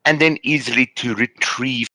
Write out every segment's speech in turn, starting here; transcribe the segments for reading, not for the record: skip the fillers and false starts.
and then easily to retrieve.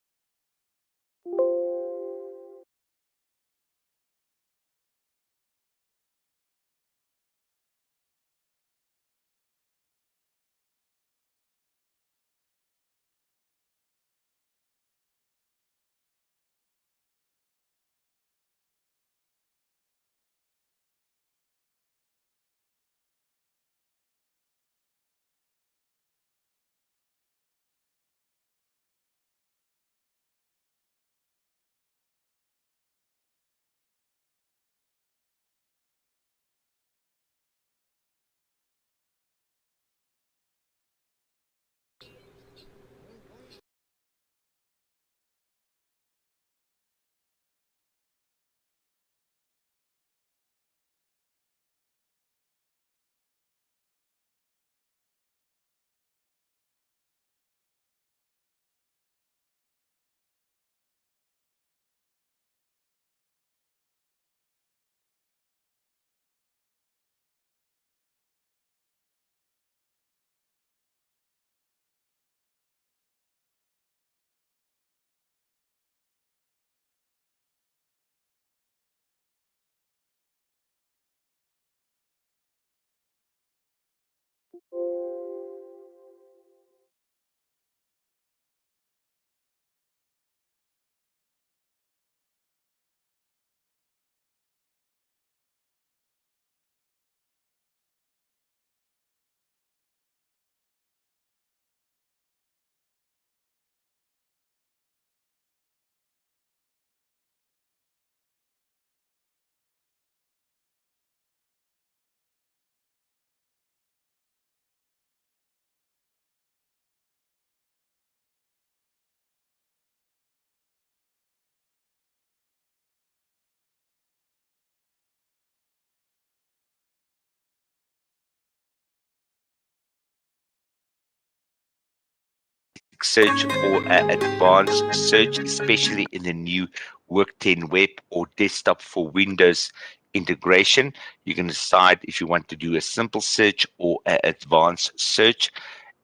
Search or advanced search, especially in the new Work 10 web or desktop for Windows integration. You can decide if you want to do a simple search or an advanced search.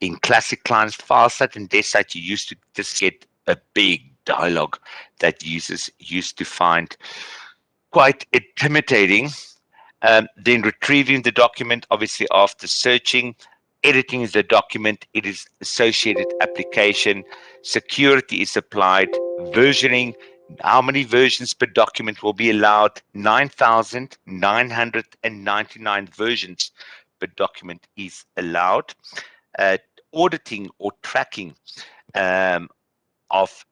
In classic clients, file site and desk site, you used to just get a big dialogue that users used to find quite intimidating. Then retrieving the document, obviously after searching, editing the document, it is associated application, security is applied, versioning, how many versions per document will be allowed? 9,999 versions per document is allowed. Uh, Auditing or tracking um, of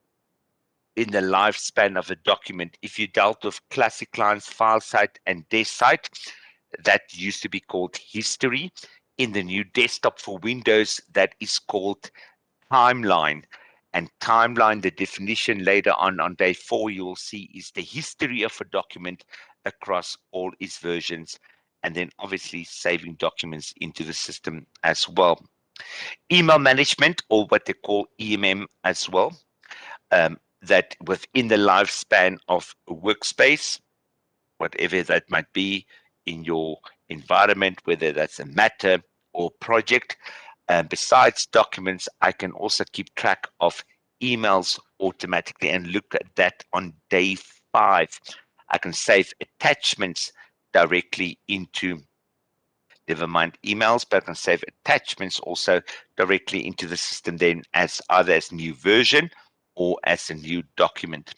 in the lifespan of a document. If you dealt with classic clients, file site, and desk site, that used to be called history. In the new desktop for Windows, that is called timeline. And timeline, the definition later on day 4, you will see is the history of a document across all its versions, and then obviously saving documents into the system as well. Email management, or what they call EMM as well, that within the lifespan of a workspace, whatever that might be in your environment, whether that's a matter or project. Besides documents, I can also keep track of emails automatically and look at that on day 5. I can save attachments directly into, never mind emails, but I can save attachments also directly into the system then as either as new version or as a new document.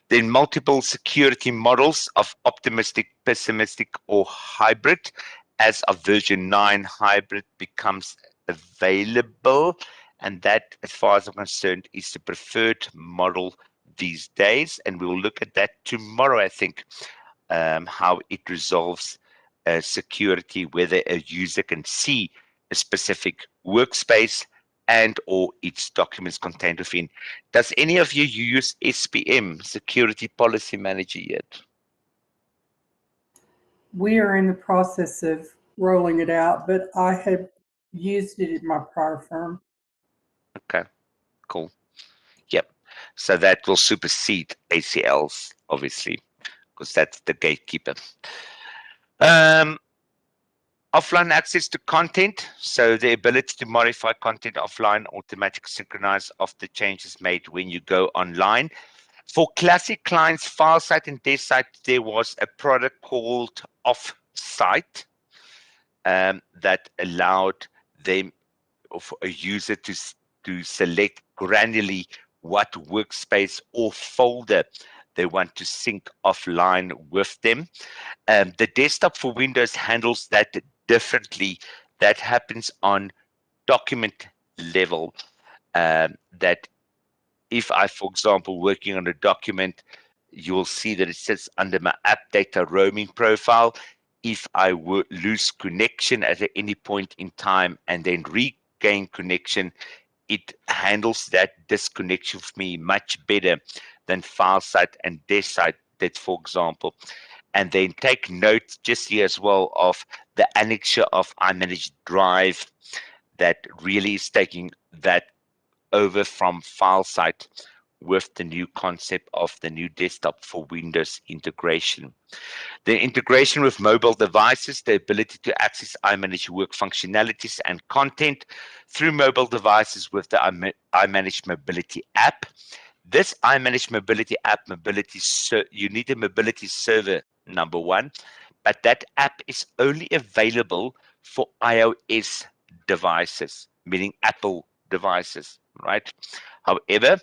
Then multiple security models of optimistic, pessimistic, or hybrid. As of version 9, hybrid becomes available. And that, as far as I'm concerned, is the preferred model these days. And we will look at that tomorrow, I think, how it resolves security, whether a user can see a specific workspace and or its documents contained within. Does any of you use SPM, Security Policy Manager, yet? We are in the process of rolling it out, but I have used it at my prior firm. Okay. Cool. Yep. So that will supersede ACLs, obviously, because that's the gatekeeper. Offline access to content, so the ability to modify content offline, automatic synchronize of the changes made when you go online. For classic clients, file site and desk site, there was a product called Offsite that allowed them, of a user, to select granularly what workspace or folder they want to sync offline with them. The desktop for Windows handles that differently. That happens on document level. That if I, for example, working on a document, you will see that it sits under my app data roaming profile. If I lose connection at any point in time and then regain connection, it handles that disconnection for me much better than file site and desk site did, for example. And then take note just here as well of the annexure of iManage Drive that really is taking that over from file site with the new concept of the new desktop for Windows integration. The integration with mobile devices, the ability to access iManage Work functionalities and content through mobile devices with the iManage Mobility app. This iManage Mobility app, you need a mobility server, number one, but that app is only available for iOS devices, meaning Apple devices, right? However,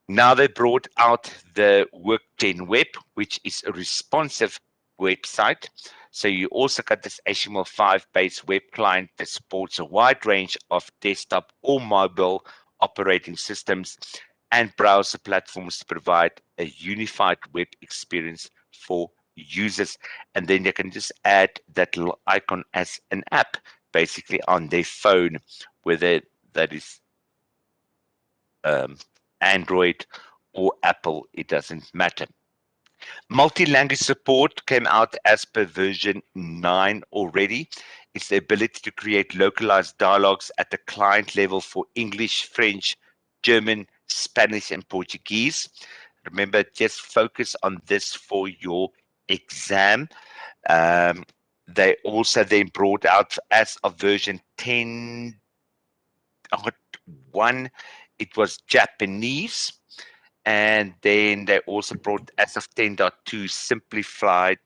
now they brought out the WorkGen Web, which is a responsive website. So you also got this HTML5 based web client that supports a wide range of desktop or mobile operating systems and browser platforms to provide a unified web experience for users. And then they can just add that little icon as an app basically on their phone, whether that is Android or Apple, it doesn't matter. Multi-language support came out as per version 9 already. It's the ability to create localized dialogues at the client level for English, French, German, Spanish, and Portuguese. Remember, just focus on this for your exam. They also then brought out as of version 10.1, it was Japanese. And then they also brought, as of 10.2, simplified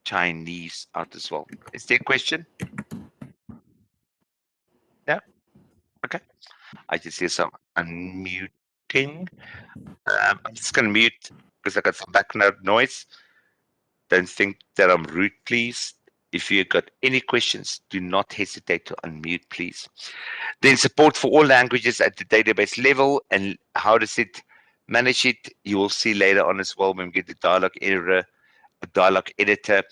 Chinese out as well. Is there a question? Yeah? Okay. I just hear some unmuting. I'm just going to mute because I got some background noise. Don't think that I'm rude, please. If you've got any questions, do not hesitate to unmute, please. Then support for all languages at the database level, and how does it manage it? You will see later on as well when we get the dialog editor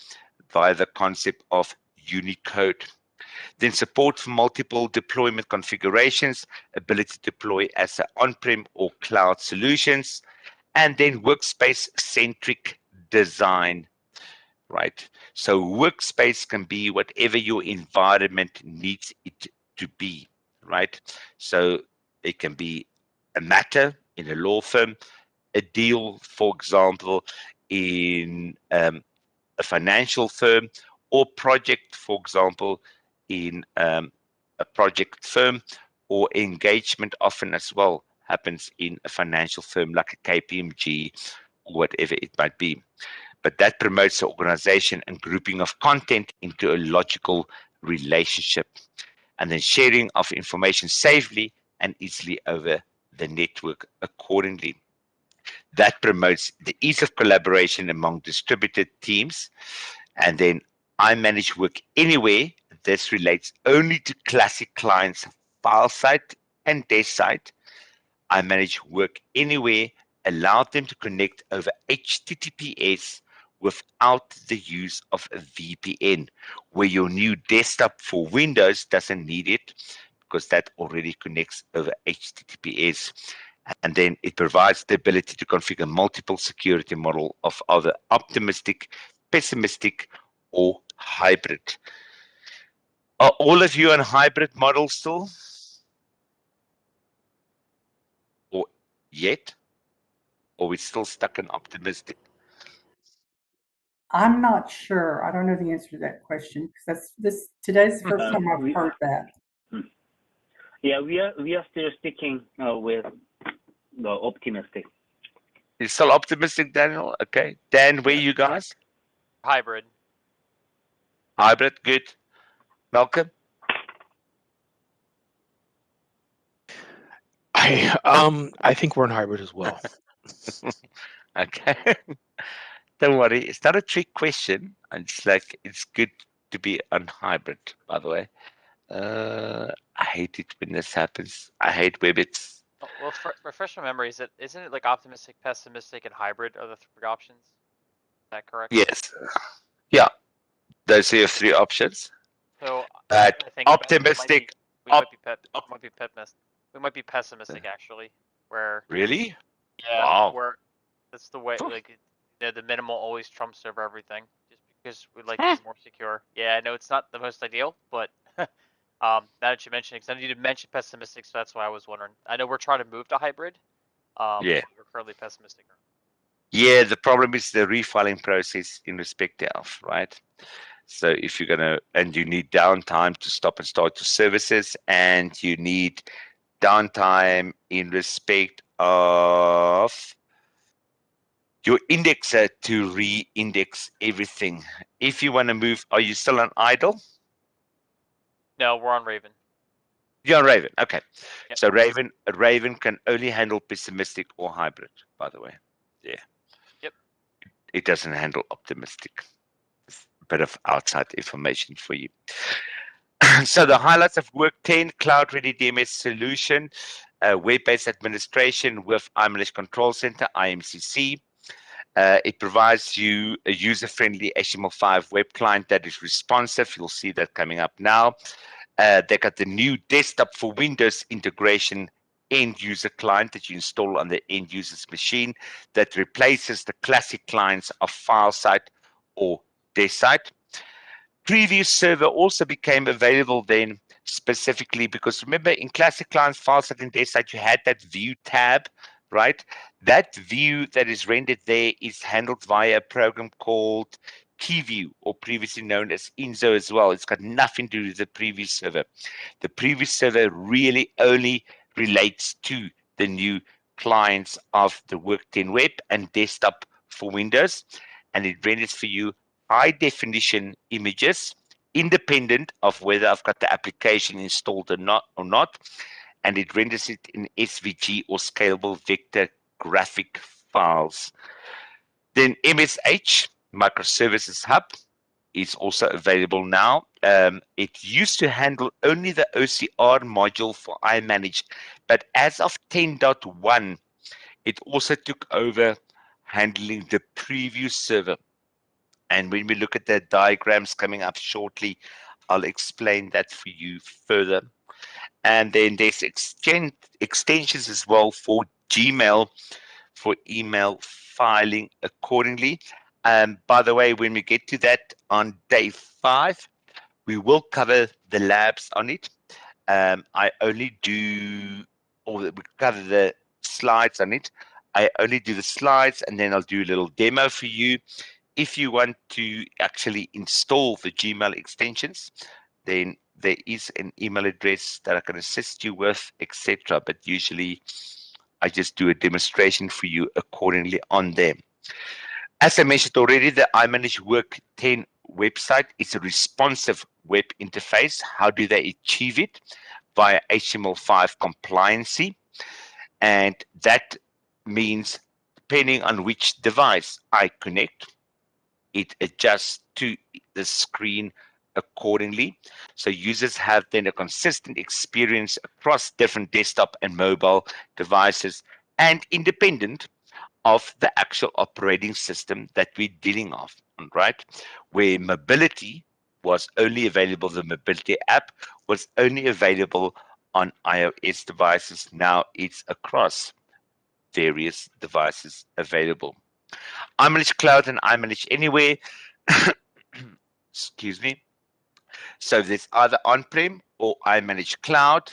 via the concept of Unicode. Then support for multiple deployment configurations, ability to deploy as an on-prem or cloud solutions, and then workspace-centric design, right? So workspace can be whatever your environment needs it to be, right? So it can be a matter in a law firm, a deal, for example, in a financial firm, or project, for example, in a project firm, or engagement often as well happens in a financial firm like a KPMG or whatever it might be. But that promotes the organization and grouping of content into a logical relationship, and then sharing of information safely and easily over the network accordingly. That promotes the ease of collaboration among distributed teams. And then iManage Work Anywhere. This relates only to classic clients, file site and desk site. iManage Work Anywhere allowed them to connect over HTTPS without the use of a VPN, where your new desktop for Windows doesn't need it because that already connects over HTTPS. And then it provides the ability to configure multiple security model of either optimistic, pessimistic, or hybrid. Are all of you on hybrid model still? yet? Or we're still stuck in optimistic? I'm not sure. I don't know the answer to that question because today's the first time I've heard that. Yeah, we are still sticking with the optimistic. You're still optimistic, Daniel? Okay. Dan, where you guys? Hybrid. Hybrid, good. Malcolm? I think we're in hybrid as well. Okay. Don't worry. It's not a trick question. It's like, it's good to be on hybrid, by the way. I hate it when this happens. I hate WebEx. Oh, well, refresh my memory. Isn't it like optimistic, pessimistic, and hybrid are the three options? Is that correct? Yes. Yeah. Those are your three options. So But I think optimistic. we might be pessimistic actually. Where Really? yeah, Wow. where that's the way like the minimal always trumps over everything. Just because we like Huh. it's more secure. Yeah, I know it's not the most ideal, but now that you mention it, because I need to mention pessimistic, so that's why I was wondering. I know we're trying to move to hybrid. Yeah. We're currently pessimistic. Yeah, the problem is the refiling process in respect of, right? So if you're gonna, and you need downtime to stop and start your services, and you need downtime in respect of your indexer to re-index everything. If you want to move, are you still on idle? No, we're on Raven. You're on Raven. Okay. Yep. So Raven can only handle pessimistic or hybrid, by the way. Yeah. Yep. It doesn't handle optimistic. A bit of outside information for you. So the highlights of Work 10, Cloud Ready DMS solution, web-based administration with iManage Control Center, IMCC. It provides you a user-friendly HTML5 web client that is responsive. You'll see that coming up now. They got the new desktop for Windows integration end user client that you install on the end user's machine that replaces the classic clients of FileSite or DeskSite. Preview server also became available then specifically because remember in classic clients, FileSite and DeskSite, you had that view tab, right? That view that is rendered there is handled via a program called KeyView, or previously known as Inzo as well. It's got nothing to do with the preview server. The preview server really only relates to the new clients of the Work10 Web and desktop for Windows, and it renders for you high definition images independent of whether I've got the application installed or not, and it renders it in SVG or scalable vector graphic files. Then MSH, Microservices Hub, is also available now. It used to handle only the OCR module for iManage, but as of 10.1, it also took over handling the preview server. And when we look at the diagrams coming up shortly, I'll explain that for you further. And then there's extensions as well for Gmail for email filing accordingly. By the way, when we get to that on day 5, we will cover the labs on it. I only do, or we cover the slides on it. I only do the slides and then I'll do a little demo for you. If you want to actually install the Gmail extensions, then there is an email address that I can assist you with, etc. But usually I just do a demonstration for you accordingly on them. As I mentioned already, the iManage Work 10 website is a responsive web interface. How do they achieve it? Via HTML5 compliancy. And that means depending on which device I connect, it adjusts to the screen accordingly. So users have then a consistent experience across different desktop and mobile devices and independent of the actual operating system that we're dealing off, right? Where mobility was only available, the mobility app was only available on iOS devices. Now it's across various devices available. iManage Cloud and iManage Anywhere. Excuse me. So there's either on-prem or iManage Cloud.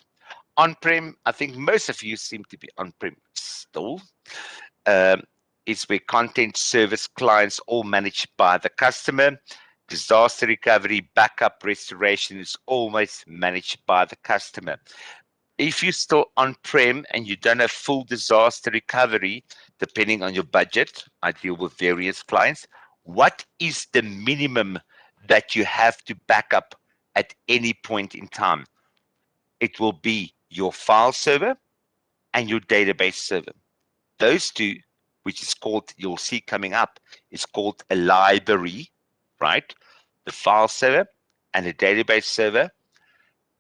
on-prem, I think most of you seem to be on-prem still. It's where content service clients all managed by the customer. Disaster recovery, backup, restoration is always managed by the customer. If you're still on-prem and you don't have full disaster recovery, depending on your budget, I deal with various clients, what is the minimum that you have to back up at any point in time? It will be your file server and your database server. Those two, which is called, you'll see coming up, is called a library, right? The file server and the database server.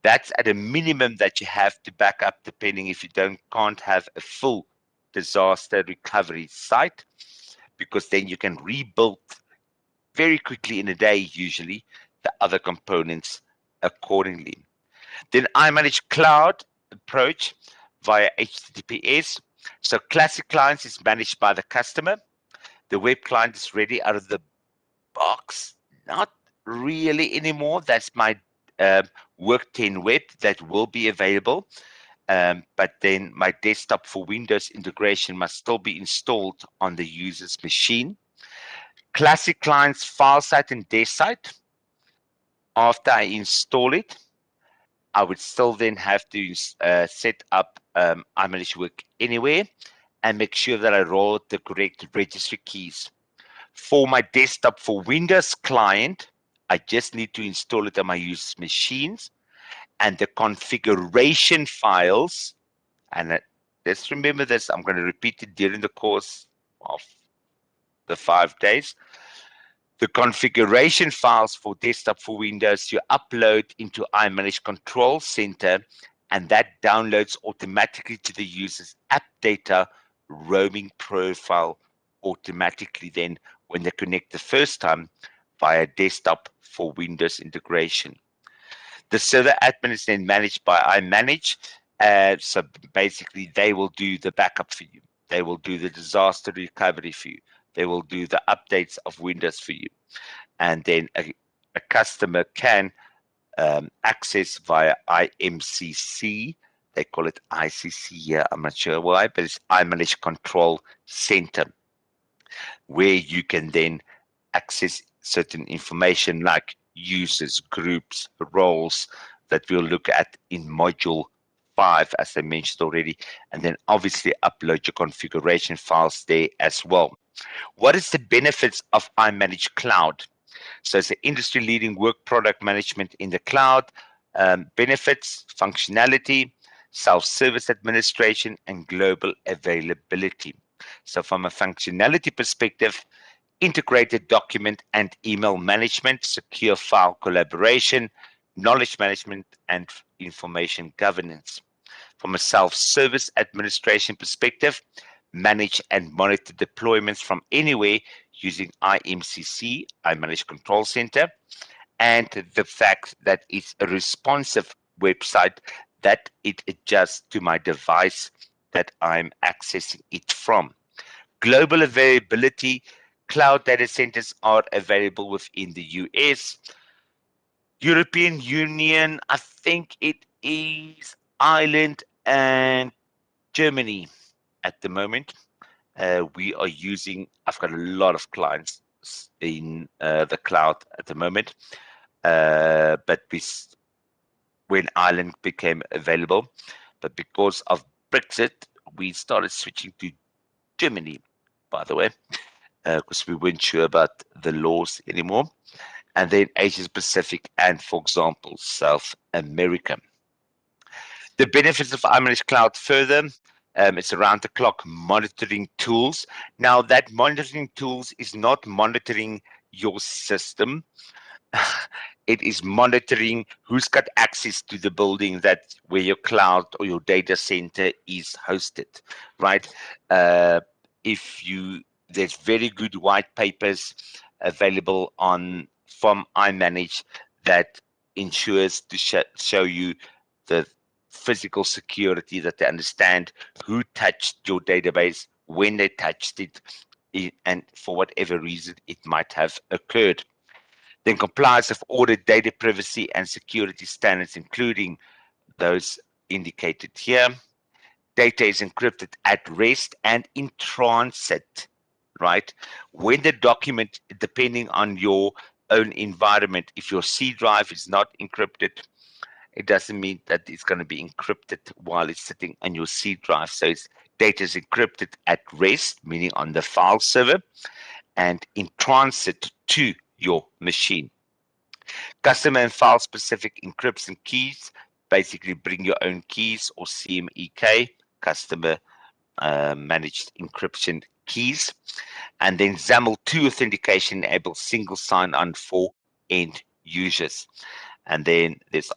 That's at a minimum that you have to back up, depending if you can't have a full disaster recovery site, because then you can rebuild very quickly in a day, usually, the other components accordingly. Then I manage cloud approach via HTTPS. So classic clients is managed by the customer. The web client is ready out of the box. Not really anymore. That's my Work 10 web that will be available. But then my desktop for Windows integration must still be installed on the user's machine. Classic clients file site and desk site. After I install it, I would still then have to set up iManage Work Anywhere and make sure that I roll the correct registry keys. For my desktop for Windows client, I just need to install it on my user's machines, and the configuration files, and let's remember this, I'm going to repeat it during the course of the 5 days. The configuration files for desktop for Windows you upload into iManage Control Center, and that downloads automatically to the user's app data roaming profile automatically then when they connect the first time via desktop for Windows integration. The server admin is then managed by iManage. So basically they will do the backup for you. They will do the disaster recovery for you. They will do the updates of Windows for you. And then a customer can access via IMCC. They call it ICC here. I'm not sure why, but it's iManage Control Center, where you can then access certain information like users, groups, roles that we'll look at in module 5, as I mentioned already, and then obviously upload your configuration files there as well. What is the benefits of iManage Cloud? So it's an industry-leading work product management in the cloud, benefits, functionality, self-service administration, and global availability. So from a functionality perspective, integrated document and email management, secure file collaboration, knowledge management, and information governance. From a self-service administration perspective, manage and monitor deployments from anywhere using IMCC, iManage Control Center, and the fact that it's a responsive website that it adjusts to my device that I'm accessing it from. Global availability, cloud data centers are available within the US, European Union, I think it is Ireland and Germany at the moment. We are using, I've got a lot of clients in the cloud at the moment, but when Ireland became available, but because of Brexit, we started switching to Germany, by the way, because we weren't sure about the laws anymore. And then Asia Pacific and, for example, South America. The benefits of iManage Cloud further, it's around-the-clock monitoring tools. Now, that monitoring tools is not monitoring your system. It is monitoring who's got access to the building that where your cloud or your data center is hosted, right? There's very good white papers available from iManage that ensures to show you the physical security, that they understand who touched your database, when they touched it, and for whatever reason it might have occurred. Then compliance of audit, data privacy and security standards, including those indicated here. Data is encrypted at rest and in transit, right? When the document, depending on your own environment, if your C drive is not encrypted, it doesn't mean that it's going to be encrypted while it's sitting on your C drive. So it's data is encrypted at rest, meaning on the file server, and in transit to your machine. Customer and file specific encryption keys, basically bring your own keys, or CMEK, customer managed encryption keys. And then XAML2 authentication enables single sign-on for end users. And then there's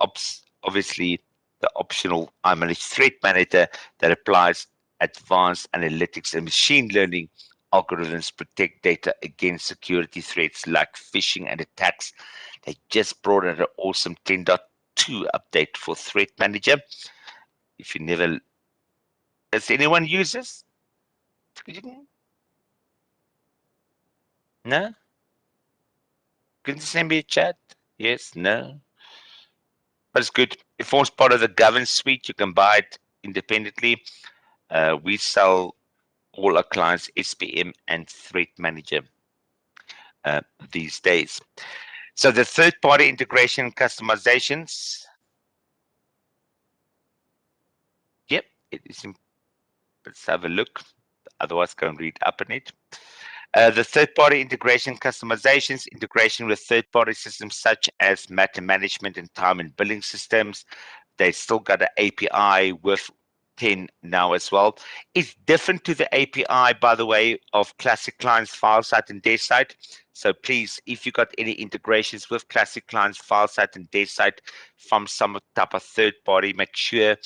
obviously the optional iManage Threat Manager that applies advanced analytics and machine learning algorithms protect data against security threats like phishing and attacks. They just brought out an awesome 10.2 update for Threat Manager. If you never, does anyone use this? No? Can you send me a chat? Yes, no? But it's good. It forms part of the Govern suite. You can buy it independently. We sell all our clients SPM and Threat Manager these days. So the third-party integration customizations. Yep, it is. Let's have a look. Otherwise, go and read up on it. The third-party integration customizations, integration with third-party systems such as matter management and time and billing systems. They still got an API with 10 now as well. It's different to the API, by the way, of Classic Clients FileSite and DashSite. So please, if you got any integrations with Classic Clients FileSite and DashSite from some type of third party, make sure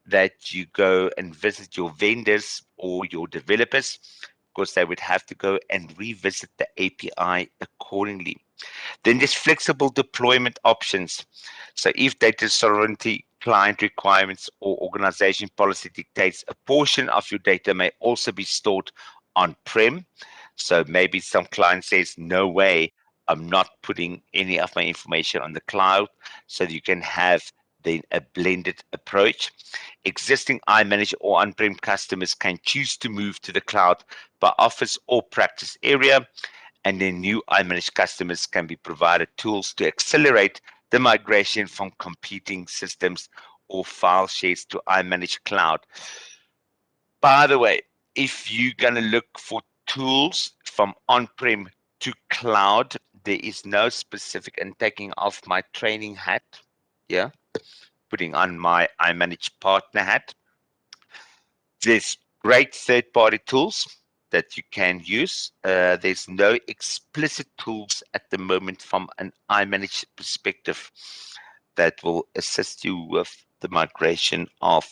that you go and visit your vendors or your developers, because they would have to go and revisit the API accordingly. Then there's flexible deployment options. So if data sovereignty, client requirements, or organization policy dictates, a portion of your data may also be stored on-prem. So maybe some client says, no way, I'm not putting any of my information on the cloud. So you can have then a blended approach. Existing iManage or on-prem customers can choose to move to the cloud by office or practice area. And then new iManage customers can be provided tools to accelerate the migration from competing systems or file shares to iManage Cloud. By the way, if you're going to look for tools from on-prem to cloud, there is no specific, and taking off my training hat, yeah, putting on my iManage partner hat. There's great third-party tools that you can use. There's no explicit tools at the moment from an iManage perspective that will assist you with the migration of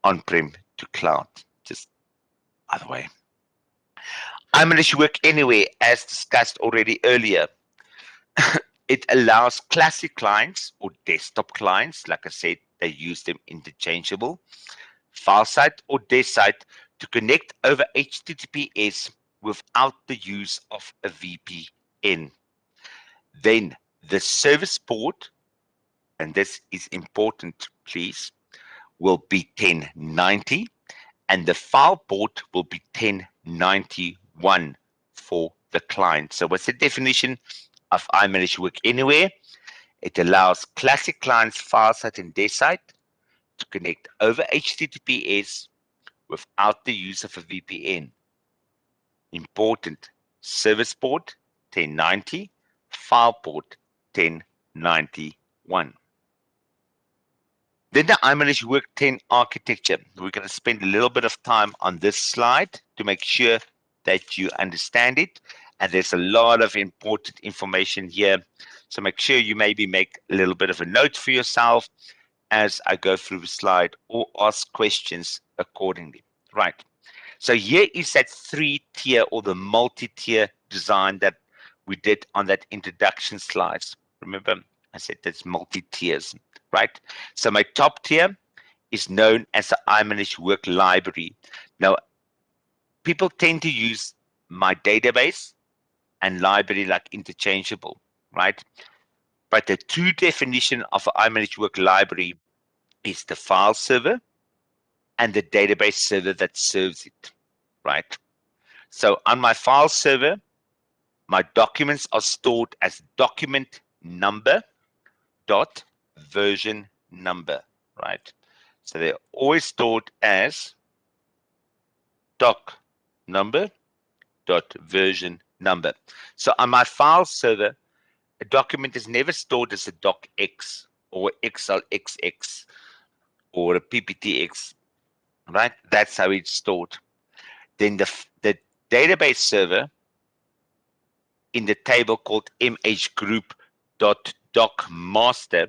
on-prem to cloud. Just by the way. iManage Work Anywhere, as discussed already earlier. It allows classic clients or desktop clients, like I said, they use them interchangeable, FileSite or DashSite, to connect over HTTPS without the use of a VPN. Then the service port, and this is important, please, will be 1090, and the file port will be 1091 for the client. So what's the definition of iManage Work Anywhere? It allows classic clients, FileSite and DashSite to connect over HTTPS without the use of a VPN. Important: service port 1090, file port 1091. Then the iManage Work 10 architecture. We're going to spend a little bit of time on this slide to make sure that you understand it. And there's a lot of important information here. So make sure you maybe make a little bit of a note for yourself as I go through the slide, or ask questions accordingly. Right. So here is that 3-tier or the multi-tier design that we did on that introduction slides. Remember, I said that's multi-tiers, right? So my top tier is known as the iManage Work Library. Now, people tend to use my database and library like interchangeable, right? But the true definition of an iManage Work Library is the file server and the database server that serves it, right? So on my file server, my documents are stored as document number dot version number, right? So they're always stored as doc number dot version number. So on my file server, a document is never stored as a docx or XLXX or a PPTX, right? That's how it's stored. Then the database server in the table called mhgroup.docmaster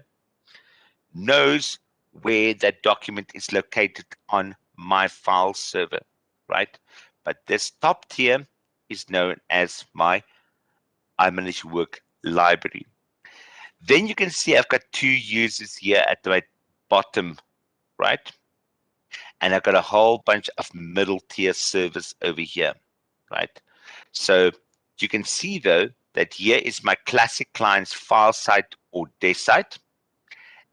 knows where that document is located on my file server, right? But this top tier is known as my iManage Work library. Then you can see I've got 2 users here at the bottom, right? And I've got a whole bunch of middle tier servers over here, right? So you can see though that here is my classic client's file site or desk site.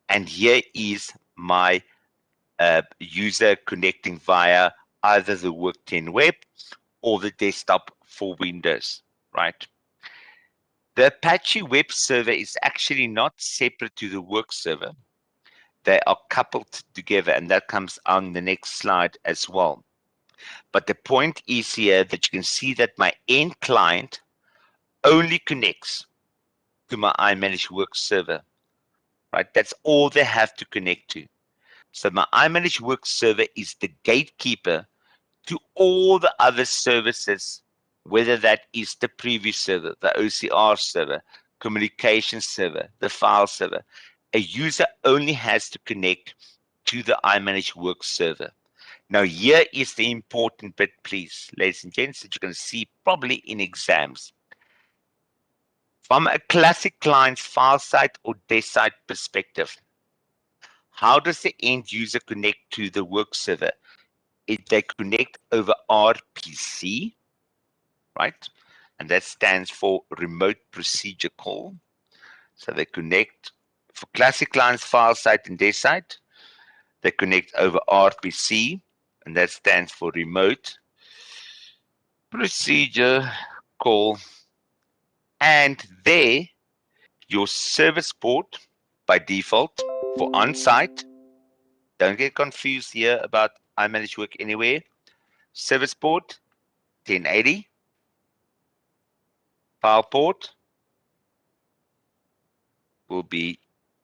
And here is my user connecting via either the Work10 web or the desktop for Windows, right? The Apache web server is actually not separate to the work server. They are coupled together, and that comes on the next slide as well. But the point is here that you can see that my end client only connects to my iManage Work server, right? That's all they have to connect to. So my iManage Work server is the gatekeeper to all the other services, whether that is the previous server, the OCR server, communication server, the file server. A user only has to connect to the iManage Work server. Now, here is the important bit, please, ladies and gents, that you're going to see probably in exams. From a classic client's file site or desk site perspective, how does the end user connect to the work server? If they connect over RPC, right? And that stands for Remote Procedure Call. So they connect for classic client's file site and desk site. They connect over RPC, and that stands for Remote Procedure Call. And there, your service port by default for on-site, don't get confused here about iManage Work Anywhere, service port 1080, file port will be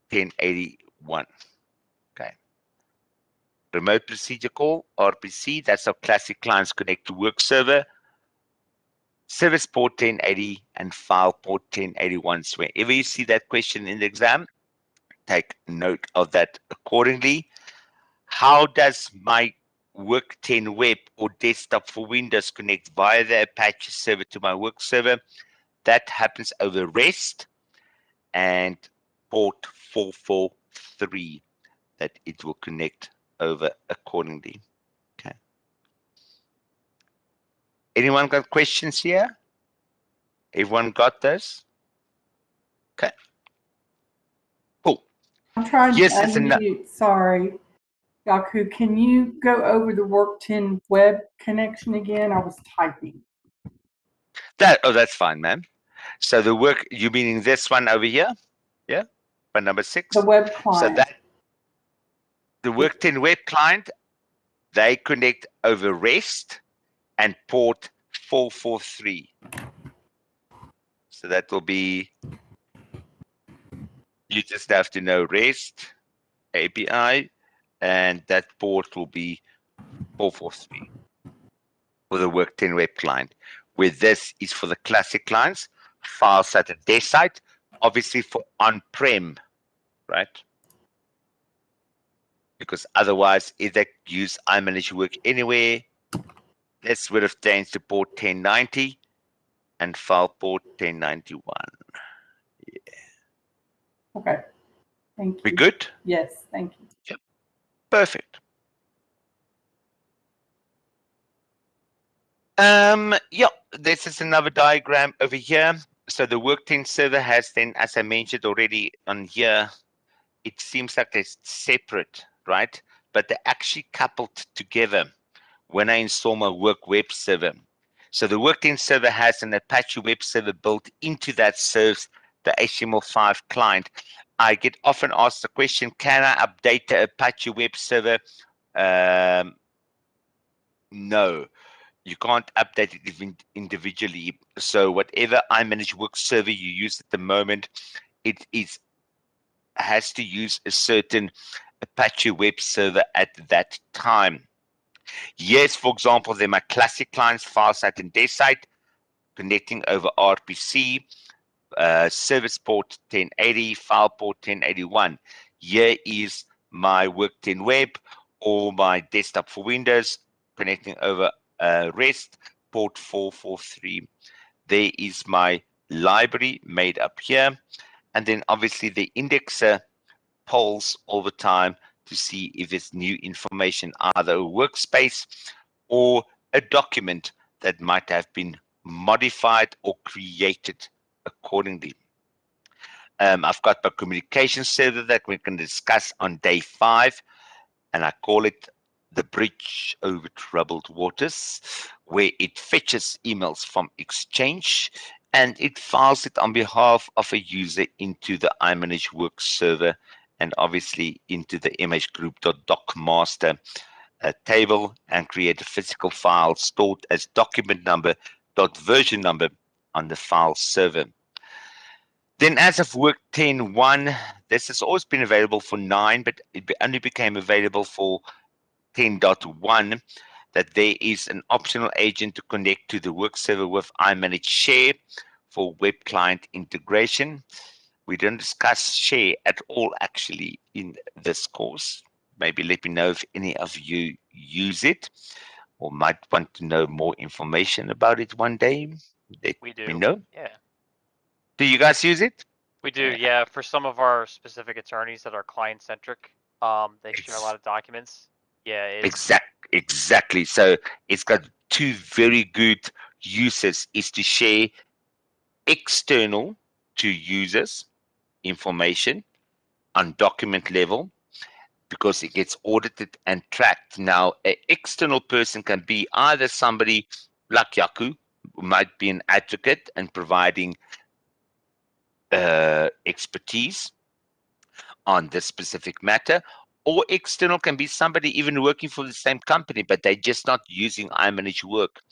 1081. Okay. Remote Procedure Call, RPC, that's how classic clients connect to work server. Service port 1080 and file port 1081. So whenever you see that question in the exam, take note of that accordingly. How does my Work10 web or desktop for Windows connect via the Apache server to my work server? That happens over REST and port 443 that it will connect over accordingly. Okay. Anyone got questions here? Everyone got this? Okay. Cool. I'm trying to Yes, it's unmute. Sorry. Yaku, can you go over the Work10 web connection again? I was typing. That's fine, ma'am. So the work, you meaning this one over here? Yeah, by number 6. The web client. So that the Work10 web client, they connect over REST and port 443. So that will be, you just have to know REST API, and that port will be 443 for the Work10 web client, where this is for the classic clients, file site and desk site, obviously for on-prem, right? Because otherwise, if they use iManage Work Anywhere, this would have changed to port 1090 and file port 1091. Yeah. Okay. Thank you. We good? Yes, thank you. Perfect. Yeah, this is another diagram over here. So the Work10 server has then, as I mentioned already on here, it seems like it's separate right? But they're actually coupled together when I install my Work web server. So the Work10 server has an Apache web server built into that serves the HTML5 client. I get often asked the question, can I update the Apache web server? No, you can't update it individually. So whatever iManage Work server you use at the moment, it has to use a certain Apache web server at that time. Yes, for example, they're my classic clients, FileSite and DeskSite, connecting over RPC, service port 1080, file port 1081. Here is my Work10 Web or my desktop for Windows, connecting over REST port 443. There is my library made up here. And then obviously the indexer polls over time to see if there's new information, either a workspace or a document that might have been modified or created accordingly. I've got my communication server that we can discuss on day 5, and I call it the bridge over troubled waters, where it fetches emails from Exchange and it files it on behalf of a user into the iManage Work server and obviously into the imagegroup.docmaster table and create a physical file stored as document number .version number on the file server. Then as of Work 10.1, this has always been available for 9, but it only became available for 10.1, that there is an optional agent to connect to the Work server with iManage Share for web client integration. We don't discuss Share at all actually in this course. Maybe let me know if any of you use it or might want to know more information about it one day. Let We do. me know. Yeah. Do you guys use it? We do, yeah. For some of our specific attorneys that are client centric, they share a lot of documents. Yeah, it's Exactly. So it's got two very good uses: is to share external to users information on document level because it gets audited and tracked. Now, an external person can be either somebody like Yaku, who might be an advocate and providing expertise on this specific matter, or external can be somebody even working for the same company, but they're just not using iManage Work.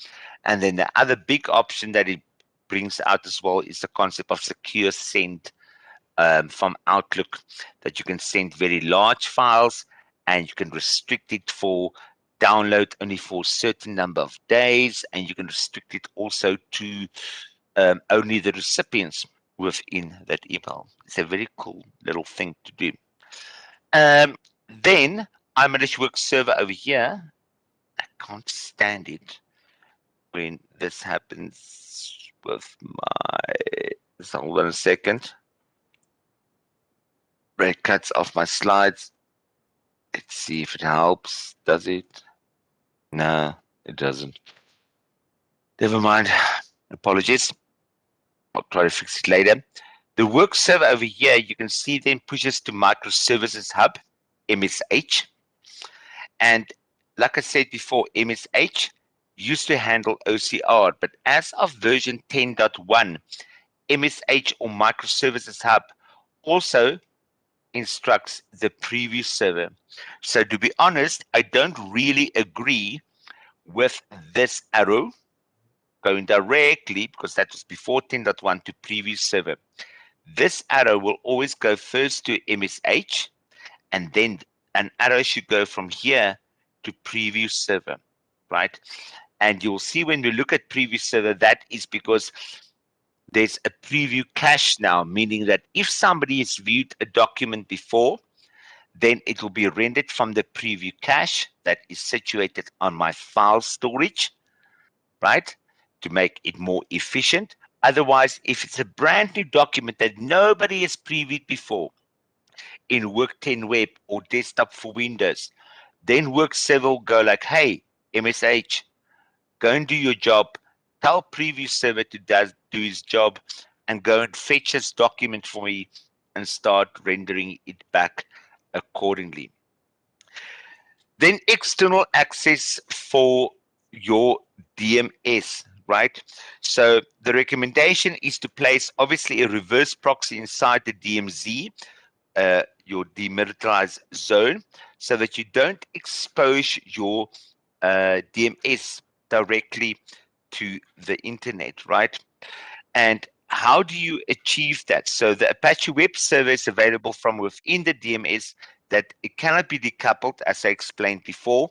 And then the other big option that it brings out as well is the concept of secure send from Outlook, that you can send very large files and you can restrict it for download only for a certain number of days, and you can restrict it also to only the recipients within that email. It's a very cool little thing to do. Then iManage Work server over here, I can't stand it when this happens with my, so hold on a second. It cuts off my slides. Let's see if it helps. Does it? No, it doesn't. Never mind. Apologies. I'll try to fix it later. The work server over here, you can see then pushes to Microservices Hub, MSH. And like I said before, MSH used to handle OCR, but as of version 10.1, MSH or Microservices Hub also instructs the preview server. So to be honest, I don't really agree with this arrow going directly, because that was before 10.1, to preview server. This arrow will always go first to MSH, and then an arrow should go from here to preview server, right? And you'll see when we look at preview server, that is because there's a preview cache now, meaning that if somebody has viewed a document before, then it will be rendered from the preview cache that is situated on my file storage, right? To make it more efficient. Otherwise, if it's a brand new document that nobody has previewed before in Work 10 Web or Desktop for Windows, then Work server will go like, hey, MSH, go and do your job. Tell preview server to do his job and go and fetch this document for me and start rendering it back accordingly. Then external access for your DMS, right? So the recommendation is to place obviously a reverse proxy inside the DMZ, your demilitarized zone, so that you don't expose your DMS directly to the internet, right? And how do you achieve that? So the Apache Web Server is available from within the DMS, that it cannot be decoupled, as I explained before,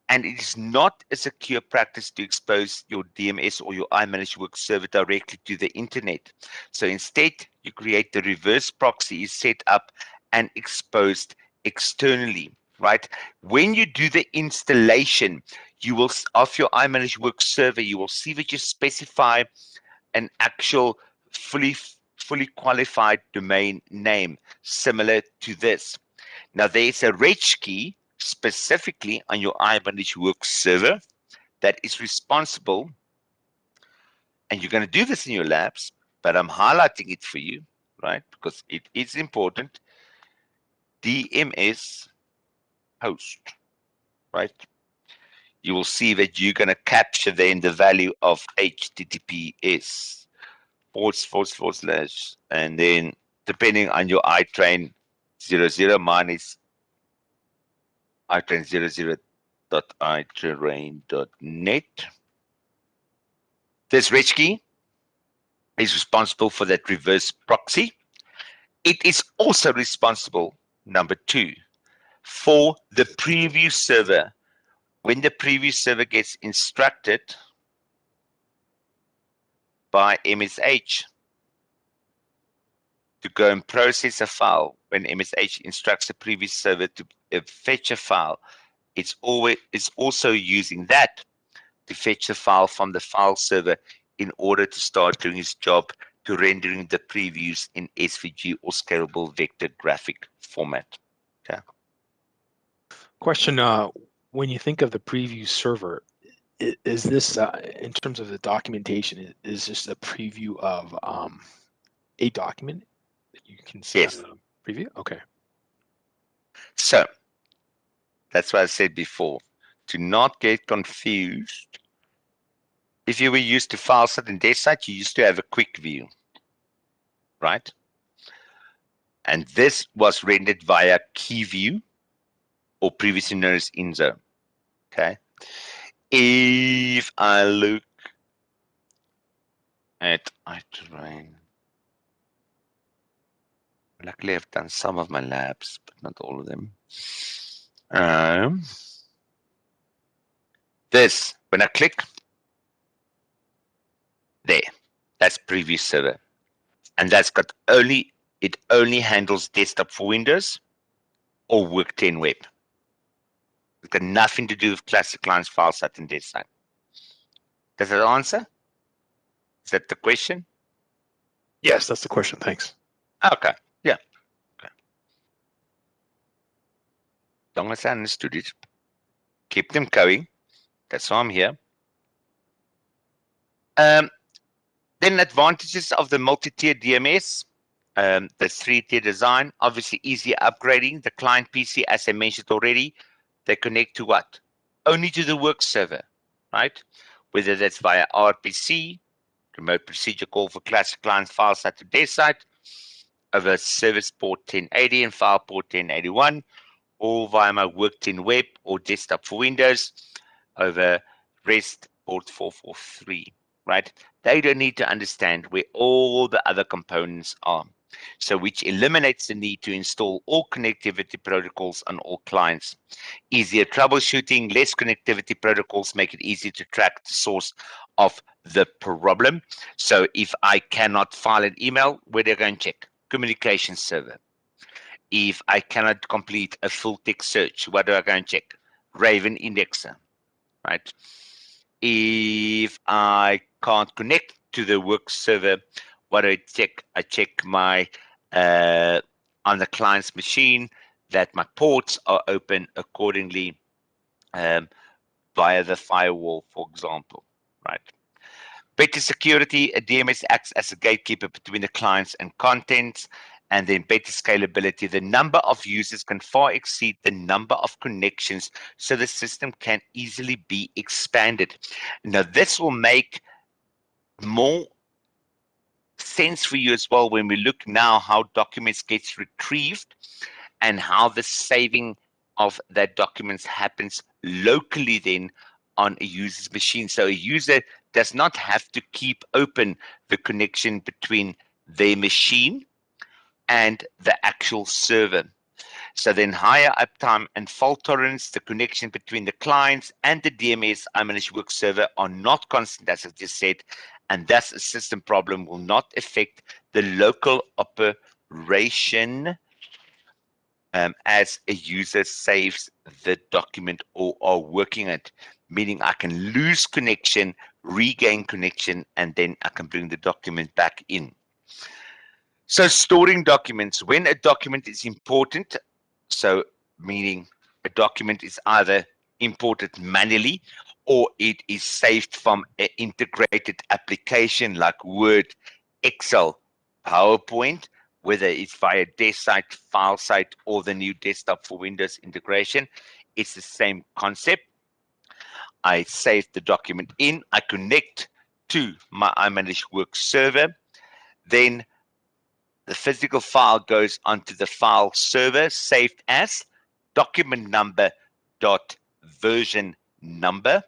and it is not a secure practice to expose your DMS or your iManage Work Server directly to the internet. So instead, you create the reverse proxy is set up and exposed externally, right? When you do the installation, you will of your iManage Work Server, you will see that you specify an actual fully qualified domain name similar to this. Now there's a reg key specifically on your iManage Work Server that is responsible, and you're going to do this in your labs, but I'm highlighting it for you, right? Because it is important. DMS host, right? You will see that you're going to capture then the value of HTTPS // and then depending on your iTrain 00, mine is iTrain 00.iTrain.net. This reg key is responsible for that reverse proxy. It is also responsible, number 2, for the preview server. When the preview server gets instructed by MSH to go and process a file, when MSH instructs the preview server to fetch a file, it's also using that to fetch the file from the file server in order to start doing its job to rendering the previews in SVG or scalable vector graphic format. Okay. Question, when you think of the preview server, is this, in terms of the documentation, is this a preview of a document that you can Yes. preview? Okay. So that's what I said before. To not get confused, if you were used to FileSat and DeskSite, you used to have a quick view, right? And this was rendered via key view, or previously known as INZO. Okay. If I look at iTrain, luckily I've done some of my labs, but not all of them. This, when I click, there, that's preview server. And that's got it only handles desktop for Windows or Work 10 Web. It's got nothing to do with classic lines, FileSat, and DeskSite. Does that answer? Is that the question? Yes, that's the question. Thanks. Okay. Yeah. Okay. As long as I understood it. Keep them going. That's why I'm here. Then advantages of the multi-tier DMS. The 3-tier design, obviously easier upgrading. The client PC, as I mentioned already, they connect to what? Only to the work server, right? Whether that's via RPC, remote procedure call for classic clients, FileSat to DeskSite, over service port 1080 and file port 1081, or via my Work 10 Web or desktop for Windows over REST port 443, right? They don't need to understand where all the other components are. So which eliminates the need to install all connectivity protocols on all clients. Easier troubleshooting, less connectivity protocols make it easy to track the source of the problem. So if I cannot file an email, where do I go and check? Communication server. If I cannot complete a full text search, what do I go and check? Raven Indexer, right? If I can't connect to the work server, what do I check? I check my on the client's machine that my ports are open accordingly via the firewall, for example, right? Better security, a DMS acts as a gatekeeper between the clients and contents, and then better scalability. The number of users can far exceed the number of connections, so the system can easily be expanded. Now, this will make more sense for you as well when we look now how documents gets retrieved and how the saving of that documents happens locally then on a user's machine. So a user does not have to keep open the connection between their machine and the actual server. So then higher uptime and fault tolerance, the connection between the clients and the DMS iManage Work server are not constant, as I just said, and thus a system problem will not affect the local operation as a user saves the document or are working it, meaning I can lose connection, regain connection, and then I can bring the document back in. So storing documents, when a document is important, so meaning a document is either imported manually or it is saved from an integrated application like Word, Excel, PowerPoint, whether it's via DeskSite, FileSite, or the new Desktop for Windows integration, it's the same concept. I save the document in, I connect to my iManage Work server, then the physical file goes onto the file server saved as document number dot version number,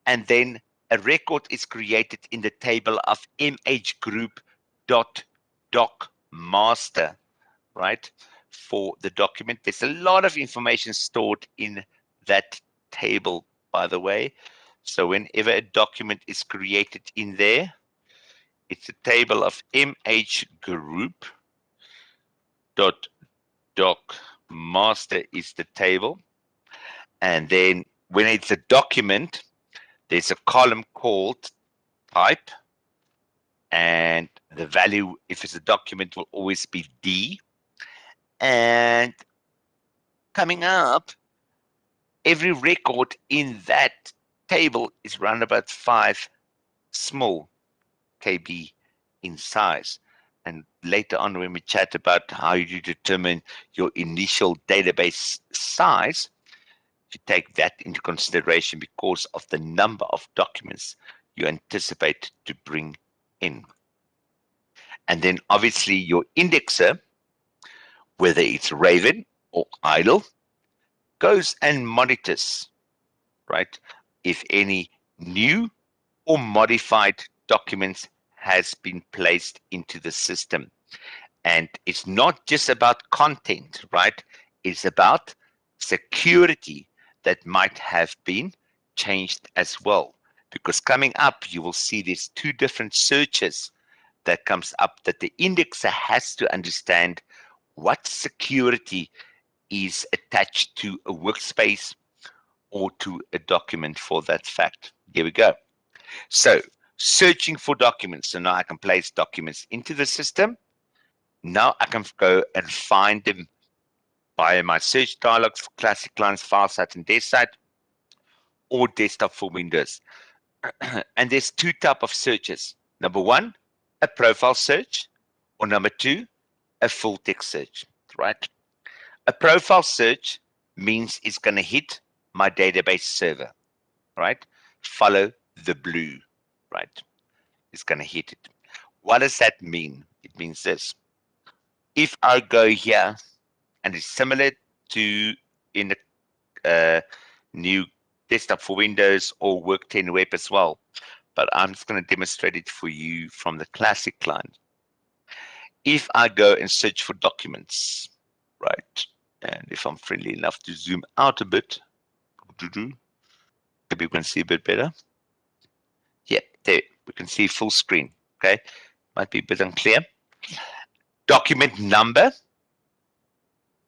and then a record is created in the table of mhgroup dot doc master, right, for the document. There's a lot of information stored in that table, by the way. So whenever a document is created in there, it's a table of mhgroup dot doc master is the table, and then when it's a document, there's a column called type, and the value, if it's a document, will always be D. And coming up, every record in that table is around about 5 small KB in size. And later on, when we chat about how you determine your initial database size, you take that into consideration because of the number of documents you anticipate to bring in. And then obviously your indexer, whether it's Raven or IDLE, goes and monitors, right, if any new or modified documents has been placed into the system. And it's not just about content, right? It's about security that might have been changed as well. Because coming up, you will see there's 2 different searches that comes up that the indexer has to understand what security is attached to a workspace or to a document for that fact. Here we go. So searching for documents. So now I can place documents into the system. Now I can go and find them via my search dialogs for Classic Lines, FileSite, and DeskSite, or Desktop for Windows. And there's 2 types of searches. Number 1, a profile search, or number 2, a full text search, right? A profile search means it's going to hit my database server, right? Follow the blue, right? It's going to hit it. What does that mean? It means this. If I go here, and it's similar to in the new Desktop for Windows or Work 10 Web as well, but I'm just going to demonstrate it for you from the Classic client. If I go and search for documents, right, and if I'm friendly enough to zoom out a bit, maybe we can see a bit better. Yeah, there, we can see full screen, okay? Might be a bit unclear. Document number,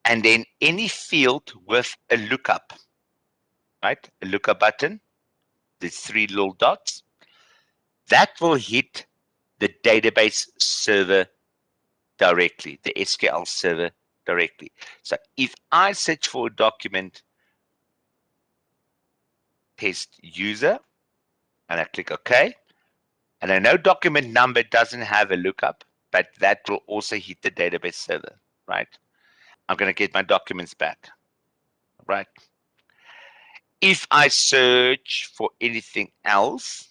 and then any field with a lookup, right? A lookup button, there's 3 little dots. That will hit the database server directly, the SQL server directly. So if I search for a document, test user, and I click OK, and I know document number doesn't have a lookup but that will also hit the database server, right? I'm going to get my documents back, right? If I search for anything else,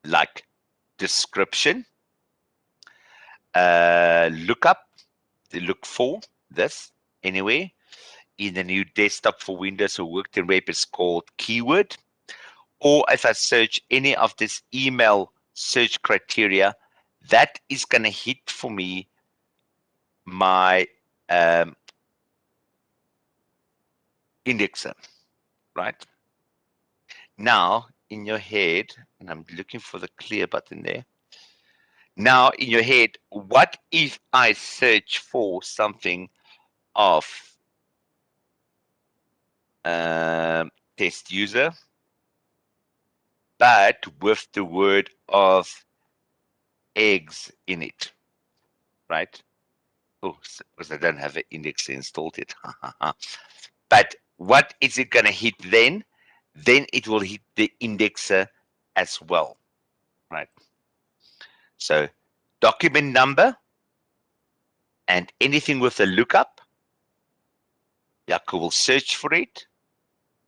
like description, lookup, they look for this anyway. In the new desktop for Windows or Workday web is called keyword. Or if I search any of this email search criteria, that is going to hit for me my indexer, right? Now, in your head, and I'm looking for the clear button there. Now, in your head, what if I search for something of test user, but with the word of eggs in it, right? Oh, because I don't have an indexer installed yet. But what is it going to hit then? Then it will hit the indexer as well, right? So document number and anything with a lookup, Jaco will search for it.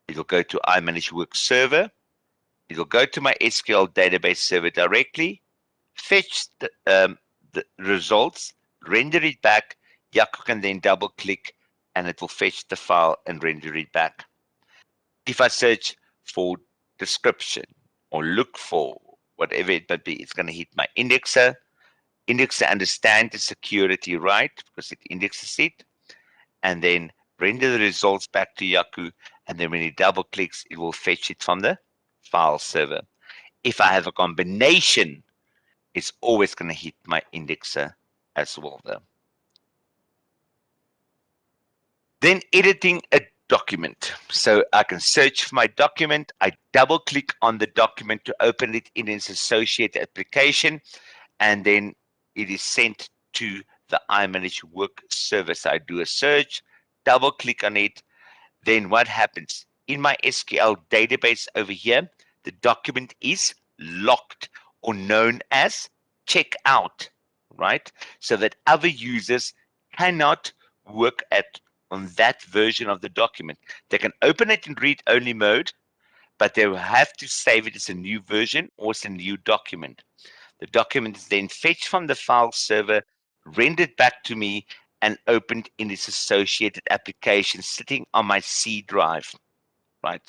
It will go to iManageWork server. It will go to my SQL database server directly, fetch the results, render it back. Jaco can then double click and it will fetch the file and render it back. If I search for description or look for whatever it might be, it's going to hit my indexer. Indexer understands the security right because it indexes it, and then render the results back to Jaco, and then when he double clicks, it will fetch it from the file server. If I have a combination, it's always going to hit my indexer as well though. Then editing a document. So I can search for my document. I double click on the document to open it in its associated application, and then it is sent to the iManageWork server. So I do a search, double click on it. Then what happens? In my SQL database over here, the document is locked or known as checkout, right? So that other users cannot work on that version of the document. They can open it in read-only mode, but they will have to save it as a new version or as a new document. The document is then fetched from the file server, rendered back to me, and opened in its associated application sitting on my C drive, right?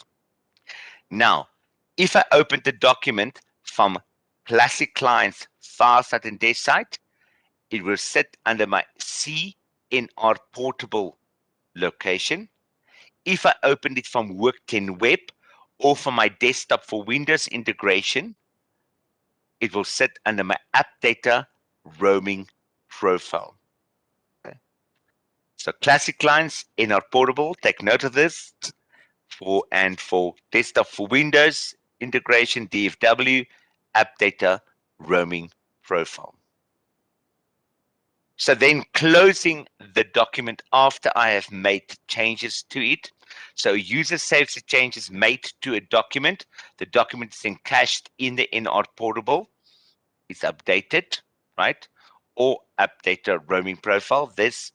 Now, if I open the document from Classic Clients, FileSite, and DeskSite, it will sit under my CNR Portable location. If I opened it from Work10 Web or from my desktop for Windows integration, it will sit under my App Data Roaming Profile. Okay. So Classic Clients, NR Portable, take note of this. For desktop for Windows integration, DFW, App Data Roaming Profile. So then closing the document after I have made changes to it. So user saves the changes made to a document. The document is then cached in the NR Portable. It's updated, right? Or update roaming profile. This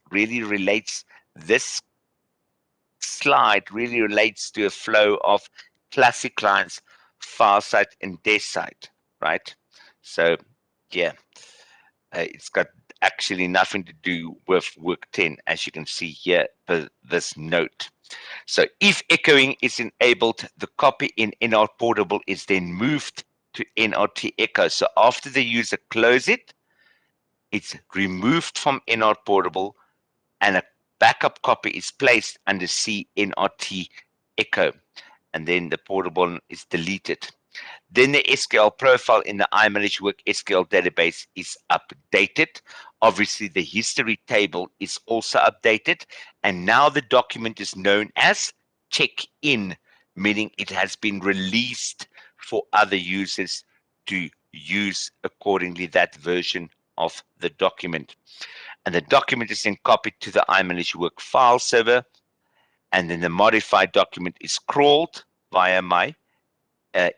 slide really relates to a flow of Classic Clients, FileSite, and DeskSite, right? So yeah, it's got actually nothing to do with Work10, as you can see here for this note. So if echoing is enabled, the copy in NR Portable is then moved to NRT Echo. So after the user closes it, it's removed from NR Portable and a backup copy is placed under CNRT Echo, and then the portable is deleted. Then the SQL profile in the iManageWork SQL database is updated. Obviously, the history table is also updated, and now the document is known as check-in, meaning it has been released for other users to use accordingly that version of the document. And the document is then copied to the iManageWork file server, and then the modified document is crawled via my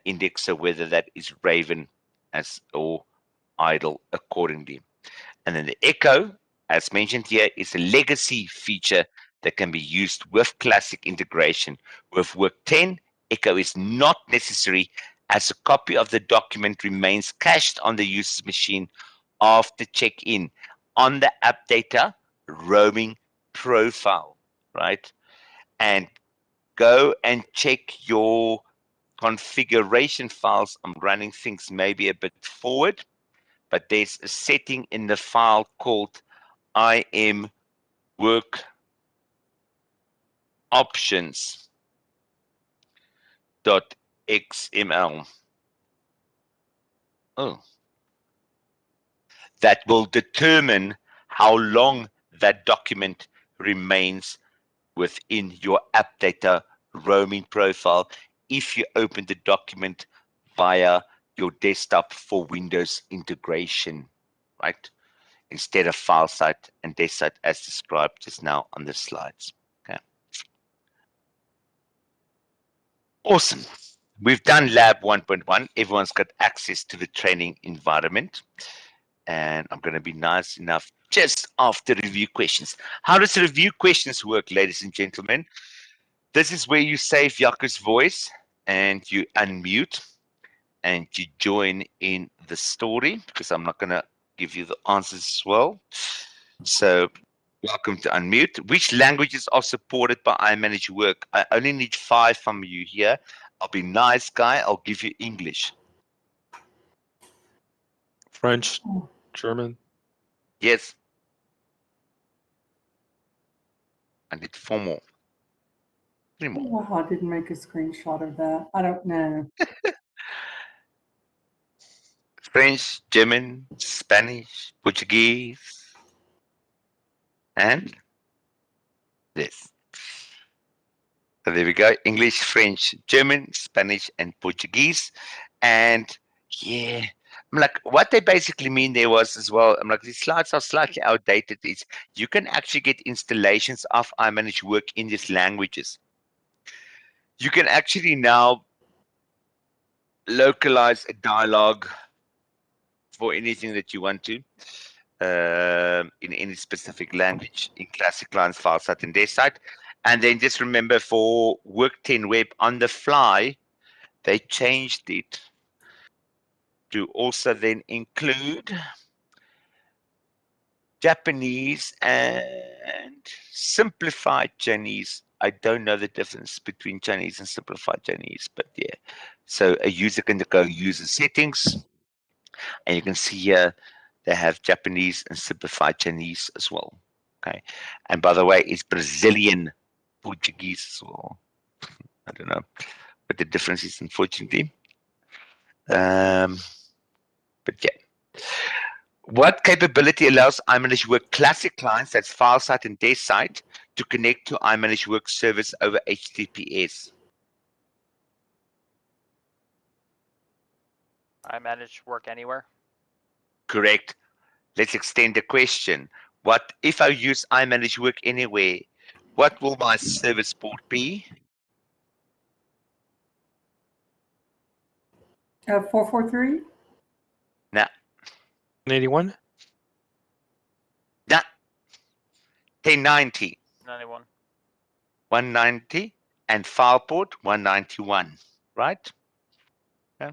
indexer, whether that is Raven or idle accordingly. And then the echo, as mentioned here, is a legacy feature that can be used with classic integration. With Work 10, echo is not necessary as a copy of the document remains cached on the user's machine after check-in on the app data roaming profile, right? And go and check your configuration files. I'm running things maybe a bit forward, but there's a setting in the file called IM work options.xml. Oh, that will determine how long that document remains within your app data roaming profile if you open the document via your desktop for Windows integration, right? Instead of file site and desk site as described just now on the slides. Okay. Awesome. We've done lab 1.1. Everyone's got access to the training environment. And I'm going to be nice enough just after review questions. How does review questions work, ladies and gentlemen? This is where you save Jaco's voice and you unmute and you join in the story, because I'm not going to give you the answers as well. So welcome to unmute. Which languages are supported by iManage Work? I only need 5 from you here. I'll be nice guy. I'll give you English. French, German. Yes. I need 4 more. 3 more. Oh, I didn't make a screenshot of that. I don't know. French, German, Spanish, Portuguese, and this. So there we go. English, French, German, Spanish, and Portuguese. And yeah, I'm like, what they basically mean there was as well, I'm like, these slides are slightly outdated. Is you can actually get installations of iManage Work in these languages. You can actually now localize a dialogue for anything that you want to in any specific language in Classic Lines, file site, and desk site. And then just remember for Work 10 Web on the fly, they changed it to also then include Japanese and simplified Chinese. I don't know the difference between Chinese and simplified Chinese, but yeah. So a user can go user settings, and you can see here they have Japanese and simplified Chinese as well. Okay. And by the way, it's Brazilian Portuguese as well. I don't know what the difference is, unfortunately. But yeah. What capability allows iManage Work Classic clients, that's file site and desk site, to connect to iManage Work service over HTTPS? iManage Work Anywhere. Correct. Let's extend the question. What if I use iManage Work Anywhere? What will my service port be? 443? Nah, 81. nah. 1090, 91. 190, and file port 191, right? Yeah.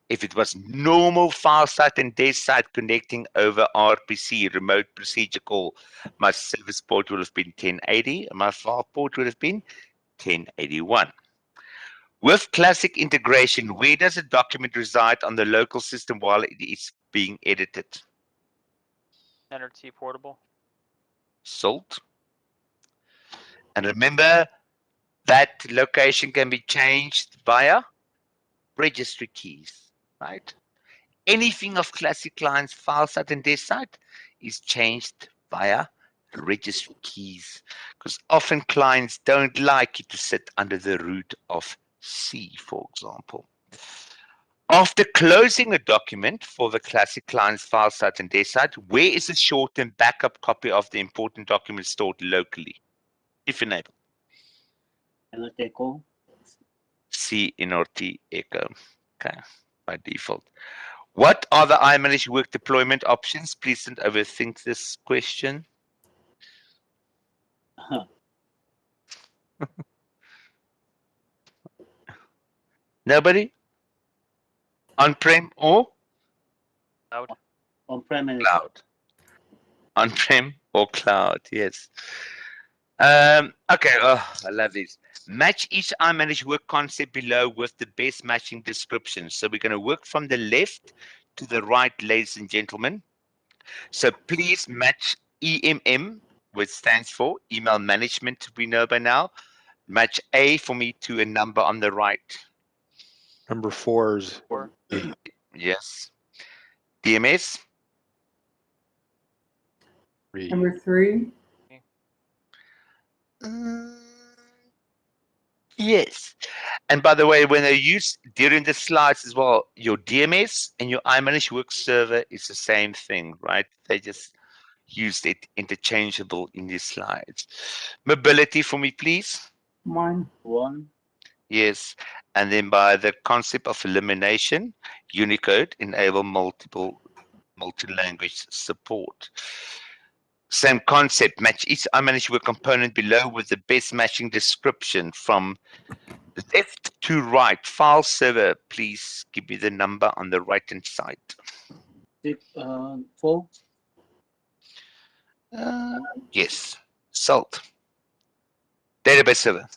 If it was normal file site and desk site connecting over RPC, remote procedure call, my service port would have been 1080, and my file port would have been 1081. With classic integration, where does a document reside on the local system while it is being edited? NRT portable. Salt. And remember, that location can be changed via registry keys, right? Anything of classic clients, file site, and desk site is changed via registry keys, because often clients don't like it to sit under the root of C, for example. After closing a document for the classic client's file site and desk site, where is the short-term backup copy of the important document stored locally, if enabled? Echo. C NRT echo. Okay, by default. What are the iManage work deployment options? Please don't overthink this question. Huh. Nobody? On-prem or Cloud. On-prem and cloud? On-prem or cloud, yes. Okay, oh, I love these. Match each iManage work concept below with the best matching description. So we're going to work from the left to the right, ladies and gentlemen. So please match EMM, which stands for email management, we know by now. Match A for me to a number on the right. Number 4 is Or Yes. DMS, 3. Number 3. Yes. And by the way, when they use during the slides as well, your DMS and your iManage work server is the same thing, right? They just used it interchangeable in these slides. Mobility for me, please. 1. 1. Yes. And then by the concept of elimination, Unicode enable multi-language support. Same concept, match each iManage work component below with the best matching description from left to right. File server, please give me the number on the right-hand side. 4. Yes, salt. Database server,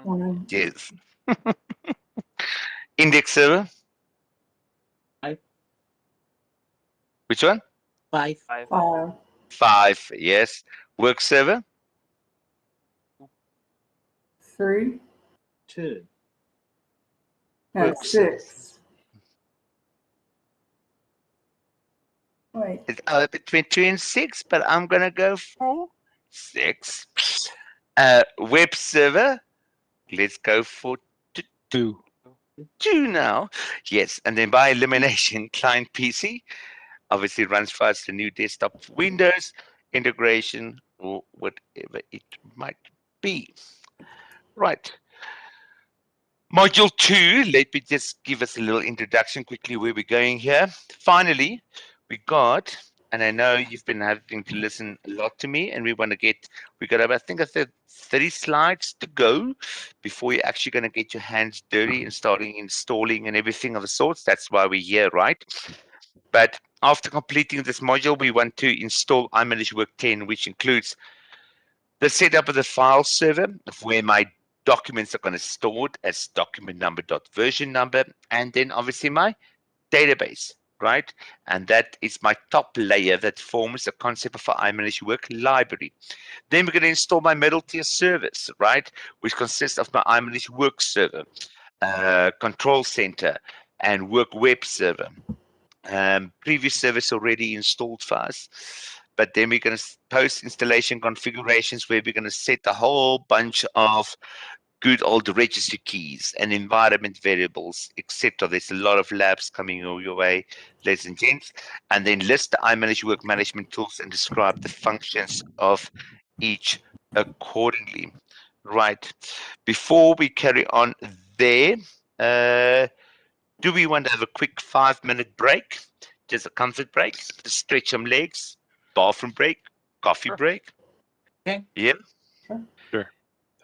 1. yes. Index server. 5. Which one? 5. 5. 5. 5, yes. Work server. 3. 2. No, Work server. 6. Wait. It's between 2 and 6, but I'm gonna go for 6. Web server. Let's go for 2. 2 now. Yes, and then by elimination, client PC obviously runs fast the new desktop for Windows integration or whatever it might be. Right. Module 2, let me just give us a little introduction quickly where we're going here. Finally, we got, and I know you've been having to listen a lot to me, and we got about, I think I said 30 slides to go before you're actually going to get your hands dirty and starting installing and everything of the sorts. That's why we're here, right? But after completing this module, we want to install iManage Work 10, which includes the setup of the file server of where my documents are going to stored as document number dot version number, and then obviously my database, right? And that is my top layer that forms the concept of our iManage Work library. Then we're going to install my middle tier service, right? Which consists of my iManage Work server, control center, and work web server. Previous service already installed for us. But then we're going to post installation configurations where we're going to set a whole bunch of good old registry keys and environment variables, etc. There's a lot of labs coming your way, ladies and gents. And then list the iManage Work management tools and describe the functions of each accordingly. Right. Before we carry on there, do we want to have a quick 5-minute break? Just a comfort break, to stretch some legs, bathroom break, coffee Sure. break? Okay. Yeah.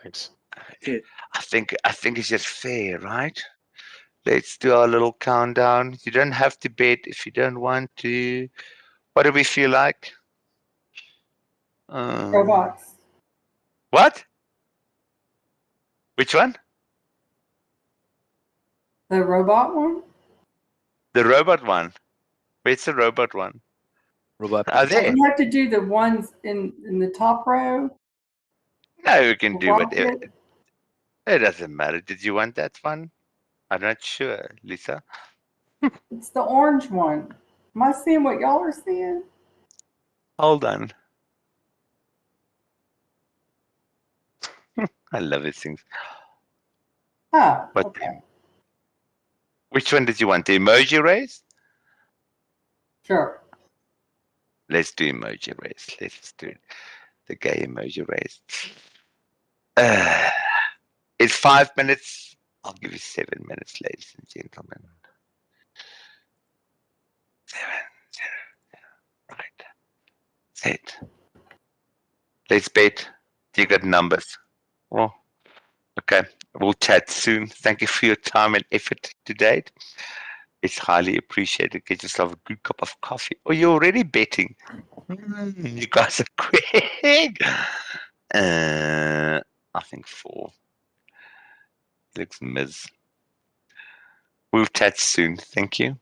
Thanks. I think it's just fair, right? Let's do our little countdown. You don't have to bet if you don't want to. What do we feel like? Robots. What? Which one? The robot one? The robot one. Where's the robot one? Robot. Are they? You have to do the ones in the top row. No, you can do Rocket. whatever. It doesn't matter. Did you want that one? I'm not sure, Lisa. It's the orange one. Am I seeing what y'all are seeing? Hold on. I love these things. Ah, What? okay. Which one did you want? The emoji race? Sure. Let's do emoji race. Let's do it. The gay emoji race. It's 5 minutes. I'll give you 7 minutes, ladies and gentlemen. 7, 0. Right. Set. Let's bet. You got numbers. Well, okay. We'll chat soon. Thank you for your time and effort to date. It's highly appreciated. Get yourself a good cup of coffee. Oh, you're already betting. You guys are quick. I think 4. Looks miss. We'll chat soon. Thank you.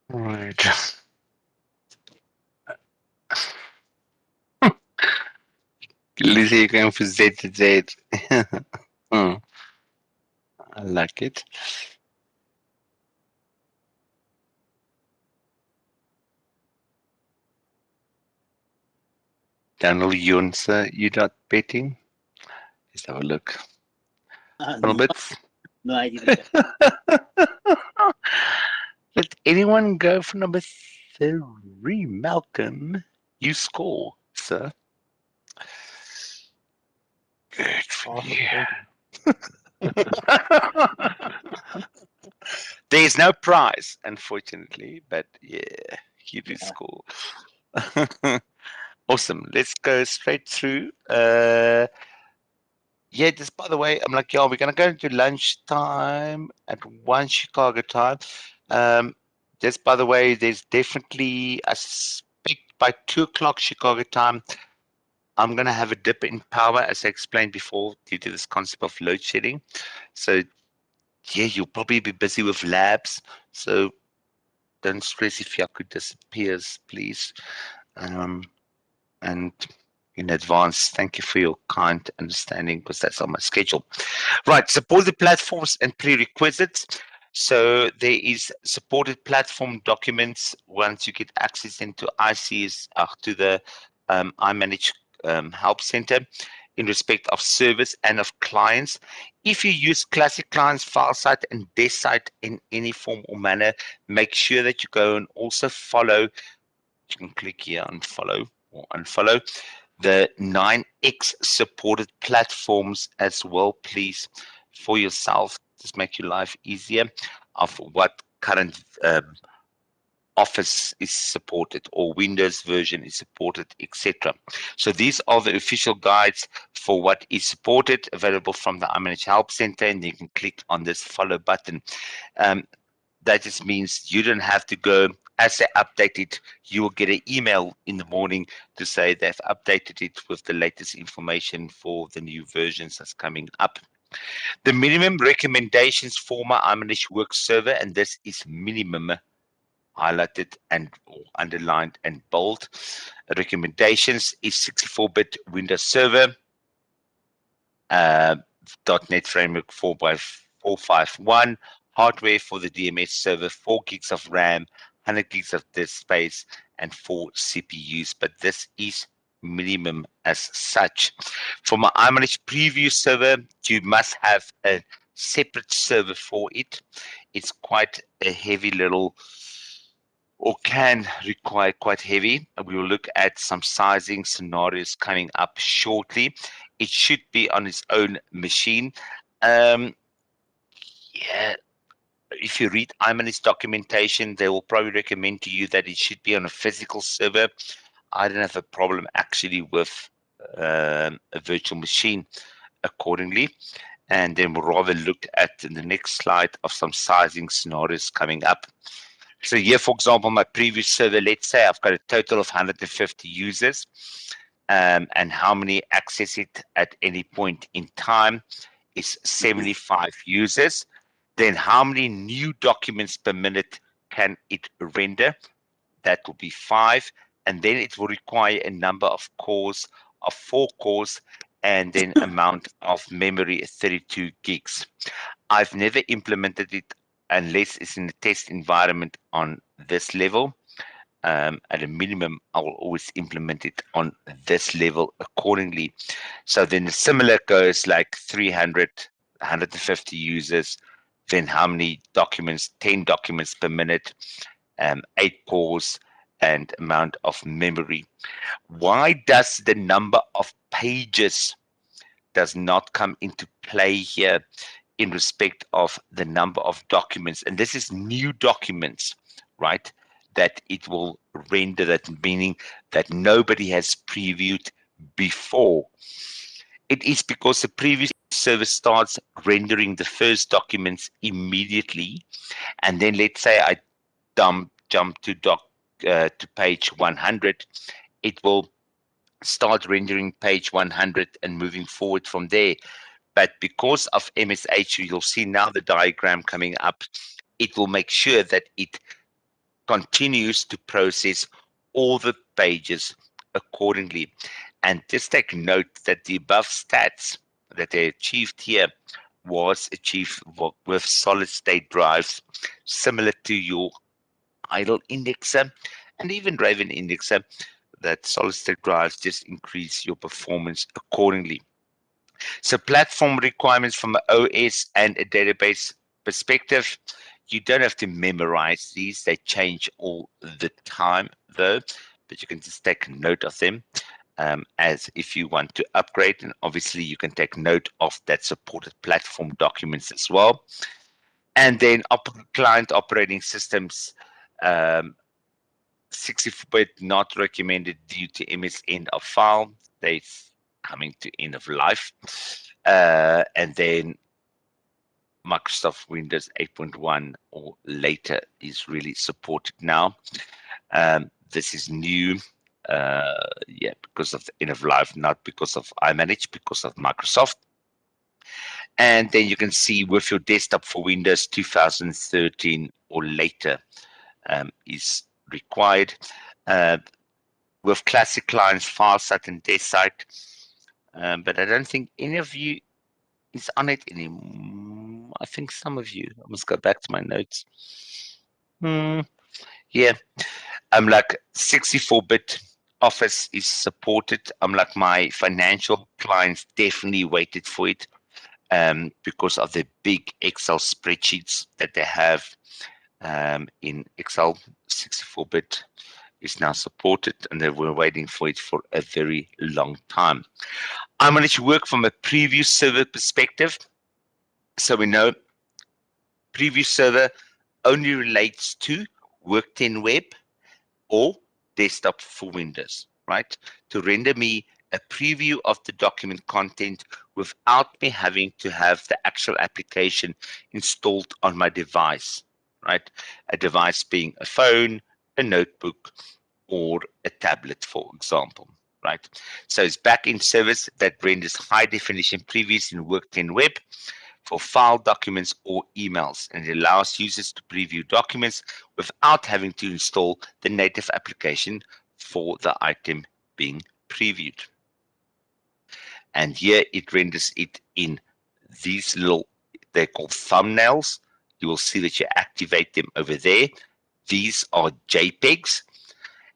Right. Lizzie, you're going for Z to Z. I like it. Daniel Junse, you not betting? Let's have a look. A little No, bit. no, I didn't. Let anyone go for number 3, Malcolm. You score, sir. Good for Awesome. you. Thank you. There's no prize, unfortunately, but yeah, you do Yeah. score. Awesome. Let's go straight through. Yeah, just by the way, I'm like, we're gonna go into lunchtime at 1 Chicago time. Just by the way, there's definitely, I suspect by 2 o'clock Chicago time, I'm gonna have a dip in power, as I explained before, due to this concept of load shedding. So yeah, you'll probably be busy with labs. So don't stress if Yaku disappears, please. And in advance, thank you for your kind understanding, because that's on my schedule. Right, supported platforms and prerequisites. So there is supported platform documents once you get access into ICs to the iManage Help Center in respect of service and of clients. If you use classic clients, file site and desk site in any form or manner, make sure that you go and also follow. You can click here and follow or unfollow the 9X supported platforms as well, please, for yourself. Just make your life easier of what current Office is supported or Windows version is supported, etc. So these are the official guides for what is supported, available from the iManage Help Center, and you can click on this follow button. That just means you don't have to go. As they update it, you will get an email in the morning to say they've updated it with the latest information for the new versions that's coming up. The minimum recommendations for my iManage Work server, and this is minimum, highlighted and underlined and bold. Recommendations is 64-bit Windows Server, .NET Framework 4x451, hardware for the DMS server, 4 gigs of RAM, 100 gigs of disk space, and 4 CPUs. But this is minimum as such. For my iManage Preview server, you must have a separate server for it. It's quite a heavy little, or can require quite heavy. We will look at some sizing scenarios coming up shortly. It should be on its own machine. Yeah, if you read iManage documentation, they will probably recommend to you that it should be on a physical server. I don't have a problem actually with a virtual machine accordingly. And then we'll rather look at in the next slide of some sizing scenarios coming up. So here, for example, my previous server, let's say I've got a total of 150 users, and how many access it at any point in time is 75 users. Then how many new documents per minute can it render? That will be 5. And then it will require a number of cores of 4 cores, and then amount of memory 32 gigs. I've never implemented it unless it's in a test environment on this level. At a minimum, I will always implement it on this level accordingly. So then the similar goes like 300, 150 users, then how many documents? 10 documents per minute, 8 cores, and amount of memory. Why does the number of pages does not come into play here in respect of the number of documents? And this is new documents, right? That it will render, that meaning that nobody has previewed before. It is because the previous service starts rendering the first documents immediately. And then let's say I jump to page 100, it will start rendering page 100 and moving forward from there. But because of MSH, you'll see now the diagram coming up, it will make sure that it continues to process all the pages accordingly. And just take note that the above stats that they achieved here was achieved with solid state drives similar to your idle indexer and even Raven indexer. That solid state drives just increase your performance accordingly. So platform requirements from an OS and a database perspective, you don't have to memorize these. They change all the time though, but you can just take note of them as if you want to upgrade. And obviously you can take note of that supported platform documents as well. And then client operating systems, 64-bit not recommended due to MS end of file. They're coming to end of life. And then Microsoft Windows 8.1 or later is really supported now. This is new, yeah, because of the end of life, not because of iManage, because of Microsoft. And then you can see with your desktop for Windows 2013 or later is required. With classic clients, FileSite and DeskSite, but I don't think any of you is on it anymore. I think some of you. I must go back to my notes. Yeah, I'm like 64-bit Office is supported. I'm like my financial clients definitely waited for it because of the big Excel spreadsheets that they have in Excel. 64-bit is now supported, and they were waiting for it for a very long time. I'm going to work from a preview server perspective. So we know preview server only relates to Work10 Web or desktop for Windows, right? To render me a preview of the document content without me having to have the actual application installed on my device, right? A device being a phone, a notebook, or a tablet, for example, right? So it's back-end service that renders high-definition previews in Work10 Web for file documents or emails, and it allows users to preview documents without having to install the native application for the item being previewed. And here it renders it in these little, they're called thumbnails. You will see that you activate them over there. These are JPEGs,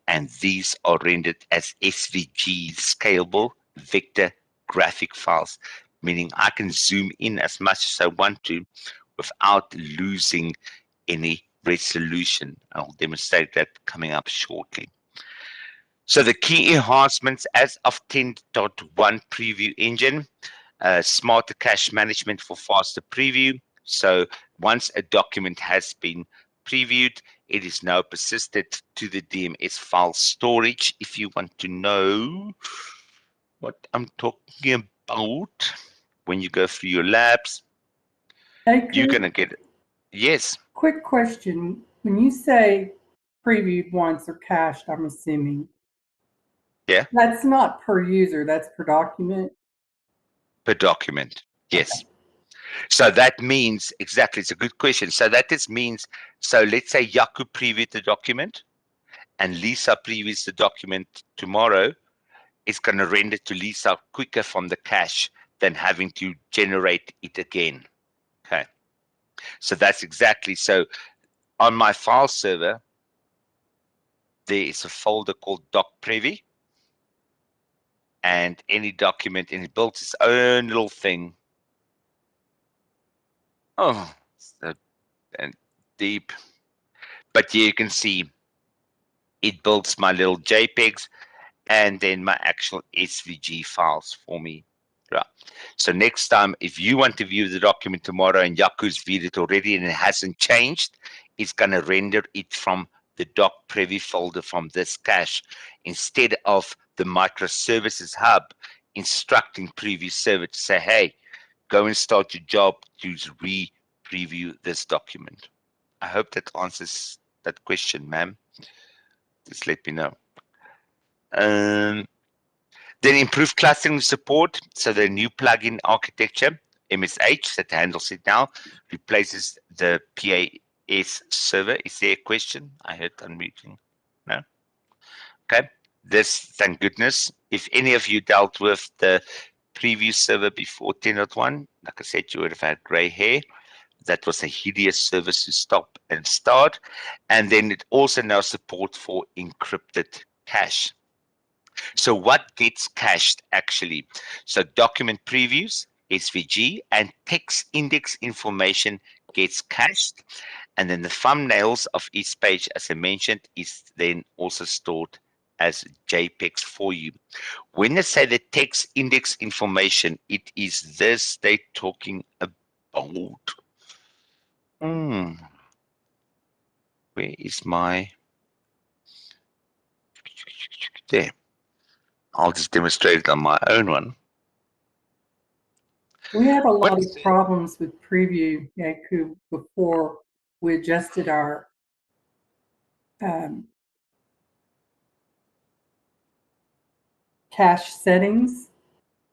and these are rendered as SVG, scalable vector graphic files, meaning I can zoom in as much as I want to without losing any resolution. I'll demonstrate that coming up shortly. So the key enhancements as of 10.1 preview engine, smarter cache management for faster preview. So once a document has been previewed, it is now persisted to the DMS file storage. If you want to know what I'm talking about, when you go through your labs, you're going to get it. Yes. Quick question. When you say previewed once or cached, I'm assuming. Yeah. That's not per user, that's per document? Per document, yes. Okay. So that means, exactly, it's a good question. So that just means, so let's say Yaku previewed the document and Lisa previews the document tomorrow. It's going to render to Lisa quicker from the cache than having to generate it again. Okay. So that's exactly, so on my file server, there is a folder called doc preview, and any document, and it builds its own little thing. Oh, so and deep. But here you can see it builds my little JPEGs and then my actual SVG files for me. Right. So next time, if you want to view the document tomorrow and Yaku's viewed it already and it hasn't changed, it's going to render it from the doc preview folder from this cache instead of the microservices hub instructing preview server to say, hey, go and start your job to re-preview this document. I hope that answers that question, ma'am. Just let me know. Then improve clustering support. So the new plugin architecture, MSH, that handles it now, replaces the S server. Is there a question? I heard unmuting. No? Okay. This, thank goodness. If any of you dealt with the preview server before 10.1, like I said, you would have had gray hair. That was a hideous service to stop and start. And then it also now supports for encrypted cache. So what gets cached actually? So document previews, SVG, and text index information gets cached. And then the thumbnails of each page, as I mentioned, is then also stored as JPEGs for you. When they say the text index information, it is this they're talking about. Where is my... There. I'll just demonstrate it on my own one. We had a lot What of is it? problems with preview, Yaku, before we adjusted our cache settings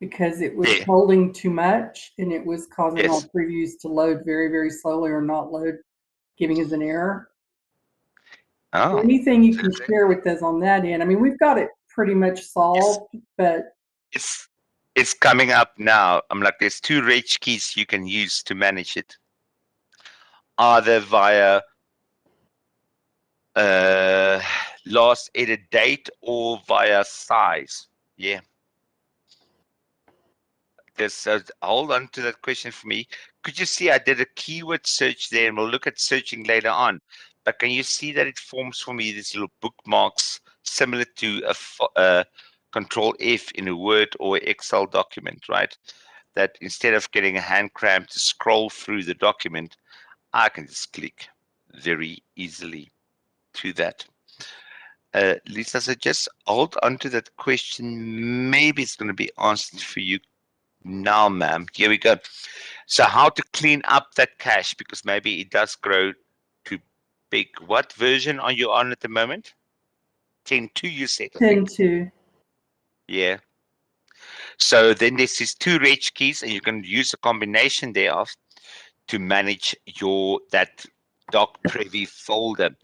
because it was Yeah. holding too much and it was causing Yes. our previews to load very, very slowly or not load, giving us an error. Oh, Anything you can okay. share with us on that end? I mean, we've got it pretty much solved, but it's coming up now. I'm like, there's two reg keys you can use to manage it. Either via last edit date or via size. Yeah. Hold on to that question for me. Could you see I did a keyword search there, and we'll look at searching later on. But can you see that it forms for me these little bookmarks similar to a Control F in a Word or Excel document, right? That instead of getting a hand cramp to scroll through the document, I can just click very easily to that. Lisa, so just hold on to that question. Maybe it's going to be answered for you now, ma'am. Here we go. So how to clean up that cache, because maybe it does grow too big. What version are you on at the moment? 10.2 you said, I think. 10.2. Yeah. So then there's these two reg keys, and you can use a combination thereof to manage that doc preview folder,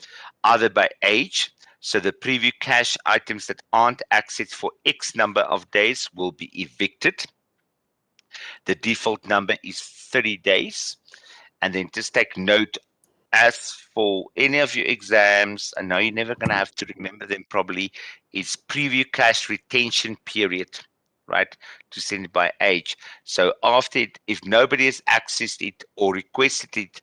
either by age. So the preview cache items that aren't accessed for X number of days will be evicted. The default number is 30 days. And then just take note, as for any of your exams, I know you're never going to have to remember them probably, is preview cache retention period, right? To send it by age. So after it, if nobody has accessed it or requested it,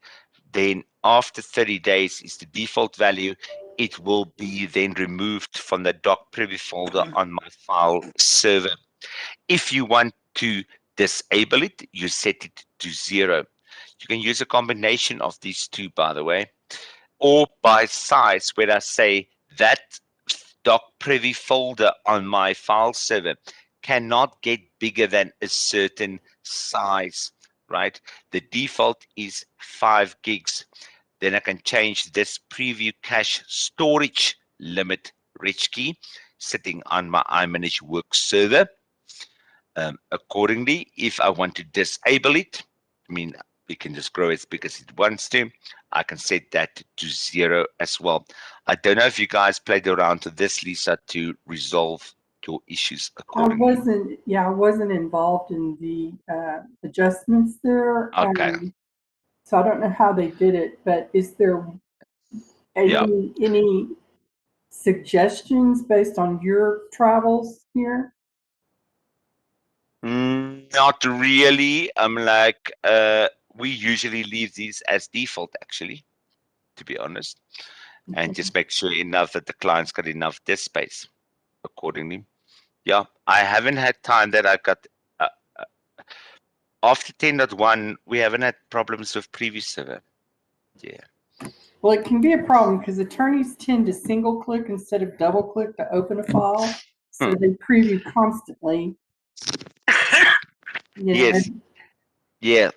then after 30 days is the default value. It will be then removed from the doc preview folder on my file server. If you want to disable it, you set it to 0. You can use a combination of these two, by the way, or by size, where I say that doc privy folder on my file server cannot get bigger than a certain size, right? The default is 5 gigs. Then I can change this preview cache storage limit rich key sitting on my iManage work server. Accordingly, if I want to disable it, I mean, it can just grow as big as it wants to. I can set that to 0 as well. I don't know if you guys played around with this, Lisa, to resolve your issues accordingly. I wasn't involved in the adjustments there. Okay. So I don't know how they did it, but is there any suggestions based on your travels here? Not really. I'm like, we usually leave these as default, actually, to be honest, and just make sure enough that the client's got enough disk space accordingly. Yeah, I haven't had time that I got after 10.1. We haven't had problems with preview server. Yeah. Well, it can be a problem because attorneys tend to single click instead of double click to open a file. So they preview constantly. Yes. Yeah.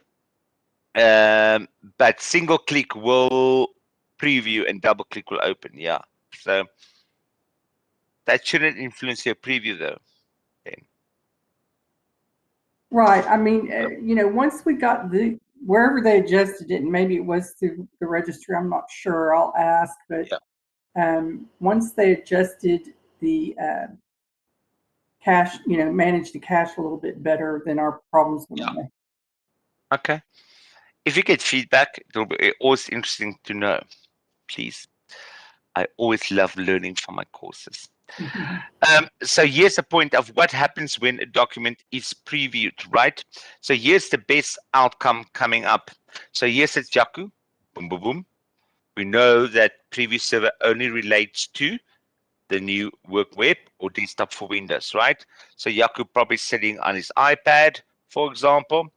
But single click will preview and double click will open. Yeah. So that shouldn't influence your preview though. Then. Right. I mean, once we got wherever they adjusted it, and maybe it was through the registry, I'm not sure, I'll ask, but once they adjusted the cache, managed the cache a little bit better, then our problems went away. Okay. If you get feedback, it'll be always interesting to know. Please. I always love learning from my courses. So here's a point of what happens when a document is previewed, right? So here's the best outcome coming up. So here's it's Yaku. Boom, boom, boom. We know that preview server only relates to the new work web or desktop for Windows, right? So Yaku probably sitting on his iPad, for example,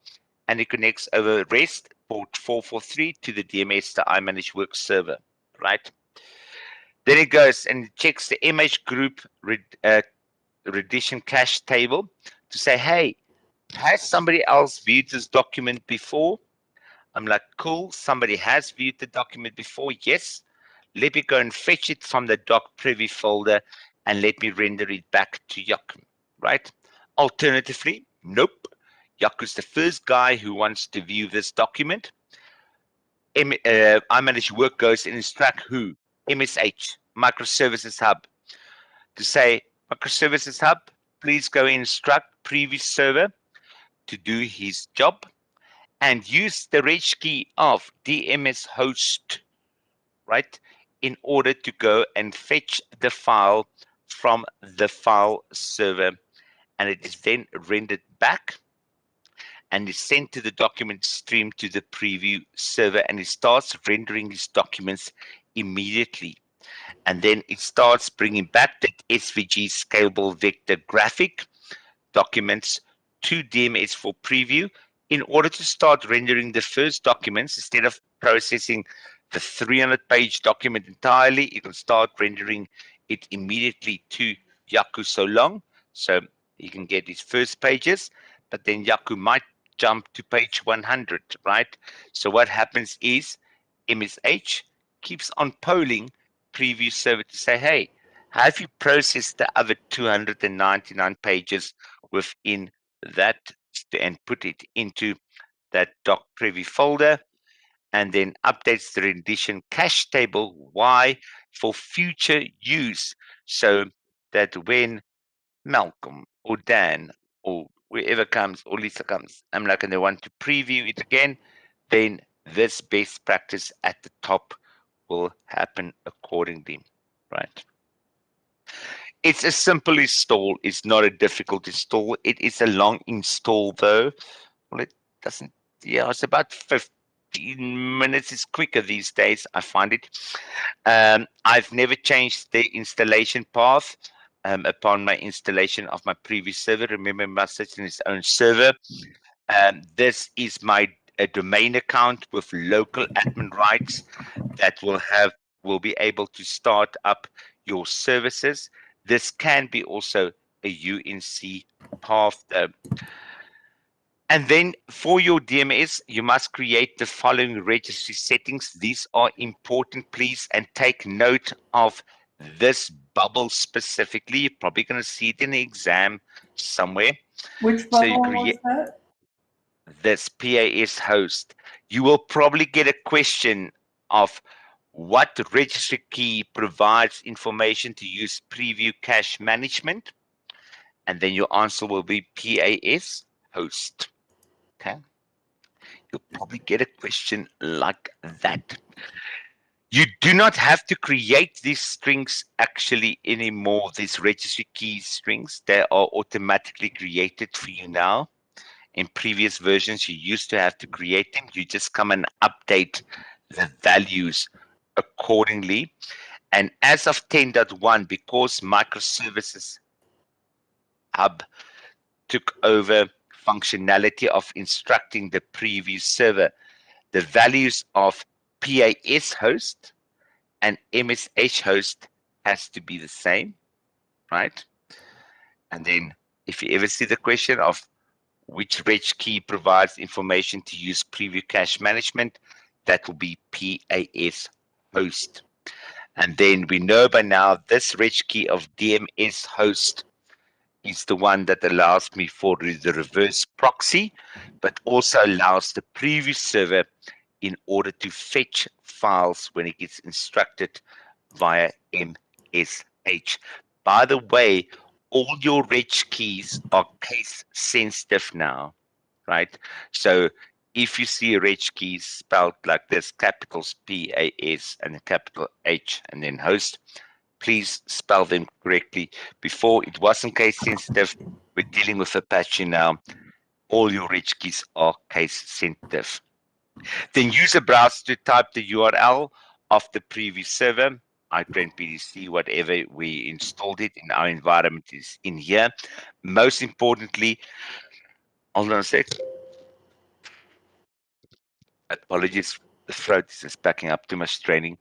and it connects over REST port 443 to the DMS, the iManage Work server, right? Then it goes and checks the image group redition cache table to say, hey, has somebody else viewed this document before? I'm like, cool, somebody has viewed the document before. Yes, let me go and fetch it from the doc preview folder and let me render it back to Yaku, right? Alternatively, nope. Yaku's the first guy who wants to view this document. iManage Work goes and instruct who? MSH, Microservices Hub, to say, Microservices Hub, please go instruct preview server to do his job and use the reg key of DMS host, right, in order to go and fetch the file from the file server. And it is then rendered back and is sent to the document stream to the preview server, and it starts rendering these documents immediately. And then it starts bringing back that SVG scalable vector graphic documents to DMS for preview in order to start rendering the first documents. Instead of processing the 300-page document entirely, you can start rendering it immediately to Yaku so long, so you can get his first pages, but then Yaku might jump to page 100, right? So what happens is MSH keeps on polling preview server to say, hey, have you processed the other 299 pages within that and put it into that doc preview folder, and then updates the rendition cache table. Why? For future use, so that when Malcolm or Dan or whoever comes or Lisa comes, I'm like, and they want to preview it again, then this best practice at the top will happen accordingly, right? It's a simple install. It's not a difficult install. It is a long install though. Well, it doesn't, yeah, it's about 15 minutes. It's quicker these days, I find it. I've never changed the installation path upon my installation of my previous server. Remember, it must sit in its own server. This is my domain account with local admin rights that will be able to start up your services. This can be also a UNC path though. And then for your DMS, you must create the following registry settings. These are important, please, and take note of this bubble specifically. You're probably going to see it in the exam somewhere. Which So you bubble was create that? this PAS host. You will probably get a question of what registry key provides information to use preview cache management. And then your answer will be PAS host. Okay. You'll probably get a question like that. You do not have to create these strings actually anymore, these registry key strings. They are automatically created for you now. In previous versions, you used to have to create them. You just come and update the values accordingly. And as of 10.1, because Microservices Hub took over functionality of instructing the preview server, the values of PAS host and MSH host has to be the same, right? And then if you ever see the question of which reg key provides information to use preview cache management, that will be PAS host. And then we know by now this reg key of DMS host is the one that allows me for the reverse proxy, but also allows the previous server in order to fetch files when it gets instructed via MSH. By the way, all your reg keys are case sensitive now, right? So if you see a reg key spelled like this, capitals PAS and a capital H and then host, please spell them correctly. Before it wasn't case sensitive. We're dealing with Apache now. All your reg keys are case sensitive. Then use a browser to type the URL of the previous server, iTrend PDC, whatever we installed it in our environment is in here. Most importantly, hold on a sec. Apologies, the throat is just backing up, too much training.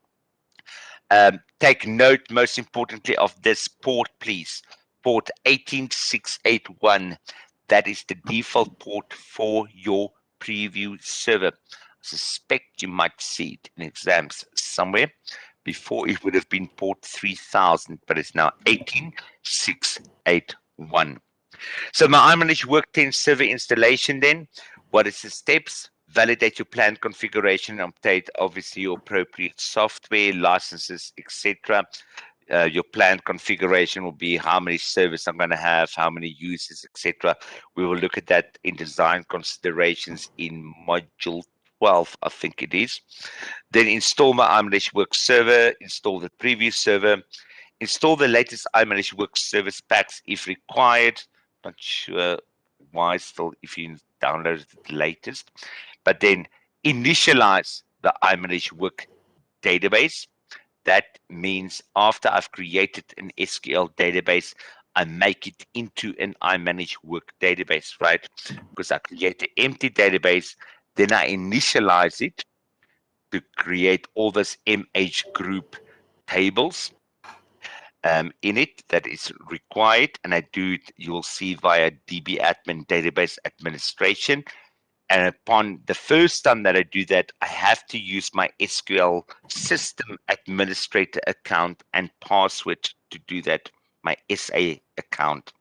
Take note, most importantly, of this port, please. Port 18681. That is the default port for your preview server. I suspect you might see it in exams somewhere. Before it would have been port 3000, but it's now 18681. So my iManage Work 10 server installation then. What is the steps? Validate your plan configuration and update obviously your appropriate software, licenses, etc. Your plan configuration will be how many servers I'm going to have, how many users, etc. We will look at that in design considerations in module 12, I think it is. Then install my iManage Work server, install the previous server, install the latest iManage Work service packs if required. Not sure why still if you downloaded the latest. But then initialize the iManage Work database. That means after I've created an SQL database, I make it into an iManage Work database, right? Because I create an empty database, then I initialize it to create all this MH group tables in it that is required. And I do it, you'll see via dbadmin database administration. And upon the first time that I do that, I have to use my SQL system administrator account and password to do that, my SA account.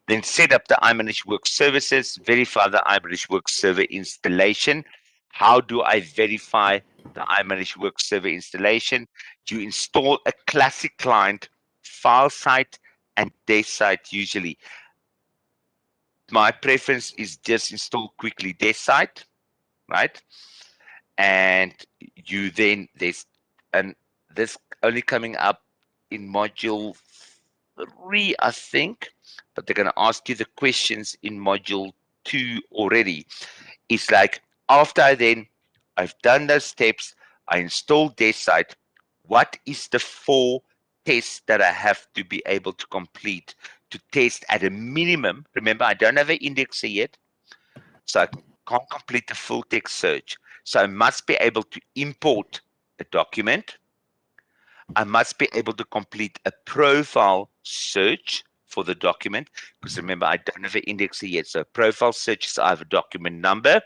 Then set up the iManage Work services, verify the iManage Work server installation. How do I verify the iManage Work server installation? You install a classic client, file site, and desk site usually. My preference is just install quickly desk site, right? And you then this only coming up in module 3, I think, but they're going to ask you the questions in module 2 already. It's like after I've done those steps, I install desk site. What is the 4 tests that I have to be able to complete to test at a minimum? Remember, I don't have an indexer yet, so I can't complete the full text search. So I must be able to import a document. I must be able to complete a profile search for the document, because remember, I don't have an indexer yet. So a profile search is either document number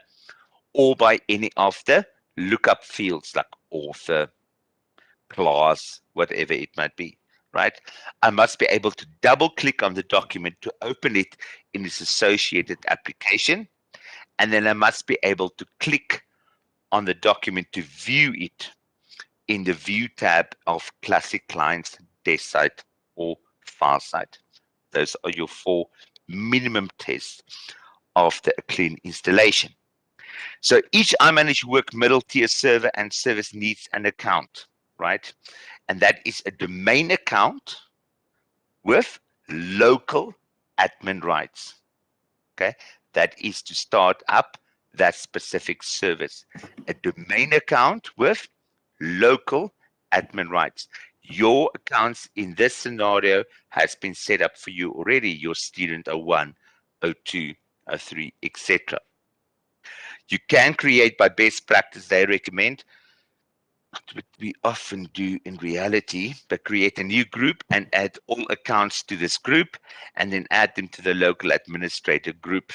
or by any of the lookup fields like author, class, whatever it might be, right? I must be able to double click on the document to open it in its associated application. And then I must be able to click on the document to view it in the view tab of classic clients, desk site, or file site. Those are your 4 minimum tests after a clean installation. So each iManage Work middle tier server and service needs an account, right? And that is a domain account with local admin rights. Okay, that is to start up that specific service. A domain account with local admin rights. Your accounts in this scenario has been set up for you already, your student 01, 02, 03, etc. You can create by best practice, they recommend, what we often do in reality, but create a new group and add all accounts to this group and then add them to the local administrator group.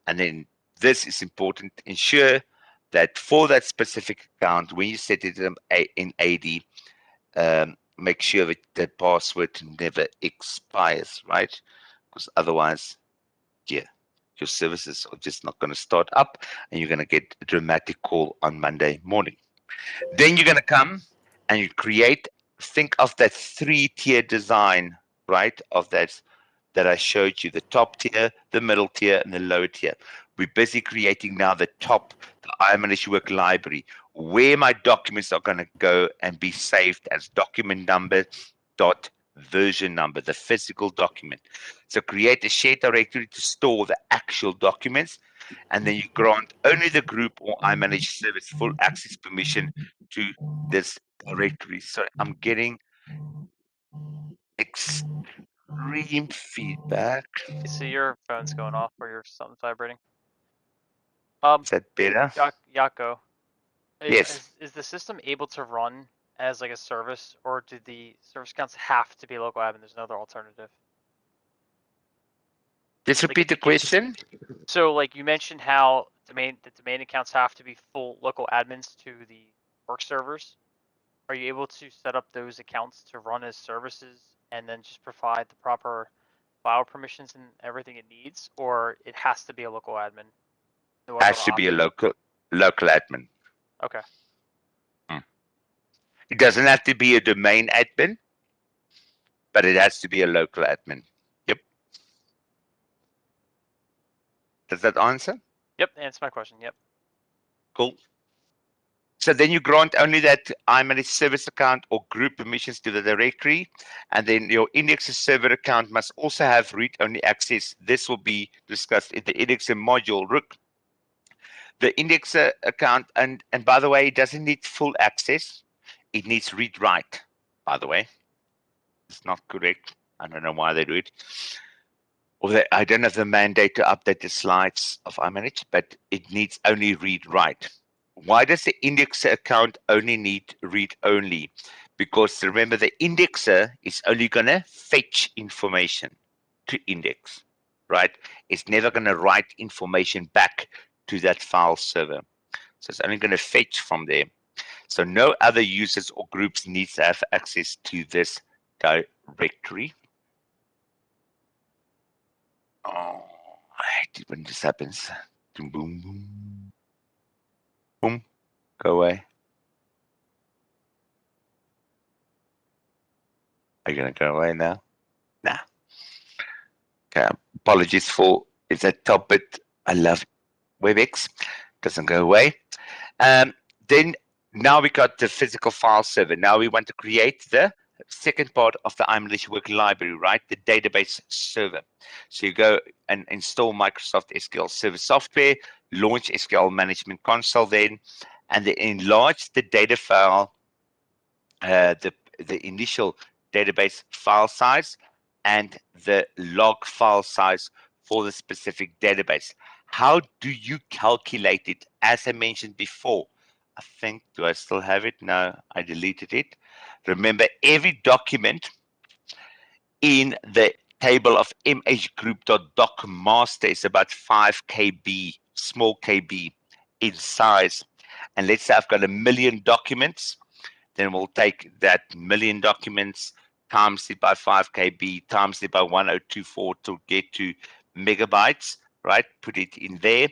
And then this is important, ensure that for that specific account, when you set it in AD, make sure that the password never expires, right? because otherwise, yeah, your services are just not going to start up, and you're going to get a dramatic call on Monday morning. Then you're going to come and you think of that 3-tier design, right? Of that I showed you, the top tier, the middle tier, and the lower tier. We're busy creating now the top, the iManage Work library, where my documents are going to go and be saved as document number dot version number, the physical document. So create a shared directory to store the actual documents, and then you grant only the group or iManage service full access permission to this directory. So I'm getting extreme feedback. You see your phone's going off or your something's vibrating. Is that better? Yako, Yes. is the system able to run as like a service, or do the service accounts have to be local admin? There's no other alternative. Just Like, repeat the question. So like you mentioned how the domain accounts have to be full local admins to the work servers. Are you able to set up those accounts to run as services and then just provide the proper file permissions and everything it needs, or it has to be a local admin? No other Has to be a option? local admin. Okay. It doesn't have to be a domain admin, but it has to be a local admin. Yep. Does that answer? Yep, answer my question. Yep. Cool. So then you grant only that iManage service account or group permissions to the directory, and then your Indexer server account must also have read-only access. This will be discussed in the Indexer module. Rook. The Indexer account, and by the way, it doesn't need full access. It needs read-write, by the way. It's not correct. I don't know why they do it. Or I don't have the mandate to update the slides of iManage, but it needs only read-write. Why does the Indexer account only need read-only? Because remember, the Indexer is only going to fetch information to index, right? It's never going to write information back to that file server. So it's only going to fetch from there. So no other users or groups needs to have access to this directory. Oh, I hate it when this happens. Boom, boom, boom. Boom. Go away. Are you going to go away now? Nah. Okay, apologies for it's that top bit. I love WebEx. Doesn't go away. Then now we got the physical file server. Now we want to create the second part of the iManage Work library, right? The database server. So you go and install Microsoft SQL Server software, launch SQL Management Console then, and then enlarge the data file, the initial database file size and the log file size for the specific database. How do you calculate it? As I mentioned before, I think, do I still have it? No, I deleted it. Remember, every document in the table of mhgroup.docmaster is about 5 KB, small KB in size. And let's say I've got 1 million documents, then we'll take that 1 million documents, times it by 5 KB, times it by 1024 to get to megabytes, right? Put it in there.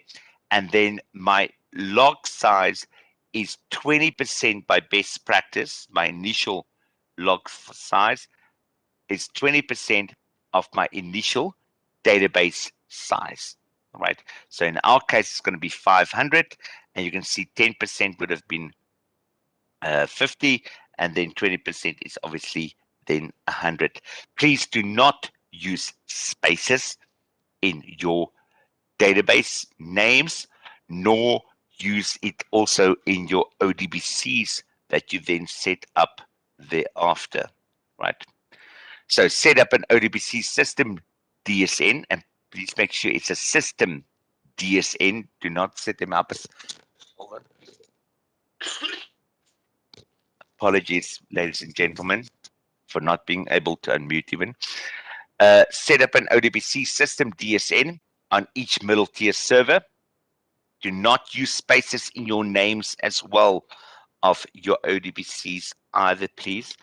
And then my log size is 20% by best practice. My initial log size is 20% of my initial database size, right? So in our case, it's going to be 500, and you can see 10% would have been 50, and then 20% is obviously then 100. Please do not use spaces in your database names, nor use it also in your ODBCs that you then set up thereafter, right? So set up an ODBC system DSN, and please make sure it's a system DSN. Do not set them up as, hold on. Apologies, ladies and gentlemen, for not being able to unmute even. Set up an ODBC system DSN on each middle tier server. Do not use spaces in your names as well of your ODBCs either, please.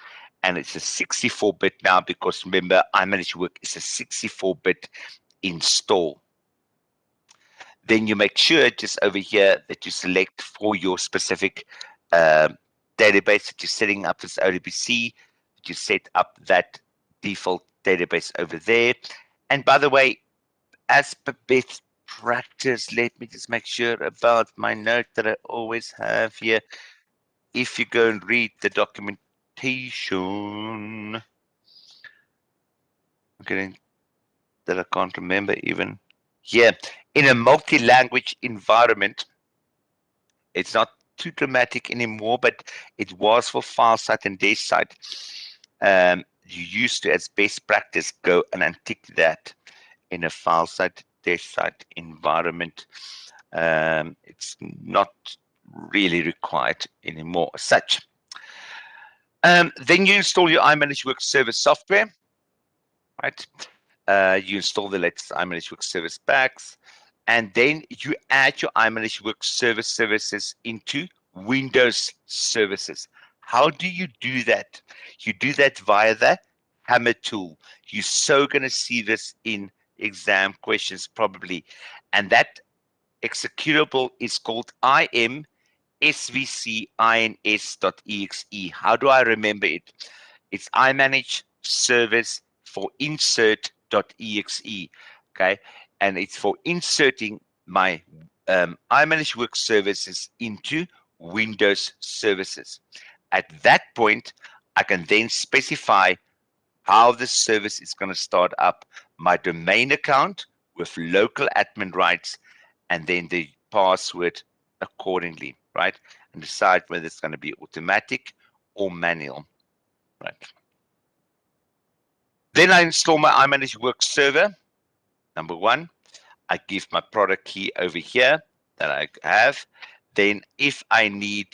and it's a 64-bit now because remember, iManageWork is a 64-bit install. Then you make sure just over here that you select for your specific database that you're setting up as ODBC, that you set up that default database over there. And by the way, as per best practice, let me just make sure about my note that I always have here. If you go and read the documentation, I'm getting that I can't remember even. Yeah, in a multi-language environment, it's not too dramatic anymore, but it was for file site and dash site. You used to, as best practice, go and untick that in a file site dash site environment. It's not really required anymore as such. Then you install your iManageWork Service software, right? You install the latest iManageWork Service packs, and then you add your iManageWork services into Windows services. How do you do that? You do that via the Hammer tool. You're so going to see this in exam questions probably, and that executable is called imsvcins.exe. How do I remember it? It's iManage service for insert.exe, okay? And it's for inserting my iManageWork services into Windows services. At that point, I can then specify how the service is going to start up, my domain account with local admin rights, and then the password accordingly, right? And decide whether it's going to be automatic or manual, right? Then I install my iManageWork server. Number one, I give my product key over here that I have. Then if I need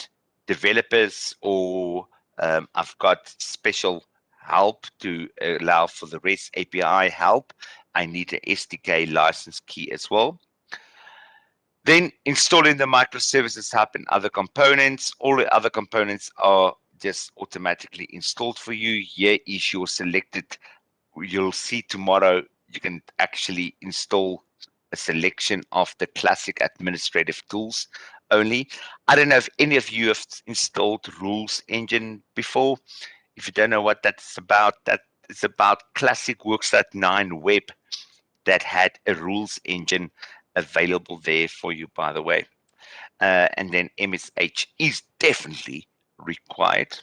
developers or I've got special help to allow for the REST API help, I need an SDK license key as well. Then installing the microservices hub and other components. All the other components are just automatically installed for you. Here is your selected. You'll see tomorrow you can actually install a selection of the classic administrative tools only. I don't know if any of you have installed Rules Engine before. If you don't know what that's about, that is about classic Worksite 9 web that had a rules engine available there for you, by the way. And then MSH is definitely required.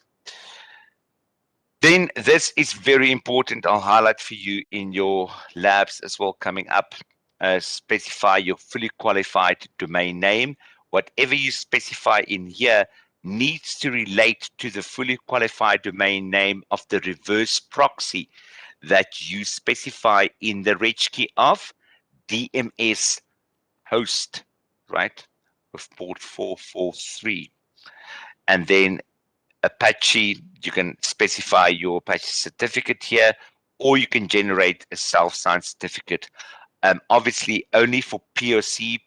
Then this is very important. I'll highlight for you in your labs as well coming up. Specify your fully qualified domain name. Whatever you specify in here needs to relate to the fully qualified domain name of the reverse proxy that you specify in the reg key of DMS host, right, with port 443. And then Apache, you can specify your Apache certificate here, or you can generate a self-signed certificate. Obviously, only for POC,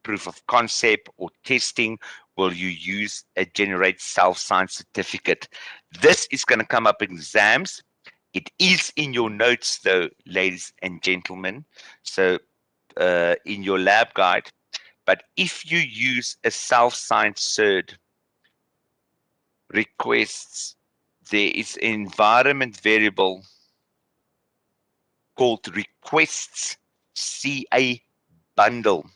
proof of concept or testing, will you use a generate self-signed certificate. This is going to come up in exams. It is in your notes, though, ladies and gentlemen. So in your lab guide. But if you use a self-signed cert requests, there is an environment variable called requests CA bundle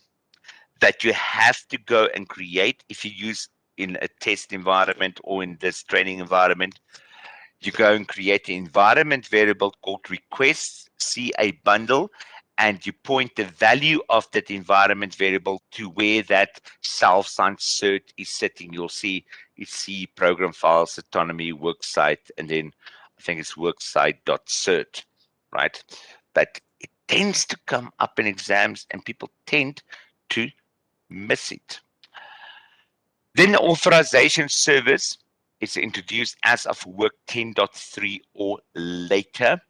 that you have to go and create if you use in a test environment or in this training environment. You go and create an environment variable called requests CA bundle, and you point the value of that environment variable to where that self-signed cert is sitting. You'll see it's C program files, autonomy, worksite, and then I think it's worksite.cert, right? But it tends to come up in exams and people tend to miss it. Then the authorization service is introduced as of work 10.3 or later.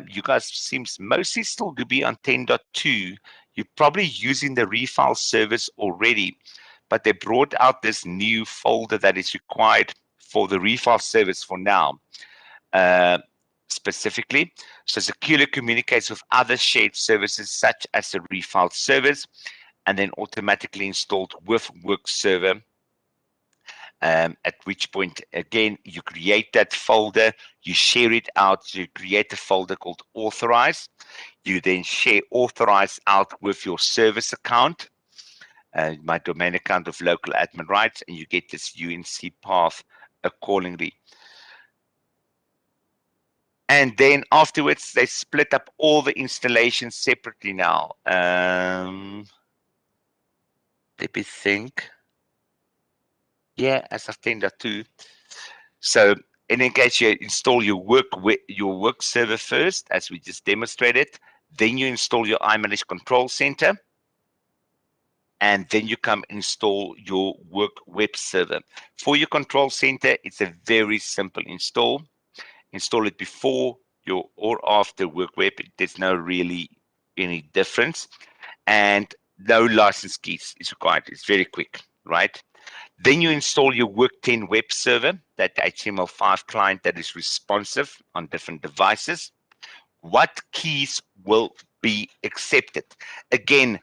You guys seems mostly still to be on 10.2. You're probably using the refile service already, but they brought out this new folder that is required for the refile service for now, specifically. So Securely communicates with other shared services such as the refile service, and then automatically installed with work server. At which point, again, you create that folder, you share it out, you create a folder called authorize. You then share authorize out with your service account, my domain account of local admin rights, and you get this UNC path accordingly. And then afterwards, they split up all the installations separately now. Let me think. Yeah, as of 10.2. So in any case, you install your work server first, as we just demonstrated. Then you install your iManage Control Center. And then you come install your work web server. For your control center, it's a very simple install. Install it before or after work web. There's no really any difference. And no license keys is required. It's very quick, right? Then you install your Work10 web server, that HTML5 client that is responsive on different devices. What keys will be accepted? Again,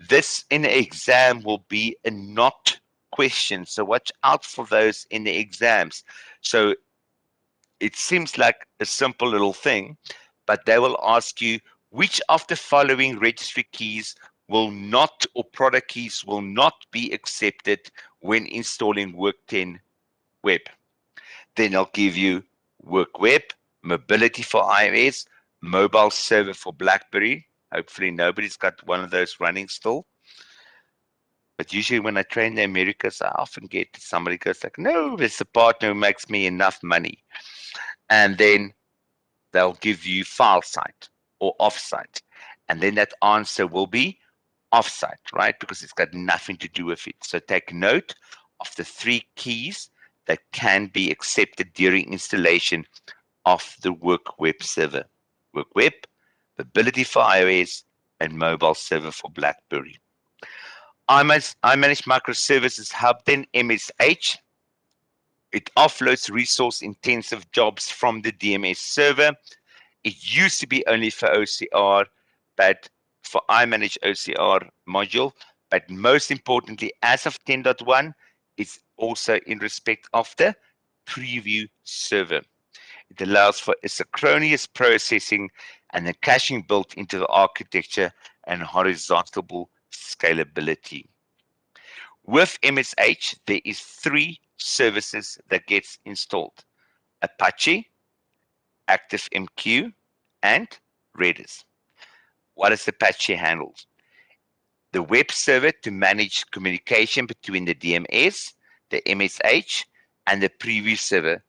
this in the exam will be a not question. So watch out for those in the exams. So it seems like a simple little thing, but they will ask you which of the following registry keys will not, or product keys will not be accepted when installing Work10 Web. Then I'll give you Work Web, Mobility for iOS, Mobile Server for BlackBerry. Hopefully nobody's got one of those running still. But usually when I train the Americas, I often get somebody goes like, no, it's a partner who makes me enough money. And then they'll give you file site or offsite. And then that answer will be offsite, right? Because it's got nothing to do with it. So take note of the 3 keys that can be accepted during installation of the Work Web server. Work Web, Mobility for iOS, and Mobile Server for BlackBerry. iManage Microservices Hub, then MSH. It offloads resource-intensive jobs from the DMS server. It used to be only for OCR, but for iManage OCR module. But most importantly, as of 10.1, it's also in respect of the preview server. It allows for asynchronous processing and the caching built into the architecture and horizontal scalability. With MSH, there is 3 services that gets installed: Apache, ActiveMQ, and Redis. What is Apache handles? The web server to manage communication between the DMS, the MSH, and the preview server.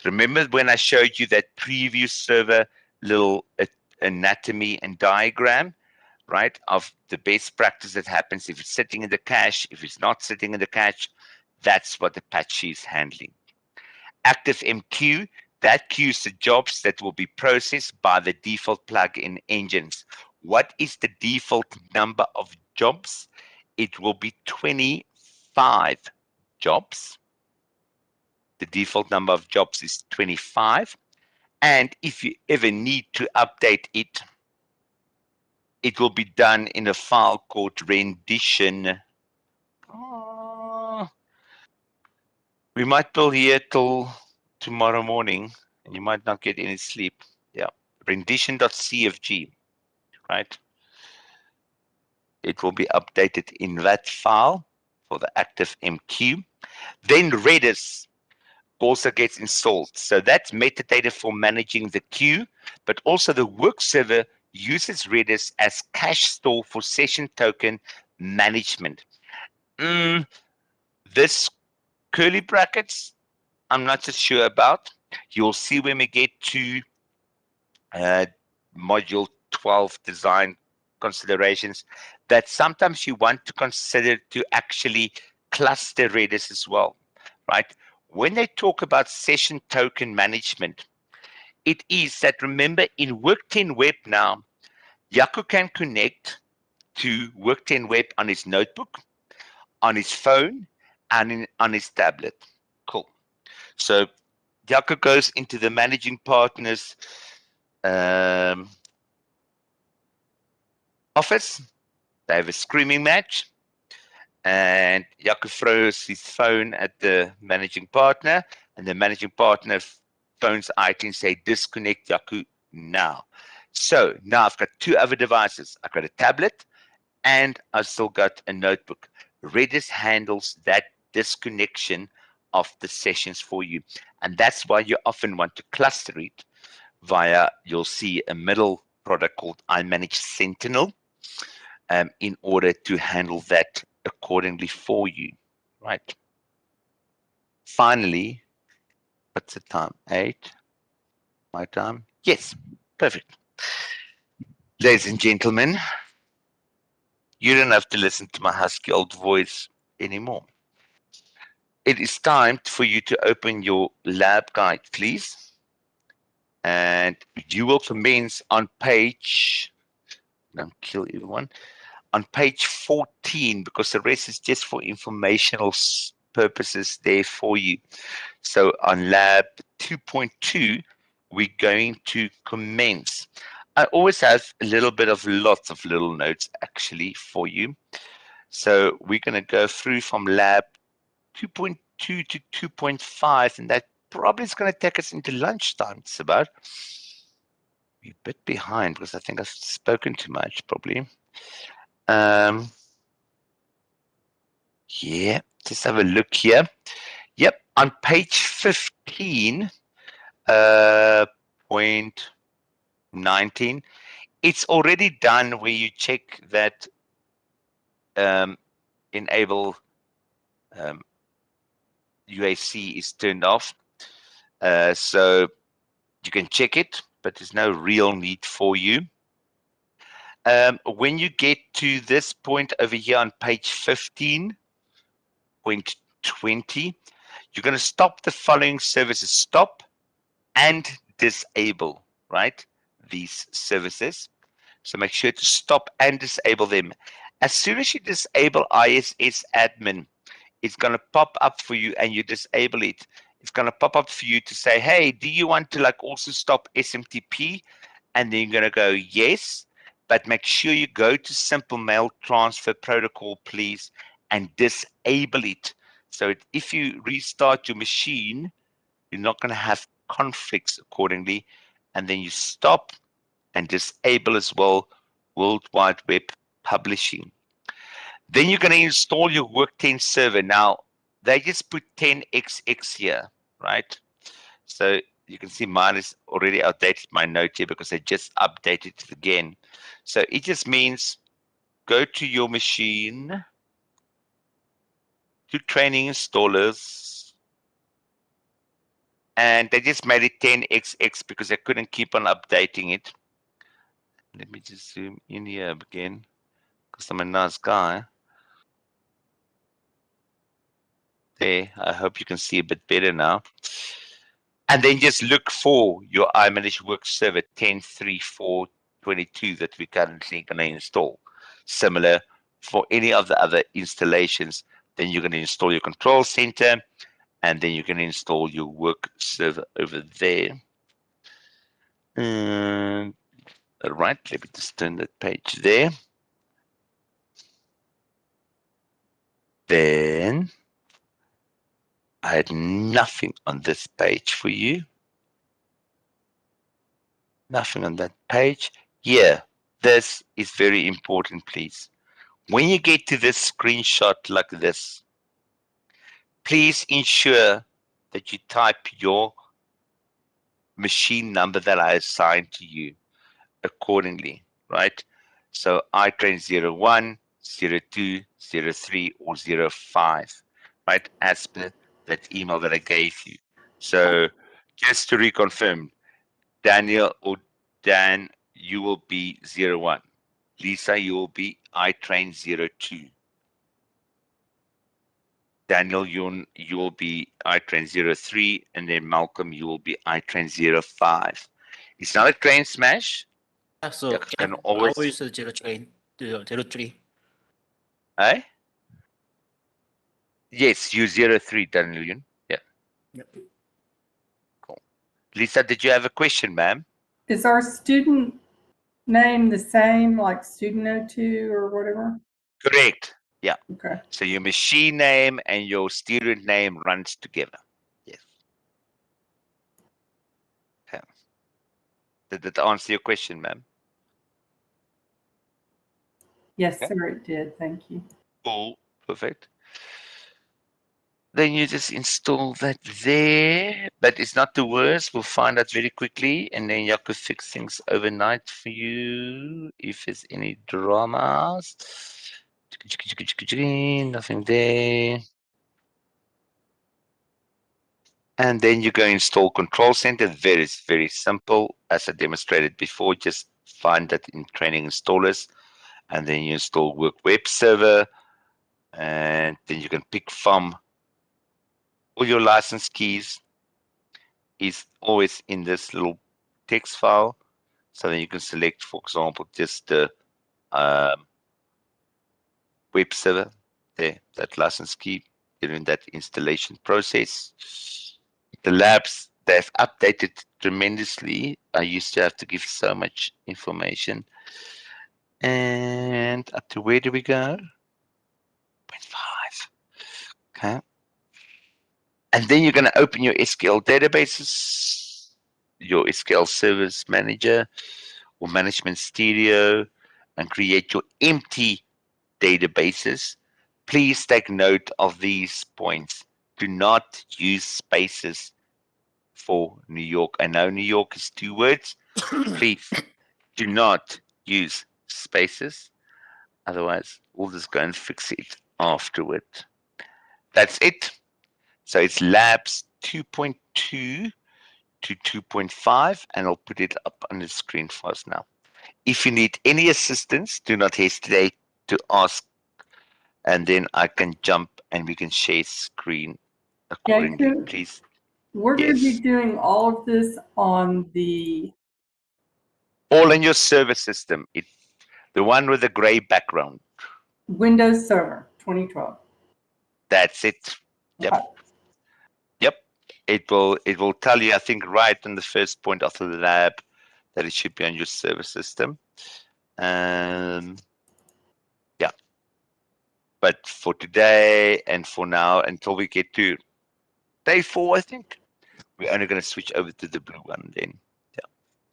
Remember when I showed you that preview server little anatomy and diagram, right, of the best practice that happens if it's sitting in the cache, if it's not sitting in the cache? That's what Apache is handling. ActiveMQ, that queues the jobs that will be processed by the default plugin engines. What is the default number of jobs? It will be 25 jobs. The default number of jobs is 25. And if you ever need to update it, it will be done in a file called rendition. We might be here till tomorrow morning, and you might not get any sleep. Yeah, rendition.cfg, right? It will be updated in that file for the ActiveMQ. Then Redis also gets installed. So that's metadata for managing the queue, but also the work server uses Redis as cache store for session token management. This curly brackets, I'm not so sure about. You'll see when we get to module 12 design considerations that sometimes you want to consider to actually cluster Redis as well, right? When they talk about session token management, it is that, remember, in Work10 Web now, Jaco can connect to Work10 Web on his notebook, on his phone, and on his tablet. Cool. So Jaco goes into the managing partner's office. They have a screaming match, and Jaco throws his phone at the managing partner, and the managing partner phones IT and say, disconnect Jaco now. So now I've got two other devices. I've got a tablet and I've still got a notebook. Redis handles that disconnection of the sessions for you. And that's why you often want to cluster it via, you'll see a middle product called iManage Sentinel in order to handle that accordingly for you, right? Finally, what's the time? 8, my time? Yes, perfect. Ladies and gentlemen, you don't have to listen to my husky old voice anymore. It is time for you to open your lab guide, please. And you will commence on page, don't kill everyone, on page 14, because the rest is just for informational purposes there for you. So on lab 2.2, we're going to commence. I always have a little bit of lots of little notes actually for you. So we're going to go through from lab 2.2 to 2.5, and that probably is going to take us into lunchtime. It's about a bit behind because I think I've spoken too much probably. Yeah, just have a look here. Yep, on page 15, point 19, it's already done where you check that enable UAC is turned off. So you can check it, but there's no real need for you. When you get to this point over here on page 15.20, you're going to stop the following services. Stop and disable, right? These services. So make sure to stop and disable them. As soon as you disable ISS admin, it's going to pop up for you and you disable it. It's going to pop up for you to say, hey, do you want to like also stop SMTP? And then you're going to go, yes, but make sure you go to Simple Mail Transfer Protocol, please, and disable it. So if you restart your machine, you're not going to have conflicts accordingly. And then you stop and disable as well World Wide Web Publishing. Then you're going to install your Work10 server. Now, they just put 10xx here, right? So you can see mine is already outdated, my note here, because I just updated it again. So it just means go to your machine, to training installers, and they just made it 10xx because I couldn't keep on updating it. Let me just zoom in here again, because I'm a nice guy. There, I hope you can see a bit better now. And then just look for your iManage Work Server 10.3.4.22 that we're currently going to install. Similar for any of the other installations, then you're going to install your control center, and then you can install your work server over there. All right, let me just turn that page there. Then I had nothing on this page for you. Nothing on that page. Yeah, this is very important, please. When you get to this screenshot like this, please ensure that you type your machine number that I assigned to you accordingly, right? So iTrain 01, 02, 03, or 05, right? As per that email that I gave you. So just to reconfirm, Daniel or Dan, you will be 01. Lisa, you will be iTrain 02. Daniel, you will be iTrain 03, and then Malcolm, you will be iTrain 05. It's not a train smash. So You can always 03. Eh? Yes, you 03, Daniel. Yeah. Yep. Lisa, did you have a question, ma'am? Is our student name the same, like Student02 or whatever? Correct. Yeah. Okay. So your machine name and your student name runs together. Yes. Okay. Did that answer your question, ma'am? Yes, Okay. sir, it did. Thank you. Cool. Perfect. Then you just install that there, but it's not the worst. We'll find out very quickly, and then you could fix things overnight for you if there's any dramas. Nothing there. And then you go install Control Center. Very, very simple. As I demonstrated before, just find that in training installers, and then you install Work Web Server, and then you can pick from all your license keys is always in this little text file. So then you can select, for example, just the web server there, that license key during that installation process. The labs, they've updated tremendously. I used to have to give so much information. And up to where do we go? 0.5. Okay. And then you're going to open your SQL databases, your SQL Service Manager or Management Studio, and create your empty databases. Please take note of these points. Do not use spaces for New York. I know New York is 2 words. Please do not use spaces. Otherwise, we'll just go and fix it afterward. That's it. So it's labs 2.2 to 2.5, and I'll put it up on the screen for us now. If you need any assistance, do not hesitate to ask, and then I can jump and we can share screen accordingly. Jacob, Please. we're going to be Yes. doing all of this on the All in your server system. The one with the gray background. Windows Server 2012. That's it. Yep. Okay. Yep. It will tell you, I think, right on the first point after the lab that it should be on your server system. Yeah. But for today and for now, until we get to day 4, I think, we're only going to switch over to the blue one then. Yeah.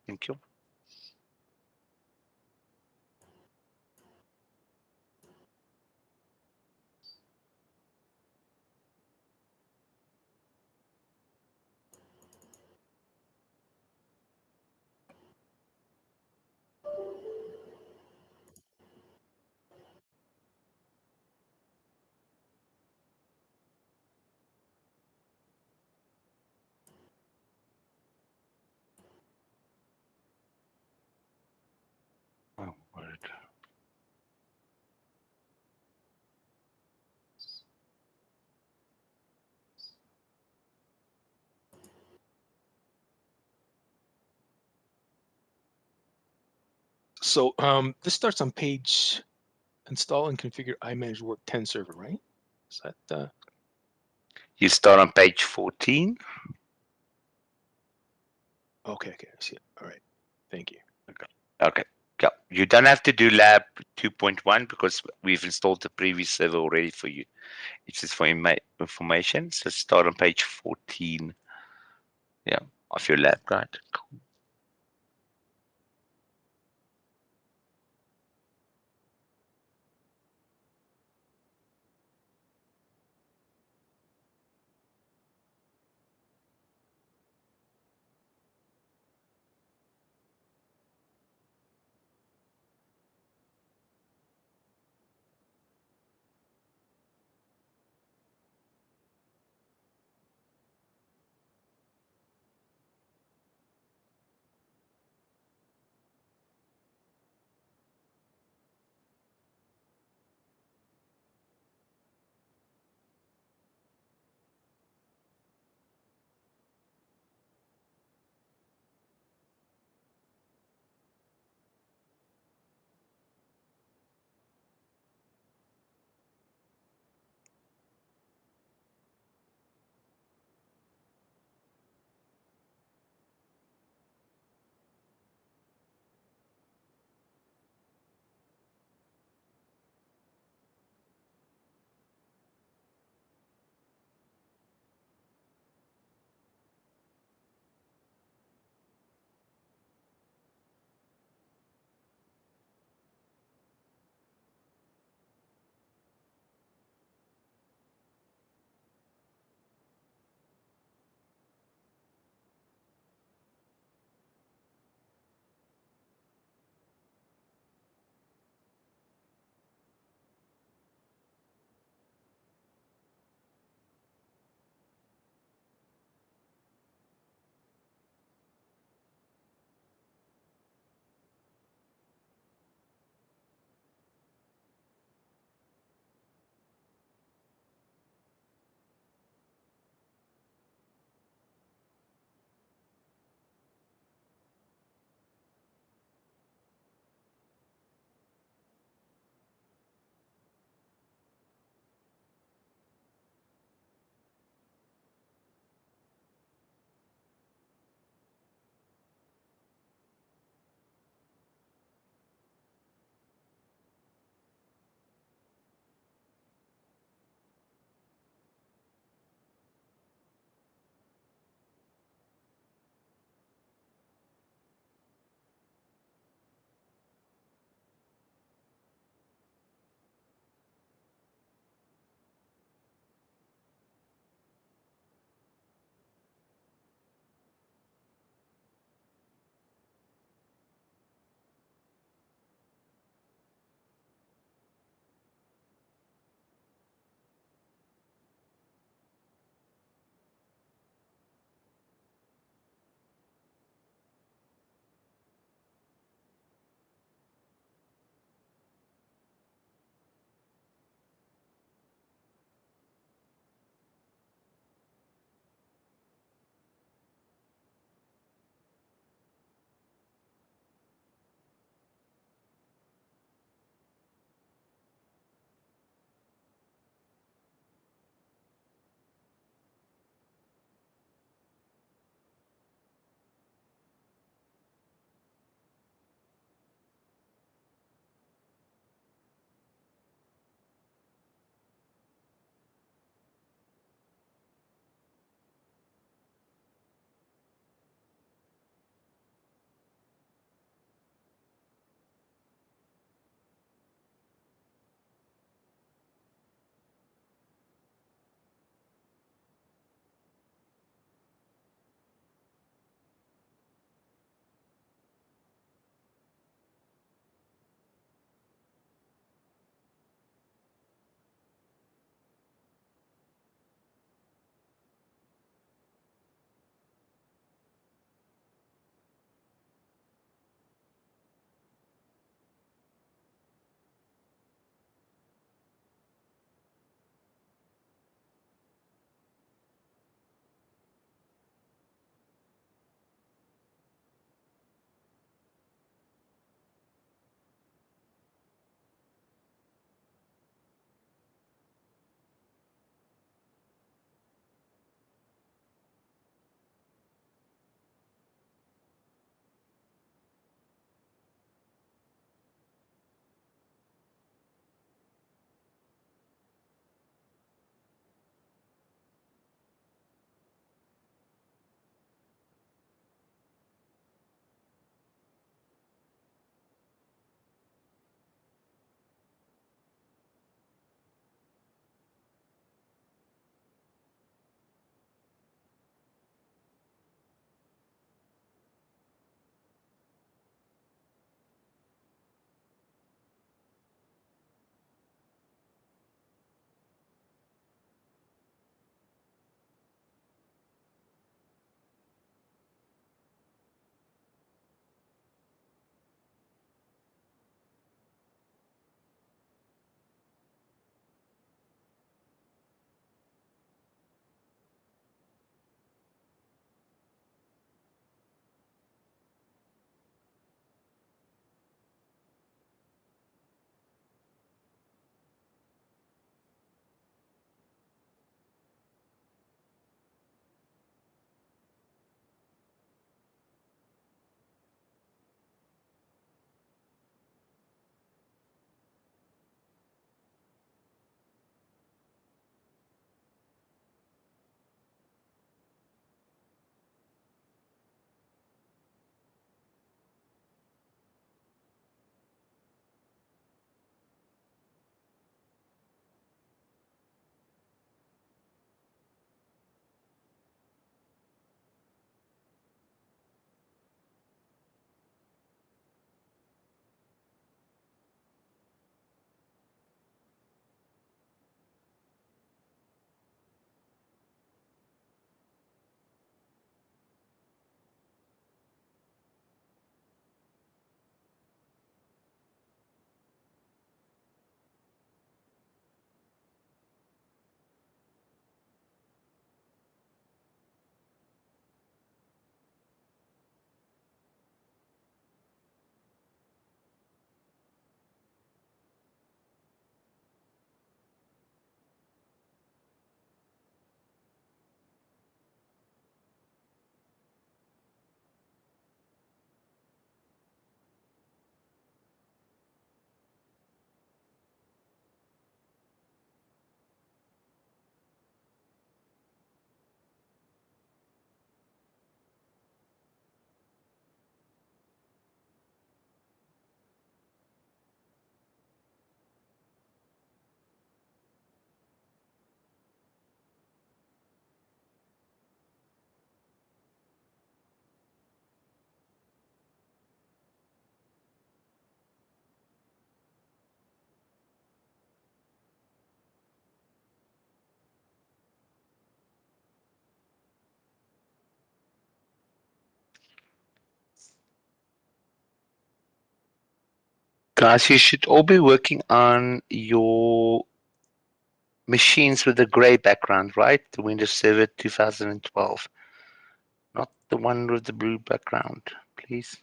Thank you. Oh, word. So this starts on page install and configure iManage Work 10 server, right? Is that You start on page 14. okay, I see it. All right. Thank you. Okay. Yeah. You don't have to do lab 2.1 because we've installed the previous server already for you. It's just for information. So start on page 14. Yeah, of your lab guide. Cool. Guys, you should all be working on your machines with the gray background, right? The Windows Server 2012. Not the one with the blue background, please.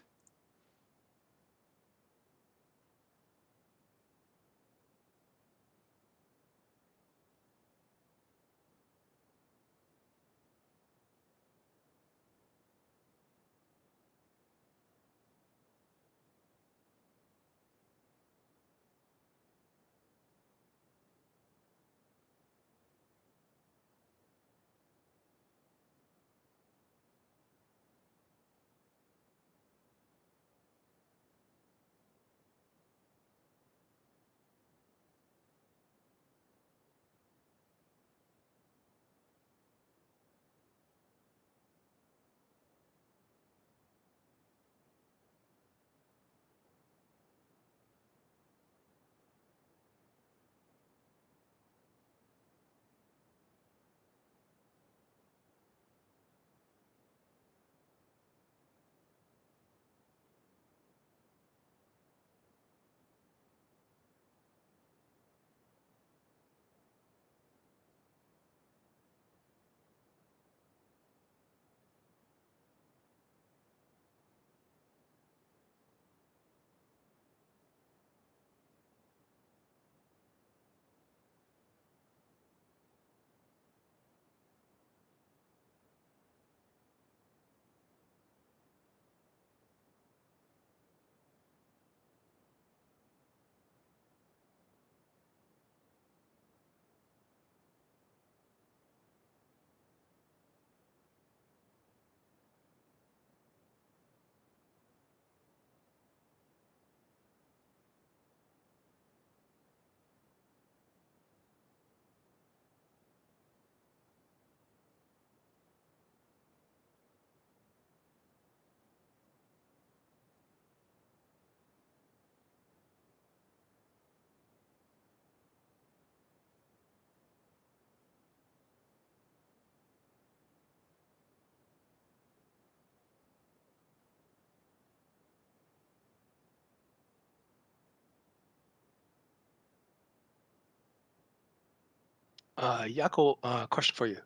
Jaco, question for you.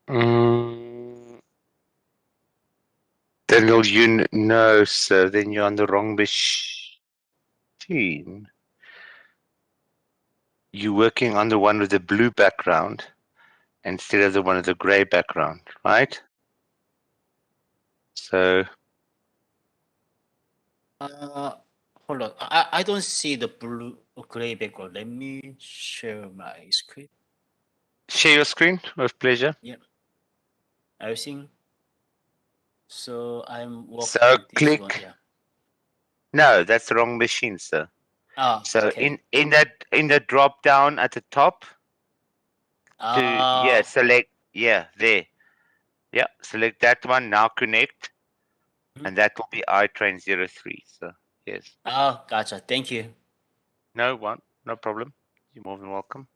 Daniel, no, sir. Then you're on the wrong machine. You're working on the one with the blue background instead of the one with the gray background, right? So Hold on. I don't see the blue gray background. Let me share my screen. share your screen with pleasure. Everything. So I'm working So on this click. one. Yeah. No, that's the wrong machine, sir. So Okay. in the drop down at the top, select there. Yeah, select that one. Now connect, Mhm. and that will be iTrain 03. So yes, Gotcha. Thank you. no problem. You're more than welcome.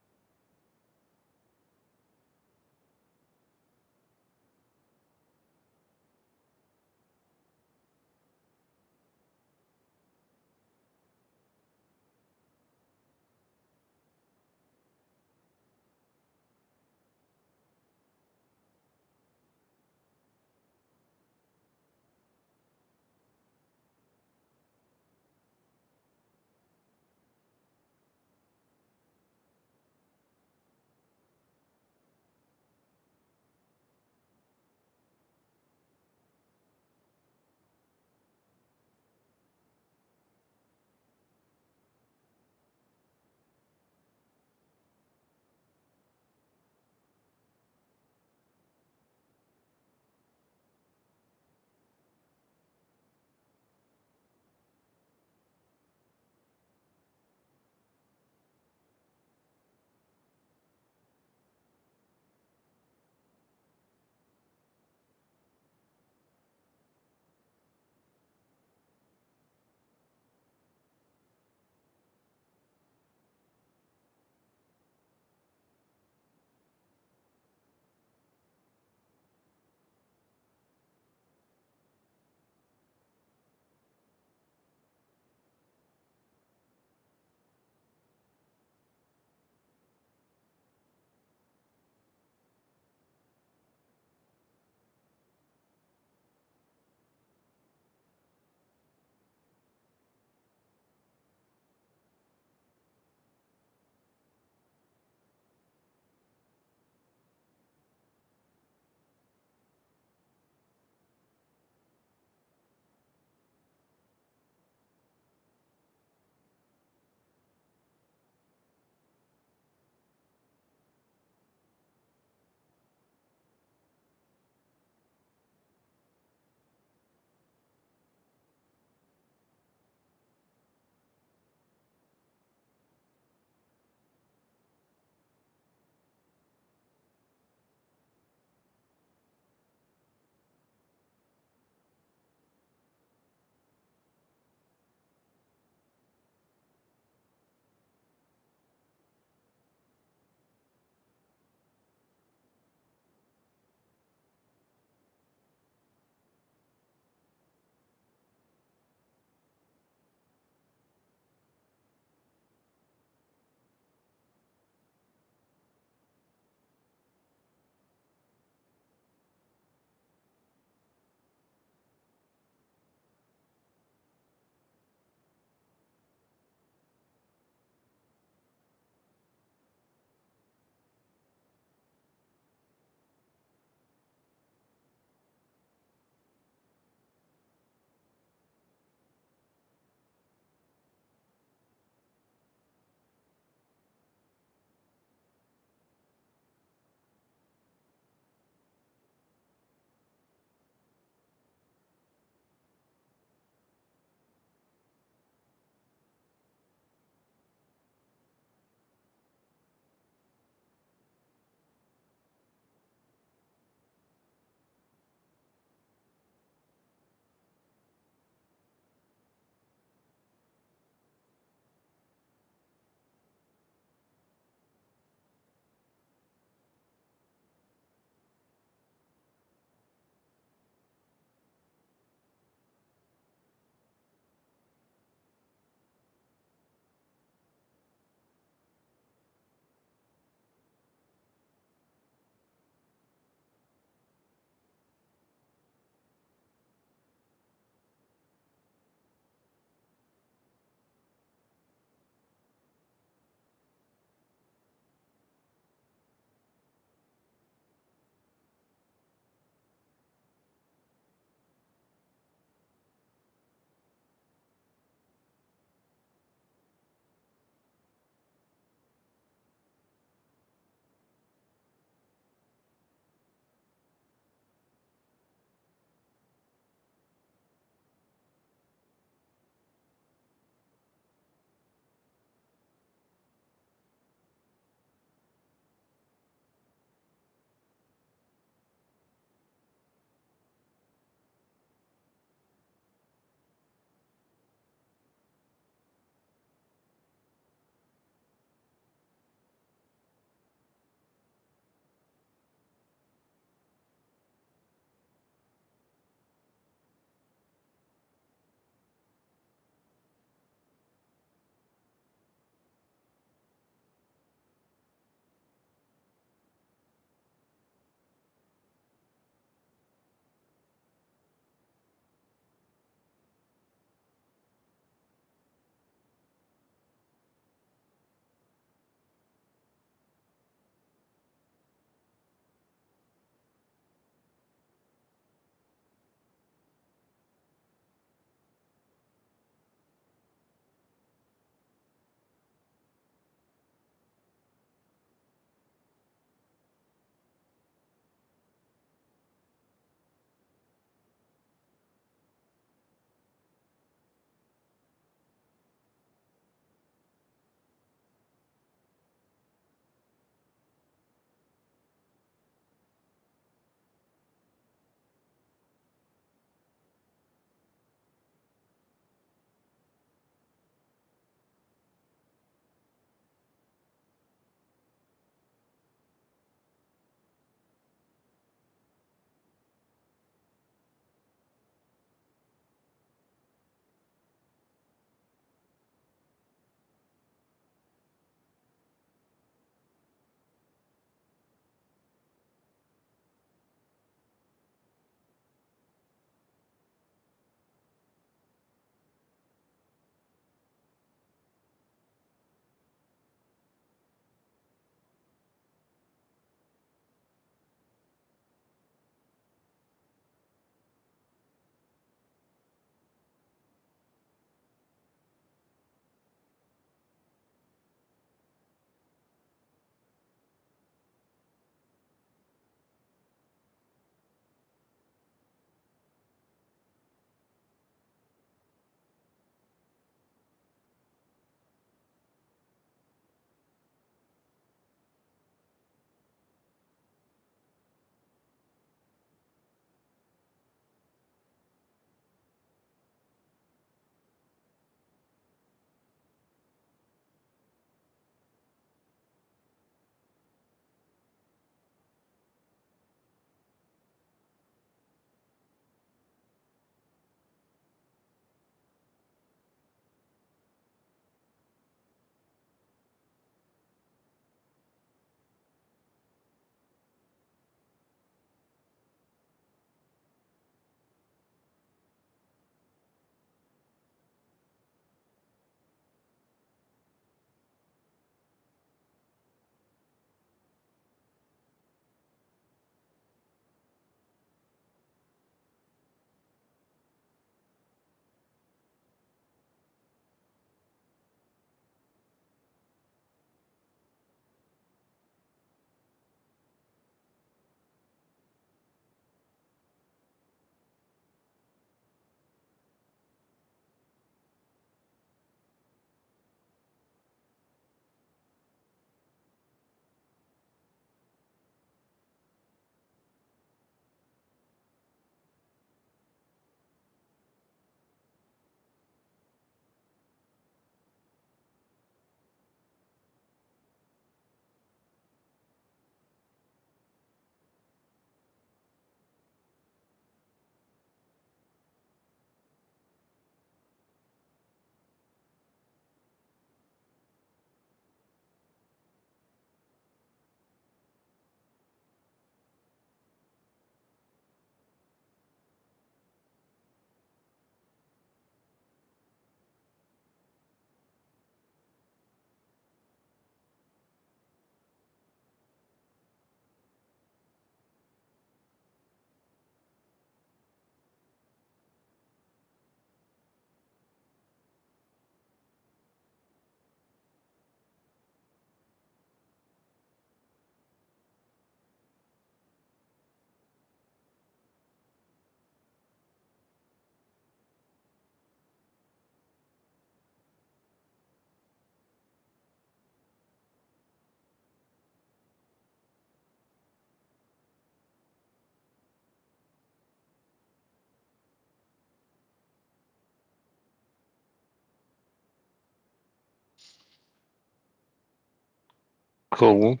Cool.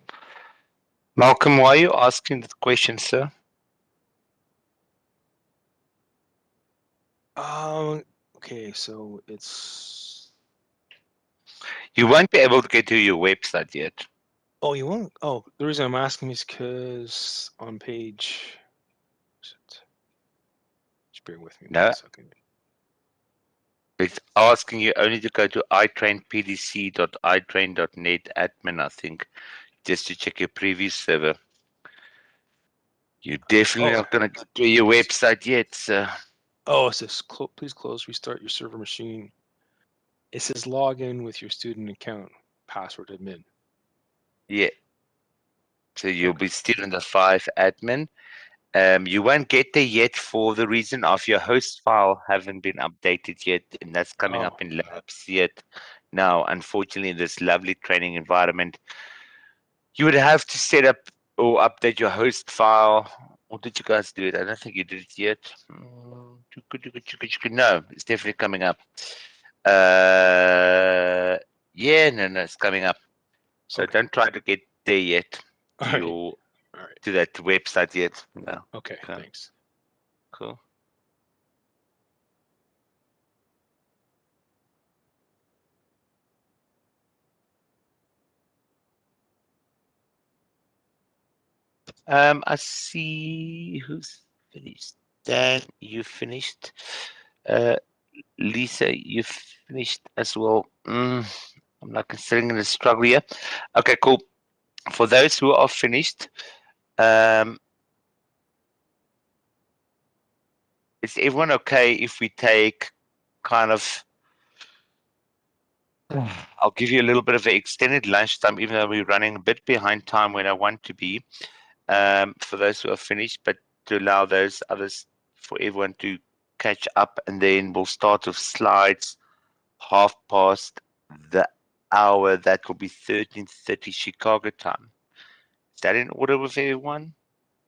Malcolm, why are you asking the question, sir? Okay, so it's. You won't be able to get to your website yet. Oh, you won't? Oh, the reason I'm asking is because on page. Just bear with me No. 1 second. It's asking you only to go to itrainpdc.itrain.net admin, I think, just to check your previous server. You're definitely not going to get to your website yet, sir. Oh, it says please close, restart your server machine. It says log in with your student account, password admin. Yeah. So you'll be student 5 admin. You won't get there yet for the reason of your host file haven't been updated yet, and that's coming up in labs yet. Now, unfortunately, in this lovely training environment, you would have to set up or update your host file. Or did you guys do it? I don't think you did it yet. No, it's definitely coming up. Yeah, no, it's coming up. So Okay. don't try to get there yet to All right. your All right. to that website yet. No. Okay, Okay. thanks. Cool. I see who's finished. Dan, you finished. Lisa, you finished as well. I'm like sitting in a struggle here. Okay, cool. For those who are finished, is everyone okay if we take kind of? I'll give you a little bit of an extended lunchtime, even though we're running a bit behind time when I want to be. For those who are finished, but to allow those others for everyone to catch up, and then we'll start with slides 1/2 the hour. That will be 13:30 Chicago time. Is that in order with everyone?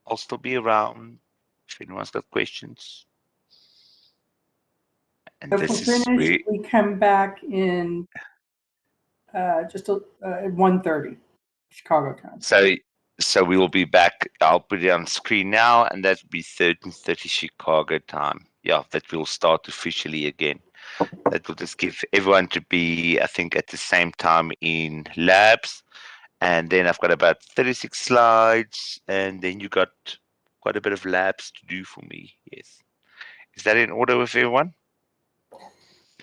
I'll still be around if anyone's got questions. And If this we're is finished, where, we come back in just at 1:30 Chicago time. so we will be back. I'll put it on screen now, and that will be 13:30 Chicago time. Yeah, that will start officially again. That will just give everyone to be, I think, at the same time in labs. And then I've got about 36 slides, and then you got quite a bit of labs to do for me. Yes. Is that in order with everyone?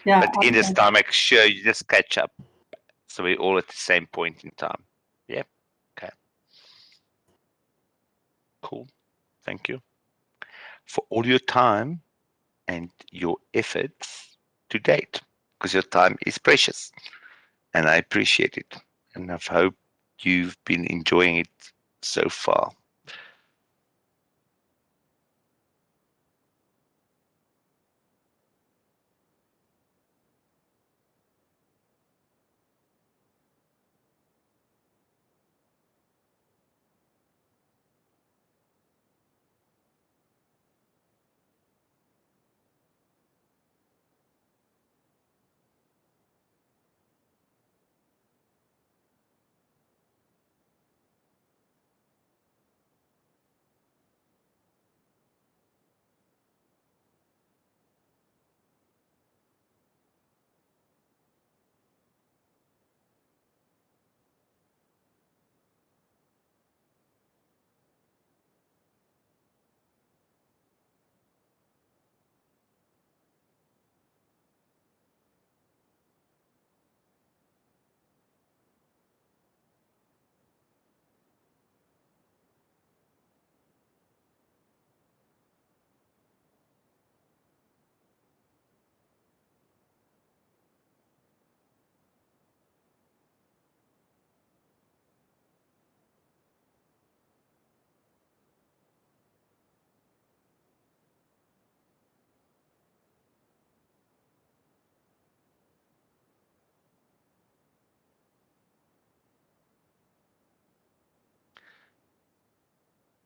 Yeah. But in this time, make sure you just catch up. So we're all at the same point in time. Yeah. Okay. Cool. Thank you for all your time and your efforts to date, because your time is precious and I appreciate it. And I hope you've been enjoying it so far.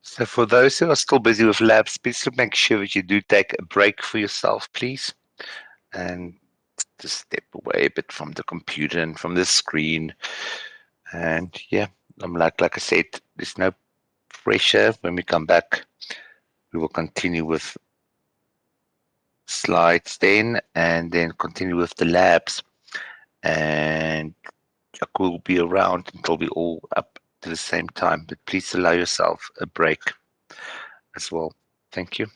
So for those who are still busy with labs, please make sure that you do take a break for yourself, please. And just step away a bit from the computer and from the screen. And yeah, Like I said, there's no pressure. When we come back, we will continue with slides then, and then continue with the labs. And Jaco will be around until we all up to the same time. But please allow yourself a break as well. Thank you.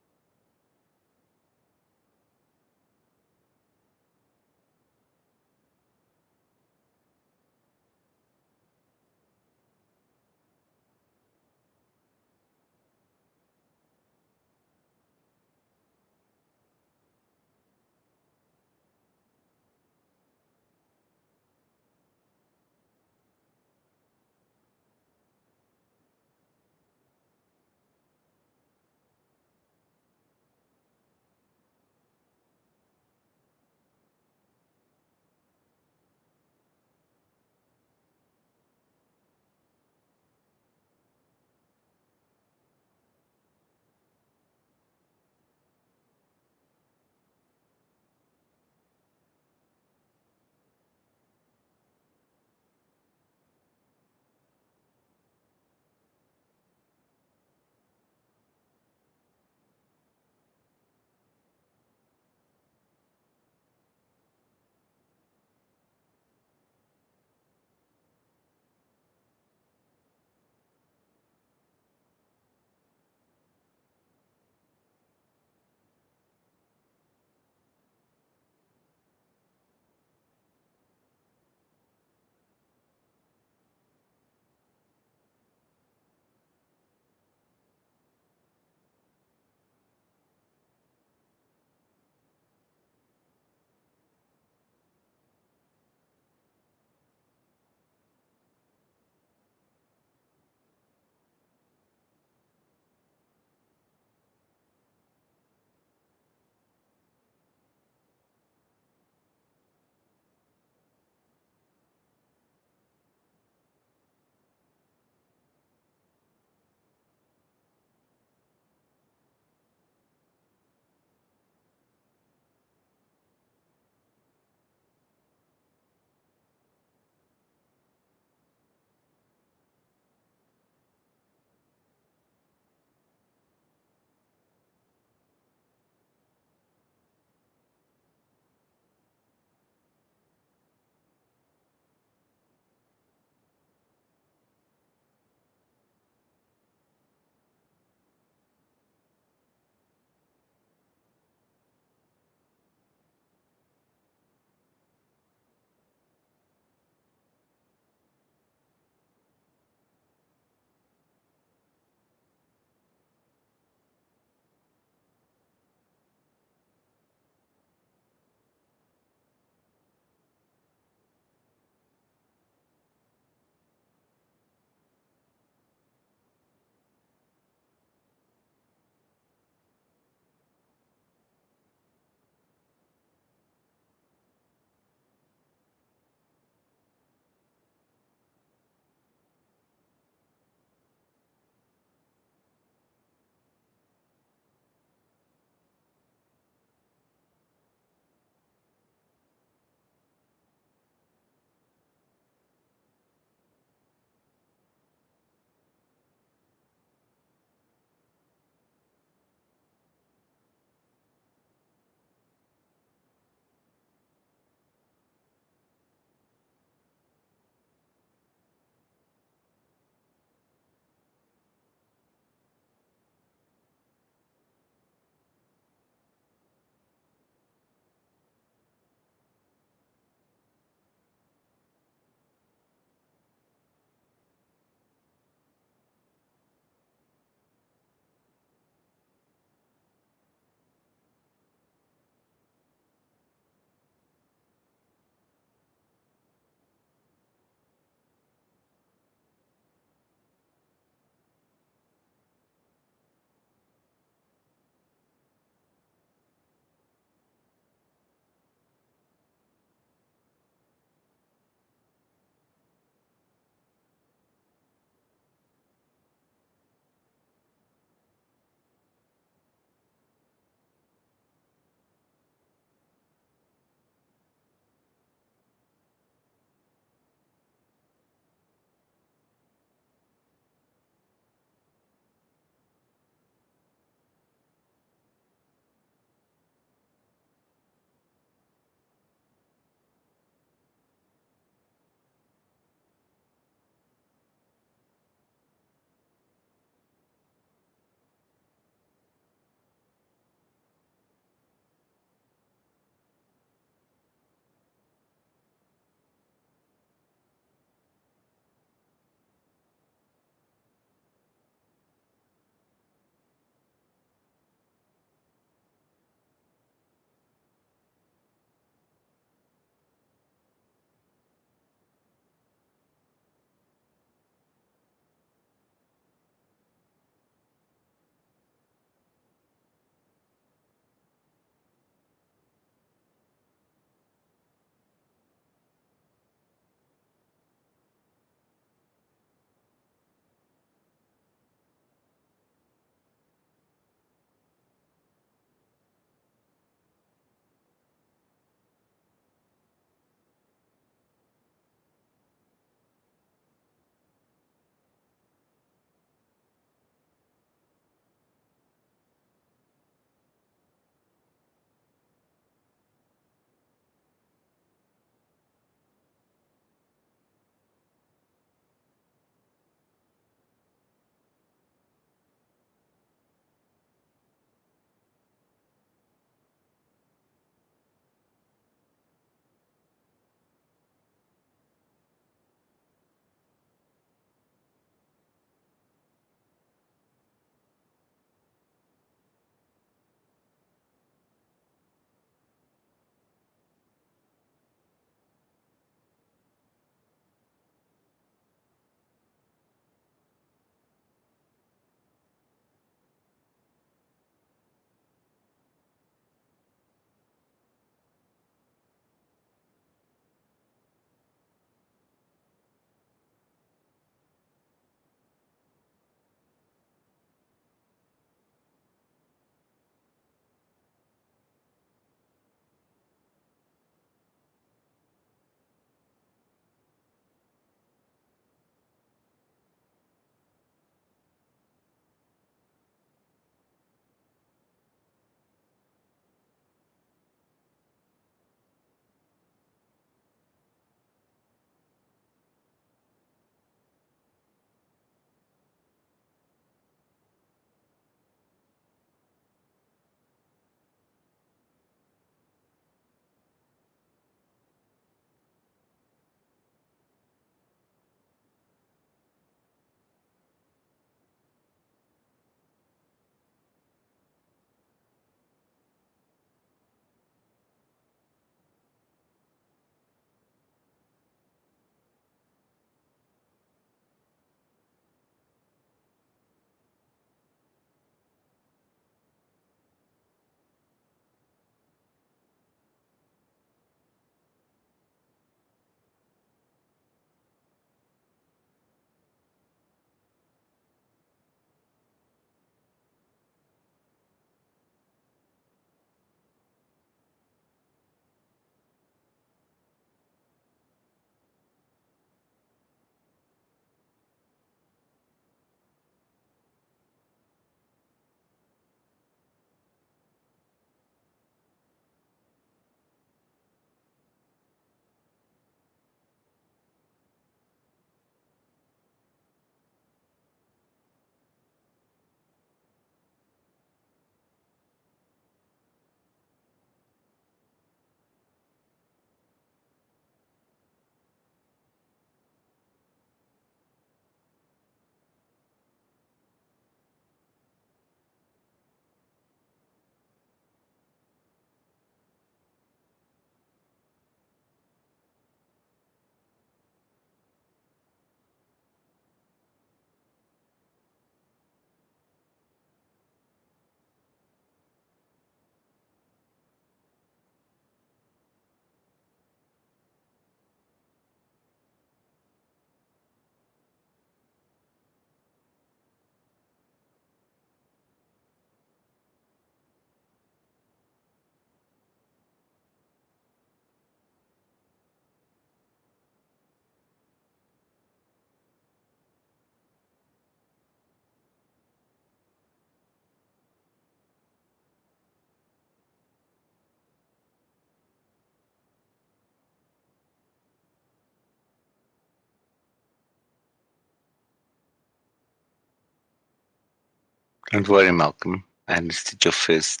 Don't worry, Malcolm. I understood your first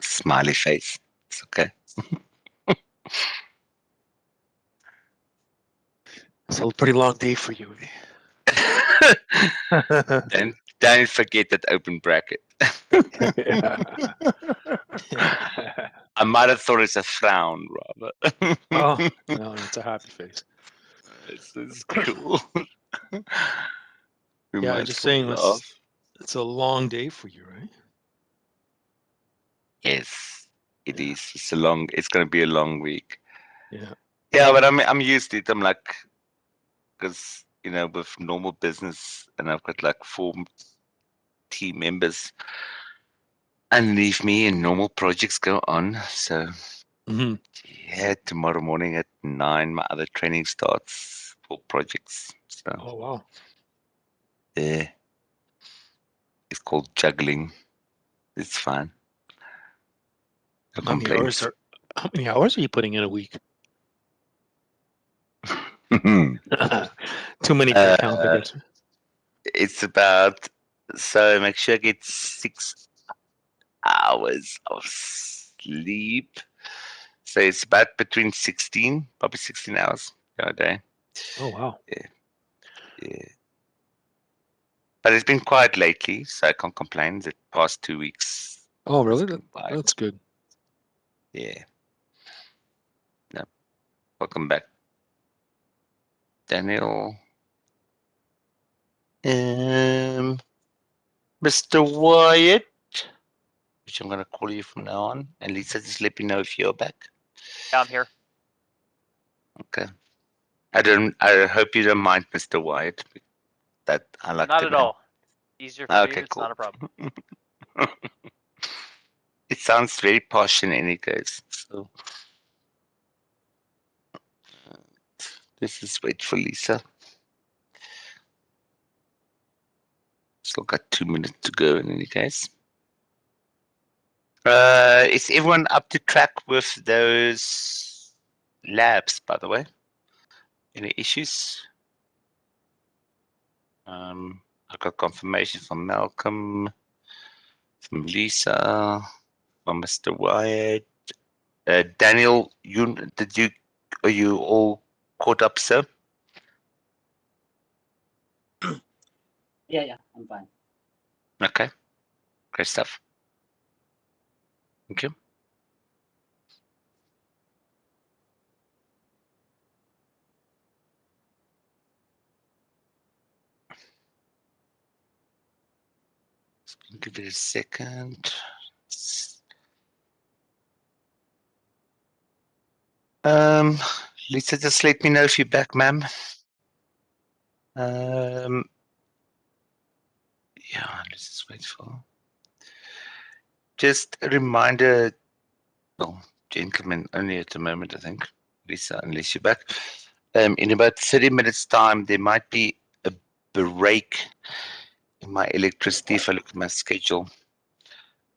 smiley face. It's okay. It's a pretty long day for you. Don't forget that open bracket. I might have thought it's a frown, rather. Oh, no, it's a happy face. This is cool. We Yeah, might just fall saying, off. it's a long day for you, right? Yes, it Yeah. is. It's going to be a long week. Yeah. Yeah, but I'm used to it. I'm like, because with normal business, and I've got like 4 team members underneath me, and normal projects go on. So Mhm. yeah, tomorrow morning at 9, my other training starts for projects. So Oh, wow. yeah, it's called juggling. It's fun. No How many hours complaints. are you putting in a week? Too many to count, I guess. It's about, so make sure I get 6 hours of sleep. So it's about between 16, probably 16 hours a day. Oh, wow. Yeah. But it's been quiet lately, so I can't complain. The past 2 weeks. Oh, really? it's been quiet. That's good. Yeah. No. Welcome back, Daniel. Mr. Wyatt, which I'm going to call you from now on. And Lisa, just let me know if you're back. Yeah, I'm here. Okay. I hope you don't mind, Mr. Wyatt. That I like Not the at name. all. Easier for you. Okay, It's cool. not a problem. It sounds very posh in any case. So this is wait for Lisa. Still got 2 minutes to go in any case. Is everyone up to track with those labs, by the way? Any issues? I got confirmation from Malcolm, from Lisa, from Mr. Wyatt. Daniel, are you all caught up, sir? Yeah, I'm fine. Okay, great stuff. Thank you. Give it a second. Lisa, just let me know if you're back, ma'am. Yeah, let's just wait for. Just a reminder, well, gentlemen, only at the moment, I think, Lisa, unless you're back. In about 30 minutes' time, there might be a break in my electricity if I look at my schedule.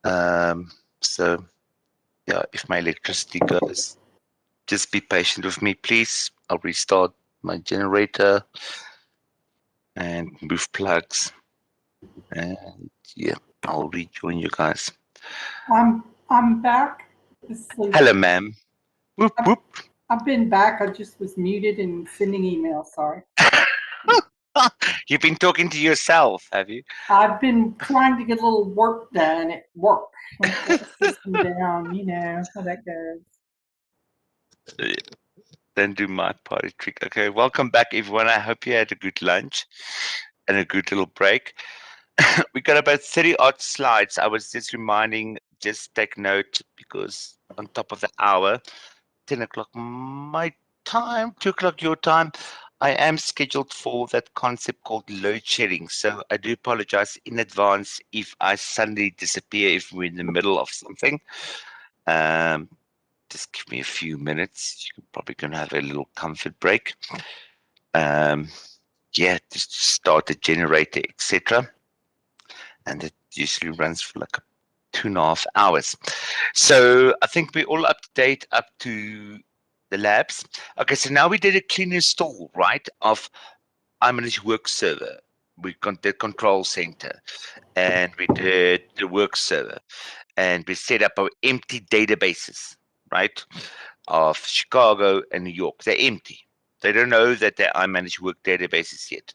So, yeah, if my electricity goes, just be patient with me, please. I'll restart my generator and move plugs. And yeah, I'll rejoin you guys. I'm back. Asleep. Hello, ma'am. Whoop, whoop. I've been back. I just was muted and sending emails. Sorry. You've been talking to yourself, have you? I've been trying to get a little work done at work. System down, you know how that goes. Then do my party trick. Okay, welcome back, everyone. I hope you had a good lunch and a good little break. We got about 30 odd slides. I was just reminding, just take note because on top of the hour, 10 o'clock my time, 2 o'clock your time, I am scheduled for that concept called load shedding. So I do apologize in advance if I suddenly disappear, if we're in the middle of something. Just give me a few minutes. You're probably going to have a little comfort break. Yeah, just start the generator, etc. And it usually runs for like 2.5 hours. So I think we're all up to date up to the labs. Okay, so now we did a clean install, right, of iManage Work Server. we got the control center, and we did the work server, and we set up our empty databases, right, of Chicago and New York. They're empty. They don't know that they're iManage Work databases yet.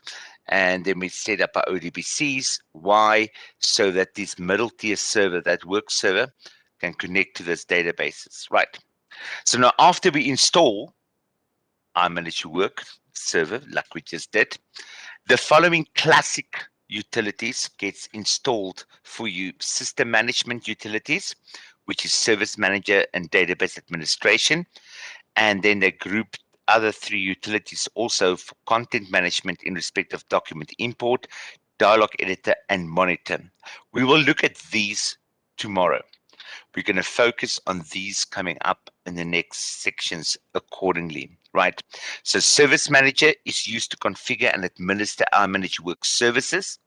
And then we set up our ODBCs. Why? So that this middle tier server, that work server, can connect to those databases, right? So now after we install iManage Work server, like we just did, the following classic utilities gets installed for you: system management utilities, which is Service Manager and Database Administration, and then they group other 3 utilities also for content management in respect of document import, dialog editor, and monitor. We will look at these tomorrow. We're going to focus on these coming up in the next sections accordingly, right? So Service Manager is used to configure and administer iManage Work services.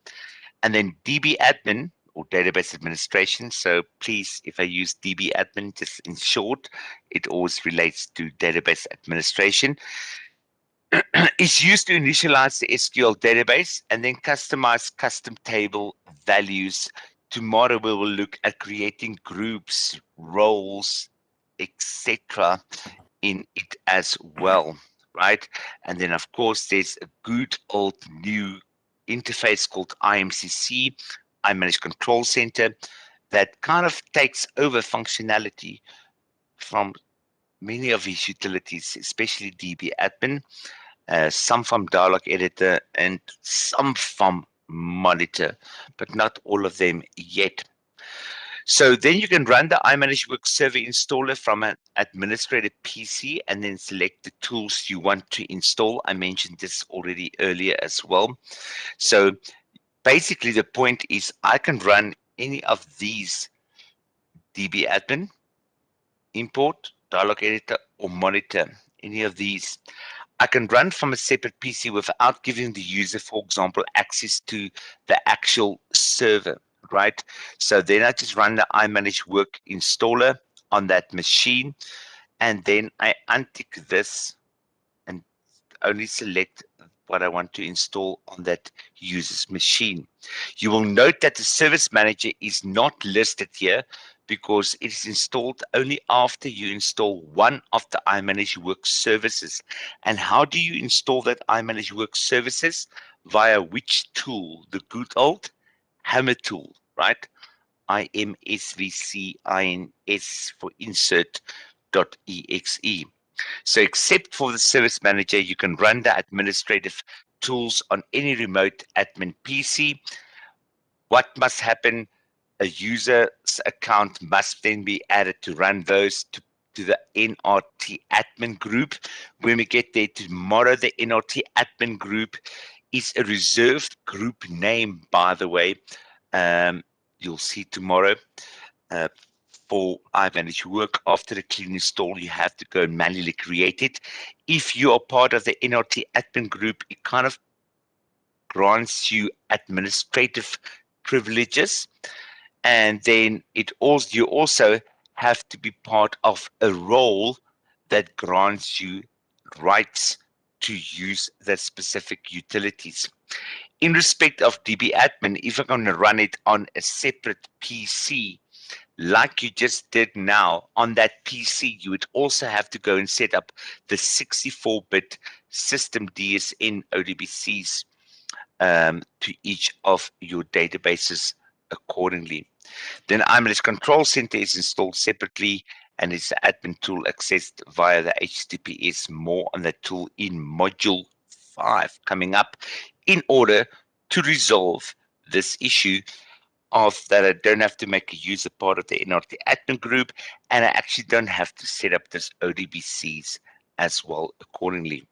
And then DB Admin, or Database Administration. So please, if I use DB Admin, just in short, it always relates to Database Administration. Is used to initialize the SQL database and then customize custom table values. Tomorrow we will look at creating groups, roles, etc. in it as well, right? And then of course there's a good old new interface called IMCC, iManage Control Center, that kind of takes over functionality from many of these utilities, especially DB Admin, some from Dialog Editor, and some from Monitor, but not all of them yet. So then you can run the iManage Work Server installer from an administrator PC and then select the tools you want to install. I mentioned this already earlier as well. So basically the point is I can run any of these: DB Admin, Import, Dialog Editor, or Monitor, any of these. I can run from a separate PC without giving the user, for example, access to the actual server, right? So then I just run the iManage Work installer on that machine, and then I untick this and only select what I want to install on that user's machine. You will note that the Service Manager is not listed here because it is installed only after you install one of the iManage Work services. And how do you install that iManage Work services? Via which tool? The good old Hammer tool, right? IMSVCINS for insert.exe. So except for the Service Manager, you can run the administrative tools on any remote admin PC. What must happen? A user's account must then be added to run those to the NRT admin group. When we get there tomorrow, the NRT admin group is a reserved group name, by the way. You'll see tomorrow. For iManage Work, after the clean install, you have to go and manually create it. If you are part of the NRT admin group, it kind of grants you administrative privileges, and then you also have to be part of a role that grants you rights to use the specific utilities. In respect of DB Admin, if I'm going to run it on a separate PC, like you just did now on that PC, you would also have to go and set up the 64-bit system DSN ODBCs to each of your databases accordingly. Then iManage Control Center is installed separately, and it's the admin tool accessed via the HTTPS. More on that tool in Module 5 coming up, in order to resolve this issue of that I don't have to make a user part of the NRT admin group, and I actually don't have to set up this ODBCs as well accordingly.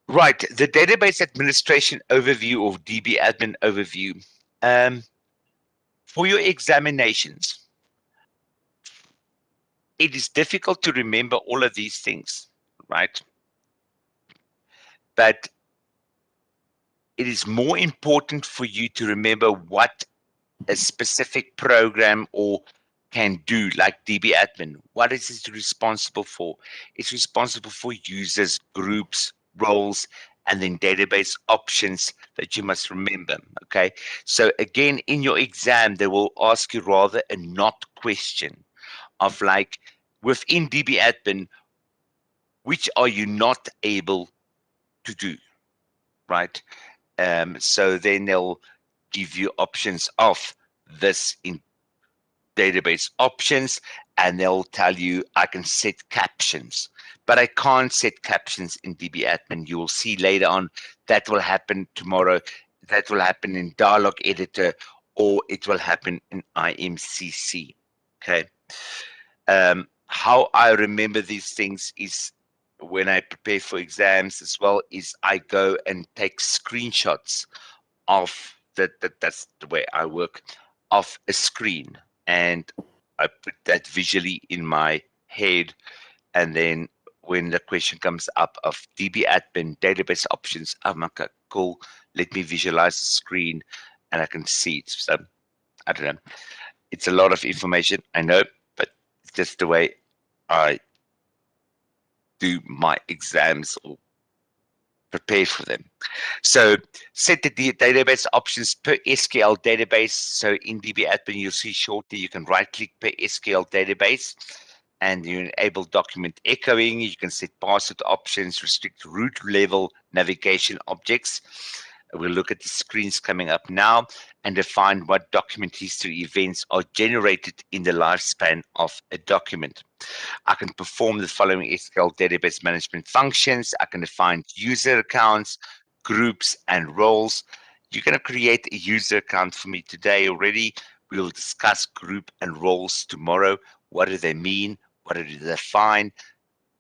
Right, the database administration overview, or DB admin overview. For your examinations, it is difficult to remember all of these things, right? But it is more important for you to remember what a specific program or can do, like DB Admin. What is it responsible for? It's responsible for users, groups, roles, and then database options that you must remember. Okay, so again, in your exam, they will ask you rather a not question of like, within DB admin, which are you not able to do, right? So then they'll give you options of this in database options, and they'll tell you I can set captions, but I can't set captions in DB admin. You will see later on that will happen tomorrow. That will happen in Dialog Editor, or it will happen in IMCC. Okay. How I remember these things is when I prepare for exams as well, is I go and take screenshots of that's the way I work, of a screen, and I put that visually in my head, and then when the question comes up of DB admin database options, I'm like, cool, let me visualize the screen and I can see it. So I don't know, it's a lot of information, I know, but it's just the way I do my exams or prepare for them. So set the database options per SQL database. So in DB admin, you'll see shortly, you can right click per SQL database and you enable document echoing. You can set password options, restrict root level navigation objects. We'll look at the screens coming up now and define what document history events are generated in the lifespan of a document. I can perform the following SQL database management functions. I can define user accounts, groups, and roles. You're going to create a user account for me today already. We'll discuss group and roles tomorrow. What do they mean? What do they define?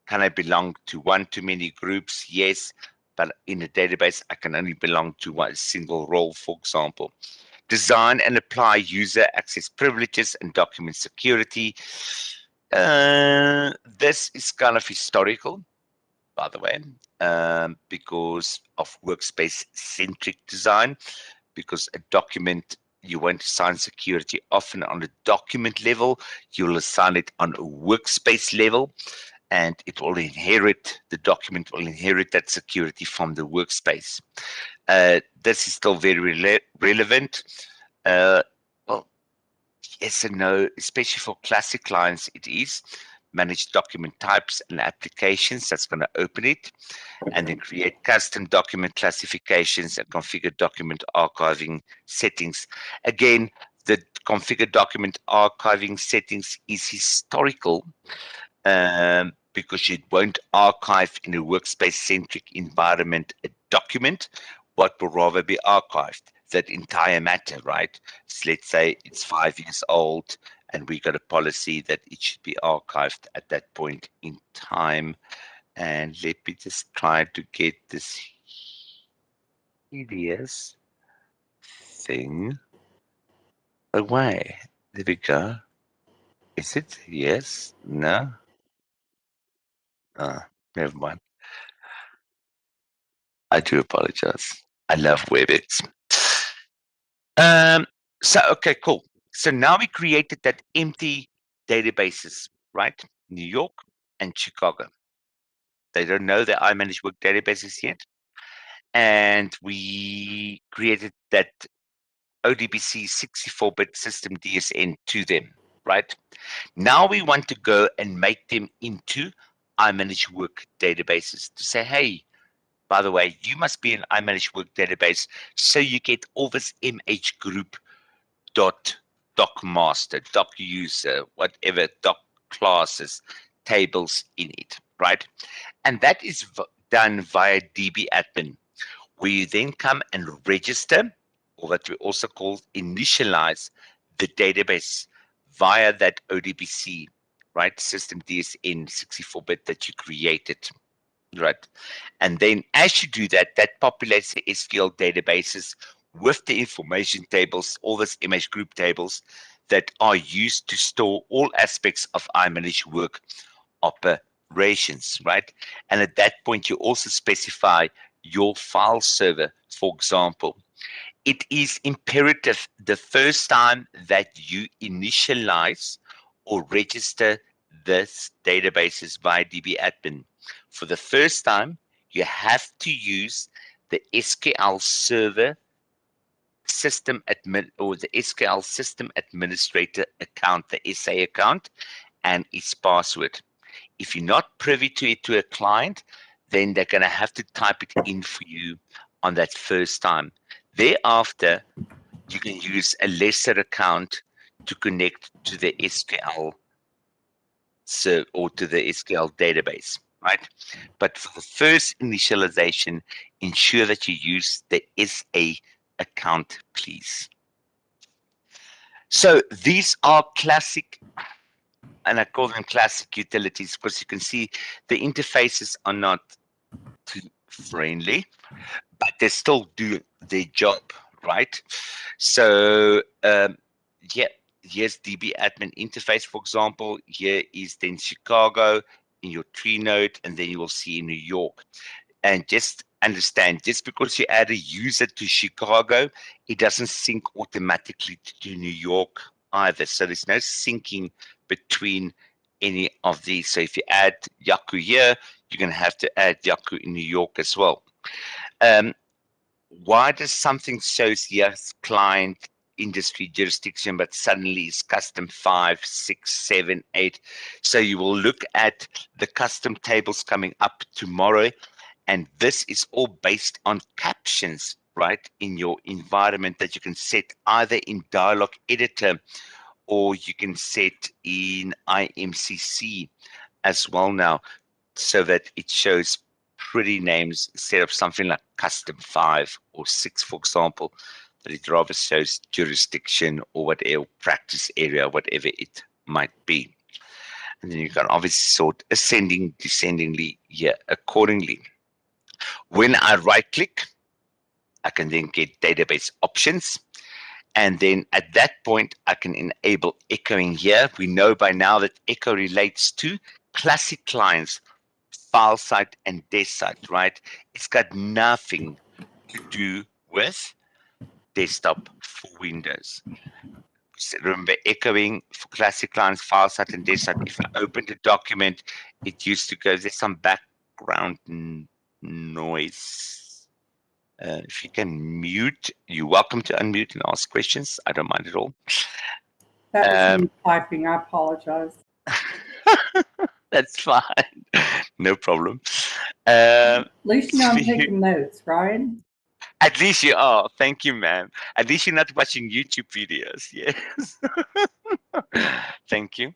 Can I belong to one too many groups? Yes, but in a database, I can only belong to one single role, for example. Design and apply user access privileges and document security. This is kind of historical, by the way, because of workspace-centric design, because a document, you want to assign security often on a document level, you'll assign it on a workspace level, and it will inherit, the document will inherit that security from the workspace. This is still very relevant. Well, yes and no, especially for classic clients, it is. Manage document types and applications, that's going to open it, and then create custom document classifications and configure document archiving settings. Again, the configure document archiving settings is historical, because you won't archive in a workspace-centric environment a document. What will rather be archived? That entire matter, right? So let's say it's 5 years old and we got a policy that it should be archived at that point in time. And let me just try to get this hideous thing away. There we go. Is it? Yes? No? Never mind. I do apologize. I love WebEx. So, okay, cool. So now we created that empty databases, right? New York and Chicago. They don't know that I manage work databases yet. And we created that ODBC 64-bit system DSN to them, right? Now we want to go and make them into iManage Work databases to say, hey, by the way, you must be an iManage Work database, so you get all this MH group doc master, doc user, whatever, doc classes, tables in it, right? And that is done via DB admin, where you then come and register, or what we also call initialize the database via that ODBC, right? System DSN 64-bit that you created. Right. And then as you do that, that populates the SQL databases with the information tables, all these image group tables that are used to store all aspects of iManage Work operations, right? And at that point, you also specify your file server, for example. It is imperative the first time that you initialize or register this databases via DB admin. For the first time, you have to use the SQL Server system admin or the SQL system administrator account, the SA account, and its password. If you're not privy to it to a client, then they're going to have to type it in for you on that first time. Thereafter, you can use a lesser account to connect to the SQL server or to the SQL database, right? But for the first initialization, ensure that you use the SA account, please. So these are classic, and I call them classic utilities because you can see the interfaces are not too friendly, but they still do their job, right? So yeah, here's DB admin interface, for example. Here is then Chicago in your tree node, and then you will see New York. And just understand, just because you add a user to Chicago, it doesn't sync automatically to New York either. So there's no syncing between any of these. So if you add Yahoo here, you're going to have to add Yahoo in New York as well. Why does something shows yes client industry jurisdiction, but suddenly it's custom 5, 6, 7, 8? So you will look at the custom tables coming up tomorrow, and this is all based on captions, right, in your environment that you can set either in Dialog Editor or you can set in IMCC as well now, so that it shows pretty names instead of something like custom 5 or 6, for example, that it rather shows jurisdiction or whatever, practice area, whatever it might be. And then you can obviously sort ascending, descendingly here accordingly. When I right click, I can then get database options. And then at that point, I can enable echoing here. We know by now that echo relates to classic clients, file site and desk site, right? It's got nothing to do with desktop for Windows. So remember, echoing for classic clients, file site and desk site. If I open the document, it used to go, there's some background noise. If you can mute, you're welcome to unmute and ask questions. I don't mind at all. That was me typing. I apologize. That's fine. No problem. At least you know I'm taking notes, right? At least you are. Thank you, ma'am. At least you're not watching YouTube videos. Yes. Thank you.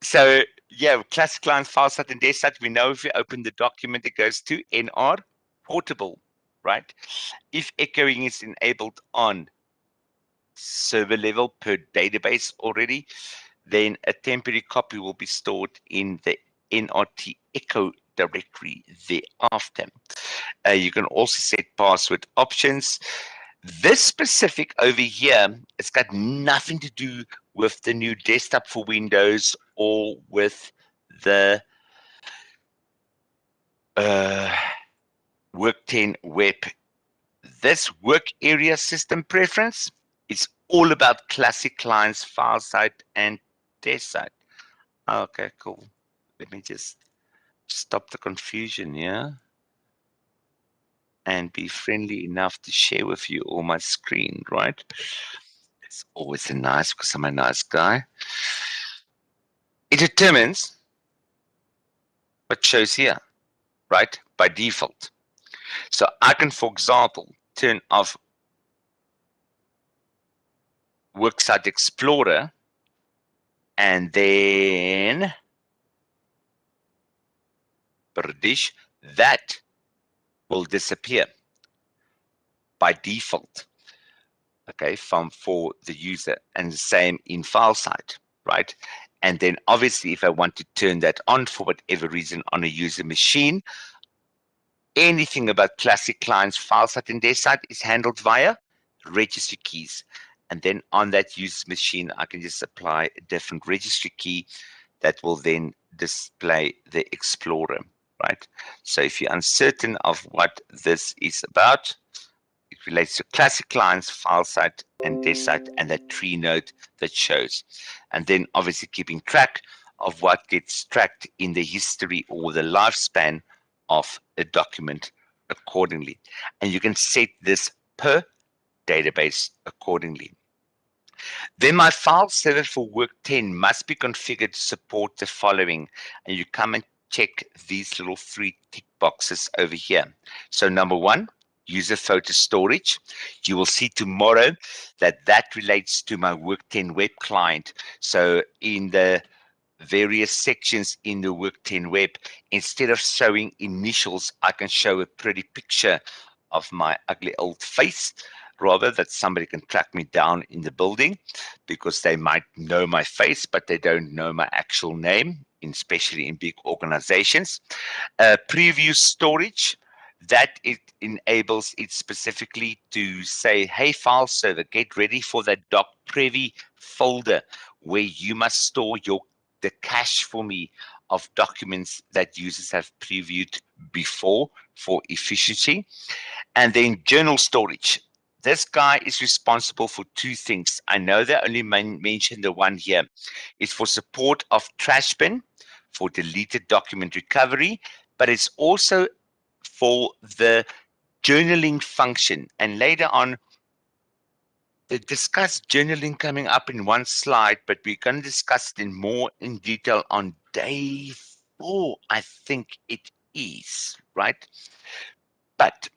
So yeah, classic clients, file site and desk site. We know if you open the document, it goes to NR portable, right? If echoing is enabled on server level per database already, then a temporary copy will be stored in the NRT echo directory thereafter. You can also set password options. This specific over here, it's got nothing to do with the new desktop for Windows or with the Work 10 web. This work area system preference is all about classic clients, file site, and desk site. Okay, cool. Let me just stop the confusion here and be friendly enough to share with you all my screen, right? It's always nice because I'm a nice guy. It determines what shows here, right? By default. So I can, for example, turn off Worksite Explorer and then British, that will disappear by default, okay, for the user, and the same in file site, right? And then obviously if I want to turn that on for whatever reason on a user machine, anything about classic clients, file site and desk site is handled via registry keys. And then on that user machine, I can just apply a different registry key that will then display the Explorer, right? So if you're uncertain of what this is about, it relates to classic clients, file site, and desk site, and that tree node that shows. And then obviously keeping track of what gets tracked in the history or the lifespan of a document accordingly. And you can set this per database accordingly. Then my file server for work 10 must be configured to support the following. And you come and check these little 3 tick boxes over here. So number 1, user photo storage. You will see tomorrow that that relates to my work 10 web client. So in the various sections in the work 10 web, instead of showing initials, I can show a pretty picture of my ugly old face, rather that somebody can track me down in the building, because they might know my face, but they don't know my actual name, especially in big organizations. Preview storage, that it enables it specifically to say, hey, file server, get ready for that doc preview folder where you must store the cache for me of documents that users have previewed before for efficiency. And then journal storage. This guy is responsible for 2 things. I know they only mentioned the one here. It's for support of trash bin, for deleted document recovery, but it's also for the journaling function. And later on, they discuss journaling coming up in one slide, but we're going to discuss it more in detail on day 4, I think it is, right? But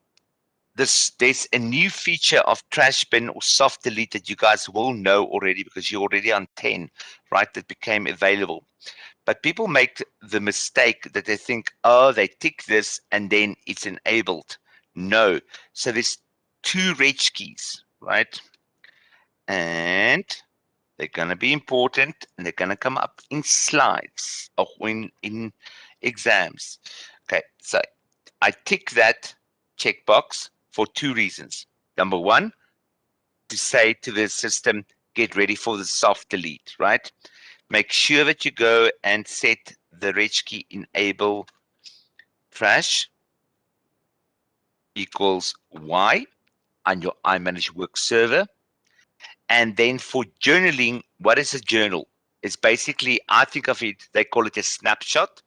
there's a new feature of trash bin or soft delete that you guys will know already, because you're already on 10, right? That became available. But people make the mistake that they think, oh, they tick this and then it's enabled. No. So there's 2 reg keys, right? And they're going to be important, and they're going to come up in slides or in exams. Okay, so I tick that checkbox for 2 reasons. Number 1, to say to the system, get ready for the soft delete, right? Make sure that you go and set the reg key enable trash equals Y on your iManage Work server. And then for journaling, what is a journal? It's basically, I think of it, they call it a snapshot.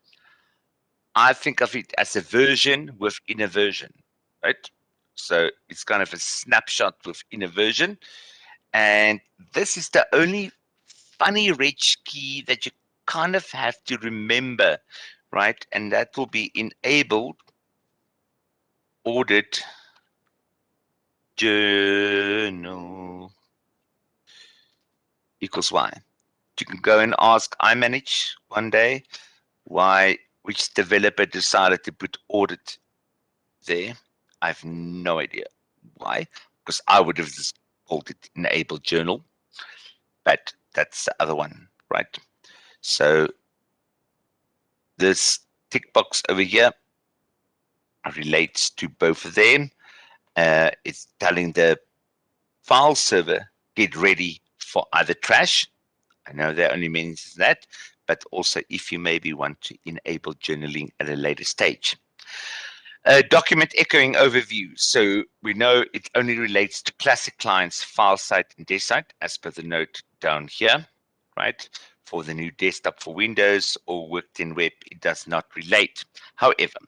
I think of it as a version within a version, right? So it's kind of a snapshot within a version. And this is the only funny reg key that you kind of have to remember, right? And that will be enabled audit journal equals Y. You can go and ask iManage one day which developer decided to put audit there. I have no idea why, because I would have just called it enable journal, but that's the other one, right? So this tick box over here relates to both of them. It's telling the file server, get ready for either trash. I know that only means that, but also if you maybe want to enable journaling at a later stage. Document echoing overview. So we know it only relates to classic clients, file site and desk site, as per the note down here, right? For the new desktop for Windows or work 10 web, it does not relate. However,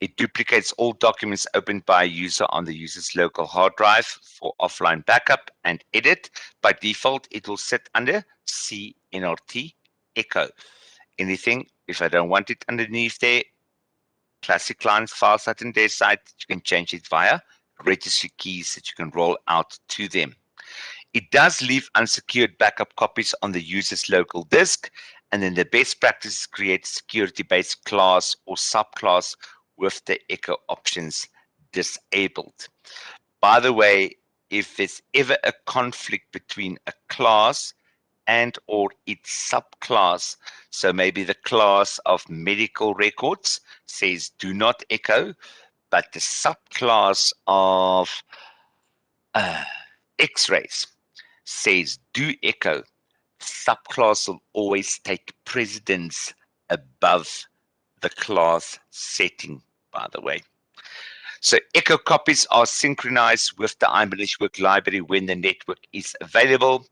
it duplicates all documents opened by a user on the user's local hard drive for offline backup and edit. By default, it will sit under CNRT echo. Anything, if I don't want it underneath there, classic clients, file site and desk site, you can change it via registry keys that you can roll out to them. It does leave unsecured backup copies on the user's local disk, and then the best practice is create security-based class or subclass with the echo options disabled. By the way, if there's ever a conflict between a class and or its subclass, so maybe the class of medical records says do not echo, but the subclass of x-rays says do echo, subclass will always take precedence above the class setting, by the way. So echo copies are synchronized with the iManage Work library when the network is available.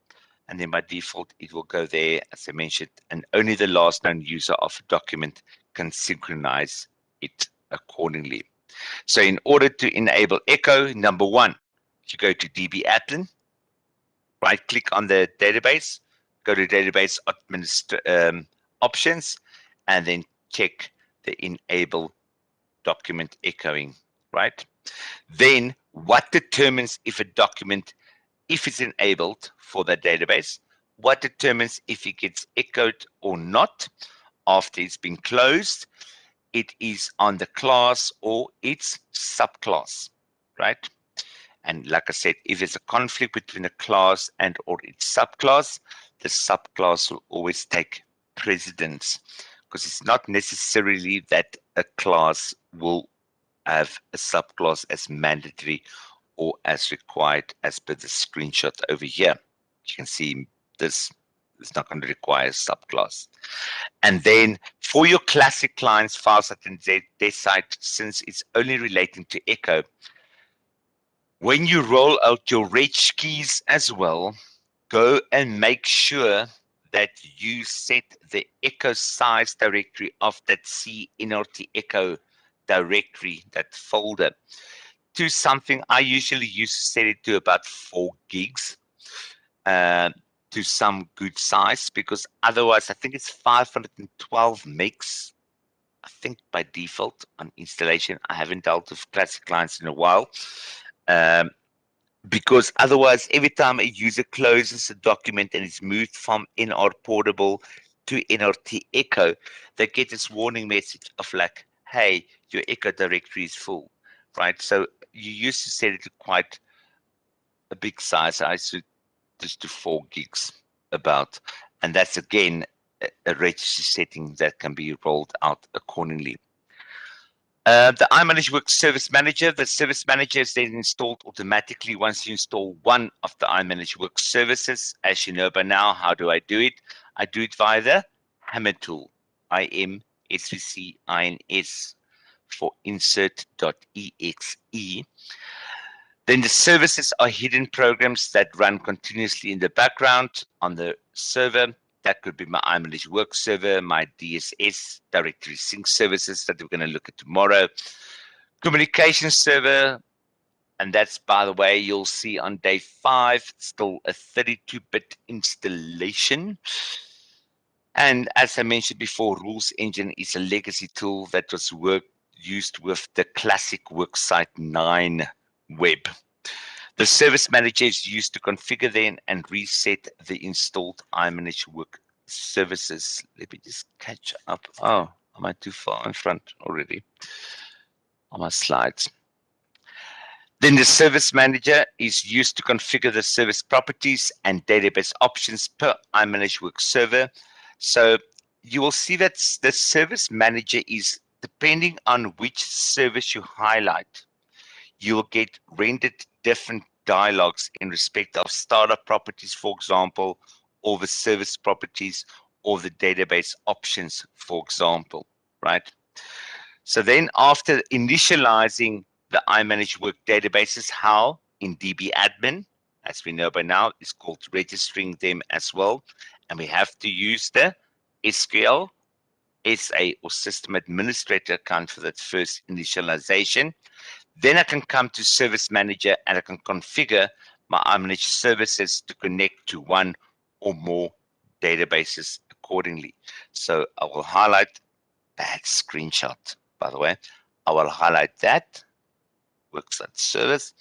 And then by default, it will go there, as I mentioned, and only the last known user of a document can synchronize it accordingly. So in order to enable Echo, number one, you go to dbadmin, right click on the database, go to database options, and then check the enable document echoing, right? Then what determines if a document, if it's enabled for that database, what determines if it gets echoed or not after it's been closed? It is on the class or its subclass, right? And like I said, if there's a conflict between a class and or its subclass, the subclass will always take precedence, because it's not necessarily that a class will have a subclass as mandatory or as required as per the screenshot over here. You can see this is not going to require a subclass. And then for your classic clients files at their site, since it's only relating to Echo, when you roll out your reg keys as well, go and make sure that you set the echo size directory of that CNRT echo directory, that folder, to something. I usually use to set it to about 4 gigs, to some good size, because otherwise I think it's 512 megs, I think by default on installation. I haven't dealt with classic clients in a while. Because otherwise, every time a user closes a document and it's moved from NR Portable to NRT Echo, they get this warning message of like, hey, your Echo directory is full, right? So you used to set it to quite a big size. I used to just do 4 gigs about, and that's again a registry setting that can be rolled out accordingly. The iManage Work Service Manager. The Service Manager is then installed automatically once you install one of the iManage Work services. As you know by now, how do I do it? I do it via the Hammer tool, IMSVCINS for insert.exe. Then the services are hidden programs that run continuously in the background on the server. That could be my iManage Work server, my DSS, directory sync services that we're going to look at tomorrow. Communication server, and that's, by the way, you'll see on day 5, still a 32-bit installation. And as I mentioned before, Rules Engine is a legacy tool that was used with the classic Worksite 9 web. The Service Manager is used to configure then and reset the installed iManage Work services. Let me just catch up. Oh, am I too far in front already on my slides? Then the Service Manager is used to configure the service properties and database options per iManage Work server. So you will see that the Service Manager is, depending on which service you highlight, you will get rendered different dialogues in respect of startup properties, for example, or the service properties, or the database options, for example, right? So then after initializing the iManage Work databases, how? In dbadmin, as we know by now, is called registering them as well. And we have to use the SQL, SA, or System Administrator account for that first initialization. Then I can come to Service Manager and I can configure my iManage services to connect to one or more databases accordingly. So I will highlight that screenshot, by the way. I will highlight that Worksite service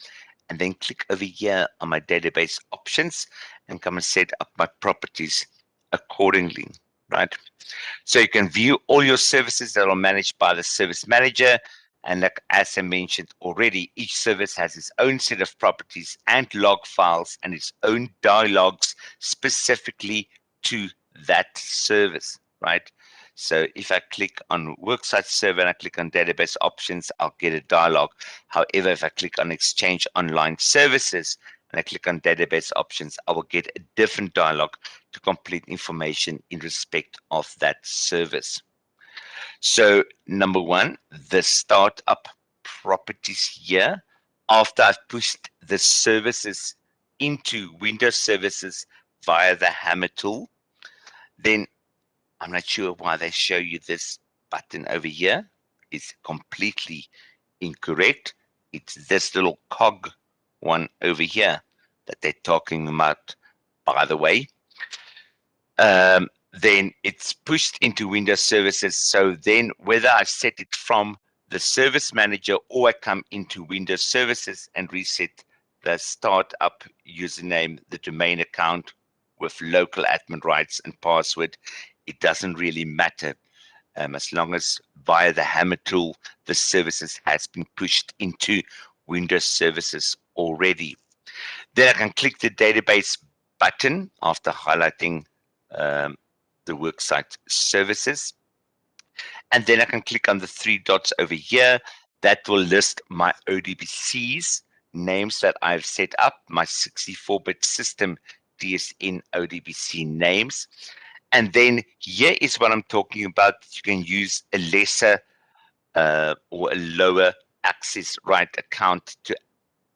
and then click over here on my database options and come and set up my properties accordingly, right? So you can view all your services that are managed by the Service Manager. And like as I mentioned already, each service has its own set of properties and log files and its own dialogues specifically to that service, right? So if I click on Worksite server and I click on database options, I'll get a dialog. However, if I click on Exchange Online Services and I click on database options, I will get a different dialog to complete information in respect of that service. So number one, the startup properties here, after I've pushed the services into Windows services via the Hammer tool, then I'm not sure why they show you this button over here. is completely incorrect. It's this little cog one over here that they're talking about, by the way. Then it's pushed into Windows services. So then whether I set it from the service manager or I come into Windows services and reset the startup username, the domain account with local admin rights and password, it doesn't really matter. As long as via the hammer tool, the services has been pushed into Windows services already. Then I can click the database button after highlighting the worksite services. And then I can click on the 3 dots over here. That will list my ODBCs, names that I've set up, my 64-bit system DSN ODBC names. And then here is what I'm talking about. You can use a lesser or a lower access right account to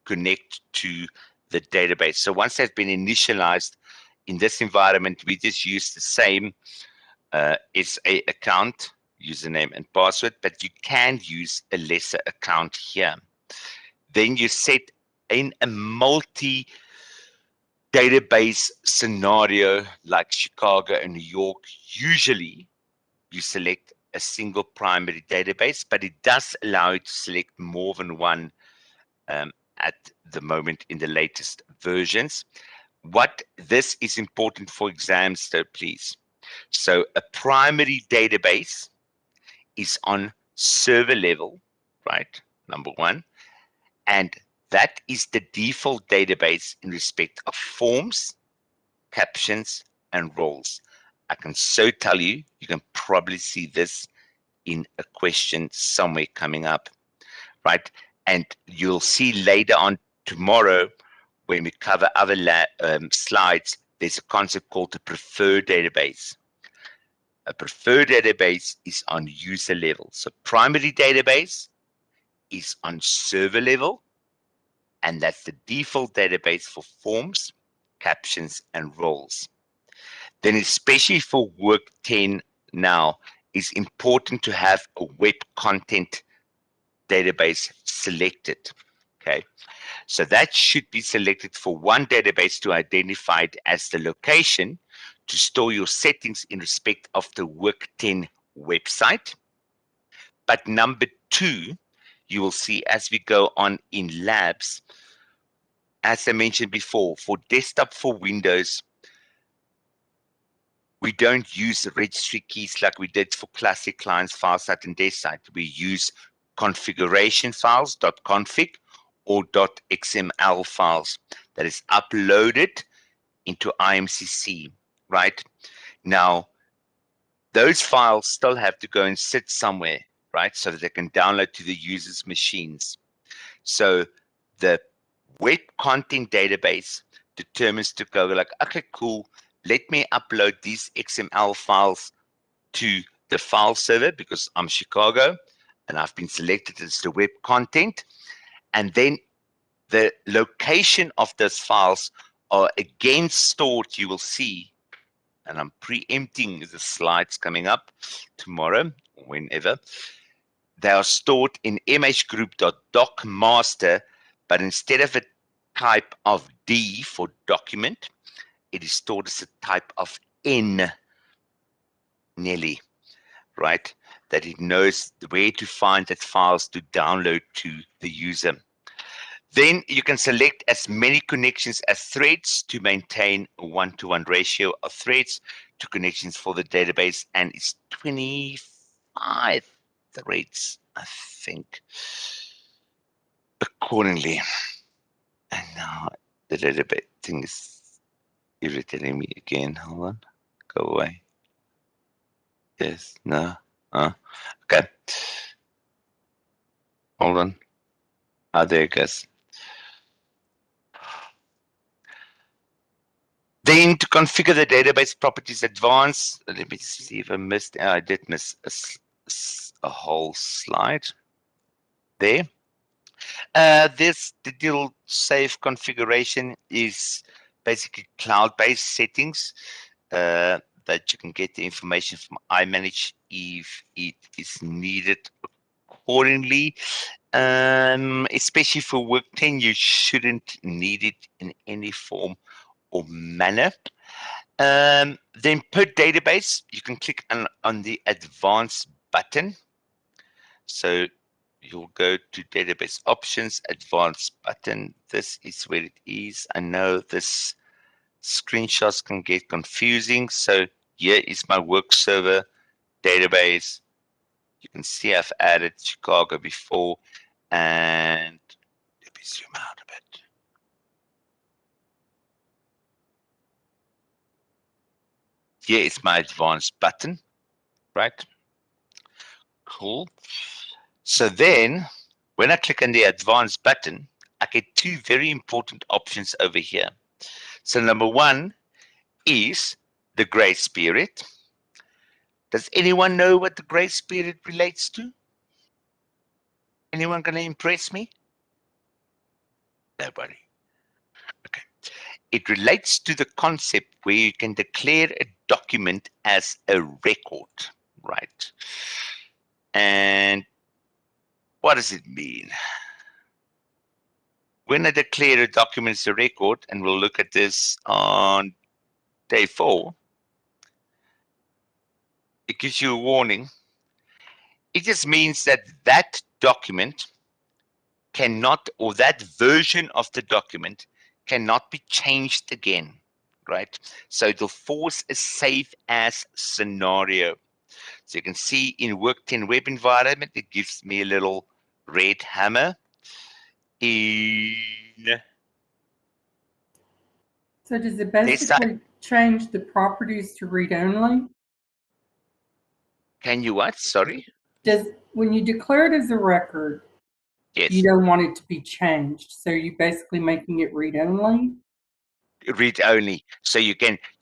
connect to the database. So once they've been initialized in this environment, we just use the same SA account, username and password, but you can use a lesser account here. Then you set in a multi database scenario like Chicago and New York. Usually you select a single primary database, but it does allow you to select more than one at the moment in the latest versions. What this is important for exams though, please. So a primary database is on server level, right? Number one. And that is the default database in respect of forms, captions, and roles. I can so tell you, you can probably see this in a question somewhere coming up, right? And you'll see later on tomorrow when we cover other slides, there's a concept called a preferred database. A preferred database is on user level. So primary database is on server level, and that's the default database for forms, captions, and roles. Then especially for work 10 now, it's important to have a web content database selected, okay? So that should be selected for one database to identify it as the location to store your settings in respect of the work 10 website. But number 2, you will see as we go on in labs, as I mentioned before, for desktop for Windows, we don't use registry keys like we did for classic clients, file site, and desk site. We use configuration files, .config, or .xml files that is uploaded into IMCC, right? Now, those files still have to go and sit somewhere, right? So that they can download to the user's machines. So the web content database determines to go like, okay, cool. Let me upload these XML files to the file server because I'm Chicago and I've been selected as the web content. And then the location of those files are again stored, you will see, and I'm preempting the slides coming up tomorrow, whenever. They are stored in mhgroup.docmaster, but instead of a type of D for document, it is stored as a type of N, Nelly, right? That it knows where to find that files to download to the user. Then you can select as many connections as threads to maintain a 1-to-1 ratio of threads to connections for the database, and it's 25 threads, I think, accordingly. And now the database thing is irritating me again. Hold on, go away. Yes, no, okay. Hold on. There it goes. Then to configure the database properties advanced, let me see if I missed, I did miss a whole slide there. This digital safe configuration is basically cloud-based settings that you can get the information from iManage if it is needed accordingly. Especially for work 10, you shouldn't need it in any form or manner. Then per database, you can click on the advanced button. So you'll go to database options, advanced button. This is where it is. I know this screenshots can get confusing. So here is my work server database. You can see I've added Chicago before, and let me zoom out a bit. Here is my advanced button, right? Cool. So then when I click on the advanced button, I get two very important options over here. So number one is the grace period. Does anyone know what the grace period relates to? Anyone going to impress me? Nobody. Okay. It relates to the concept where you can declare a document as a record, right? And what does it mean? When I declare a document as a record, and we'll look at this on day 4, it gives you a warning. It just means that that document cannot, or that version of the document cannot be changed again, right? So it'll force a save as scenario. So you can see in Work 10 web environment, it gives me a little red hammer. So does it basically change the properties to read only? Can you what? Sorry? When you declare it as a record, Yes. you don't want it to be changed. So you're basically making it read only? Read only. So you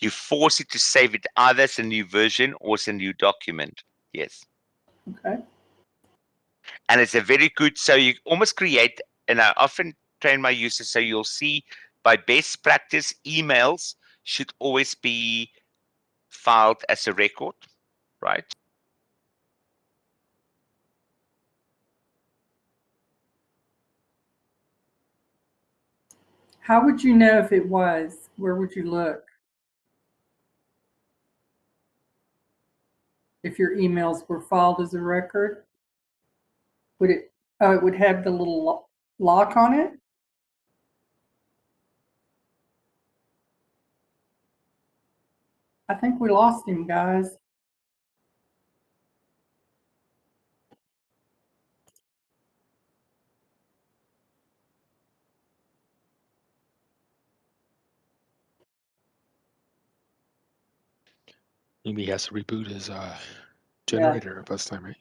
force it to save it either as a new version or as a new document. Yes. Okay. And it's a very good, so you almost create, and I often train my users, so you'll see by best practice, emails should always be filed as a record, right? How would you know if it was? Where would you look? If your emails were filed as a record? Would it, oh, it would have the little lock on it? I think we lost him, guys. Maybe he has to reboot his generator this time, right?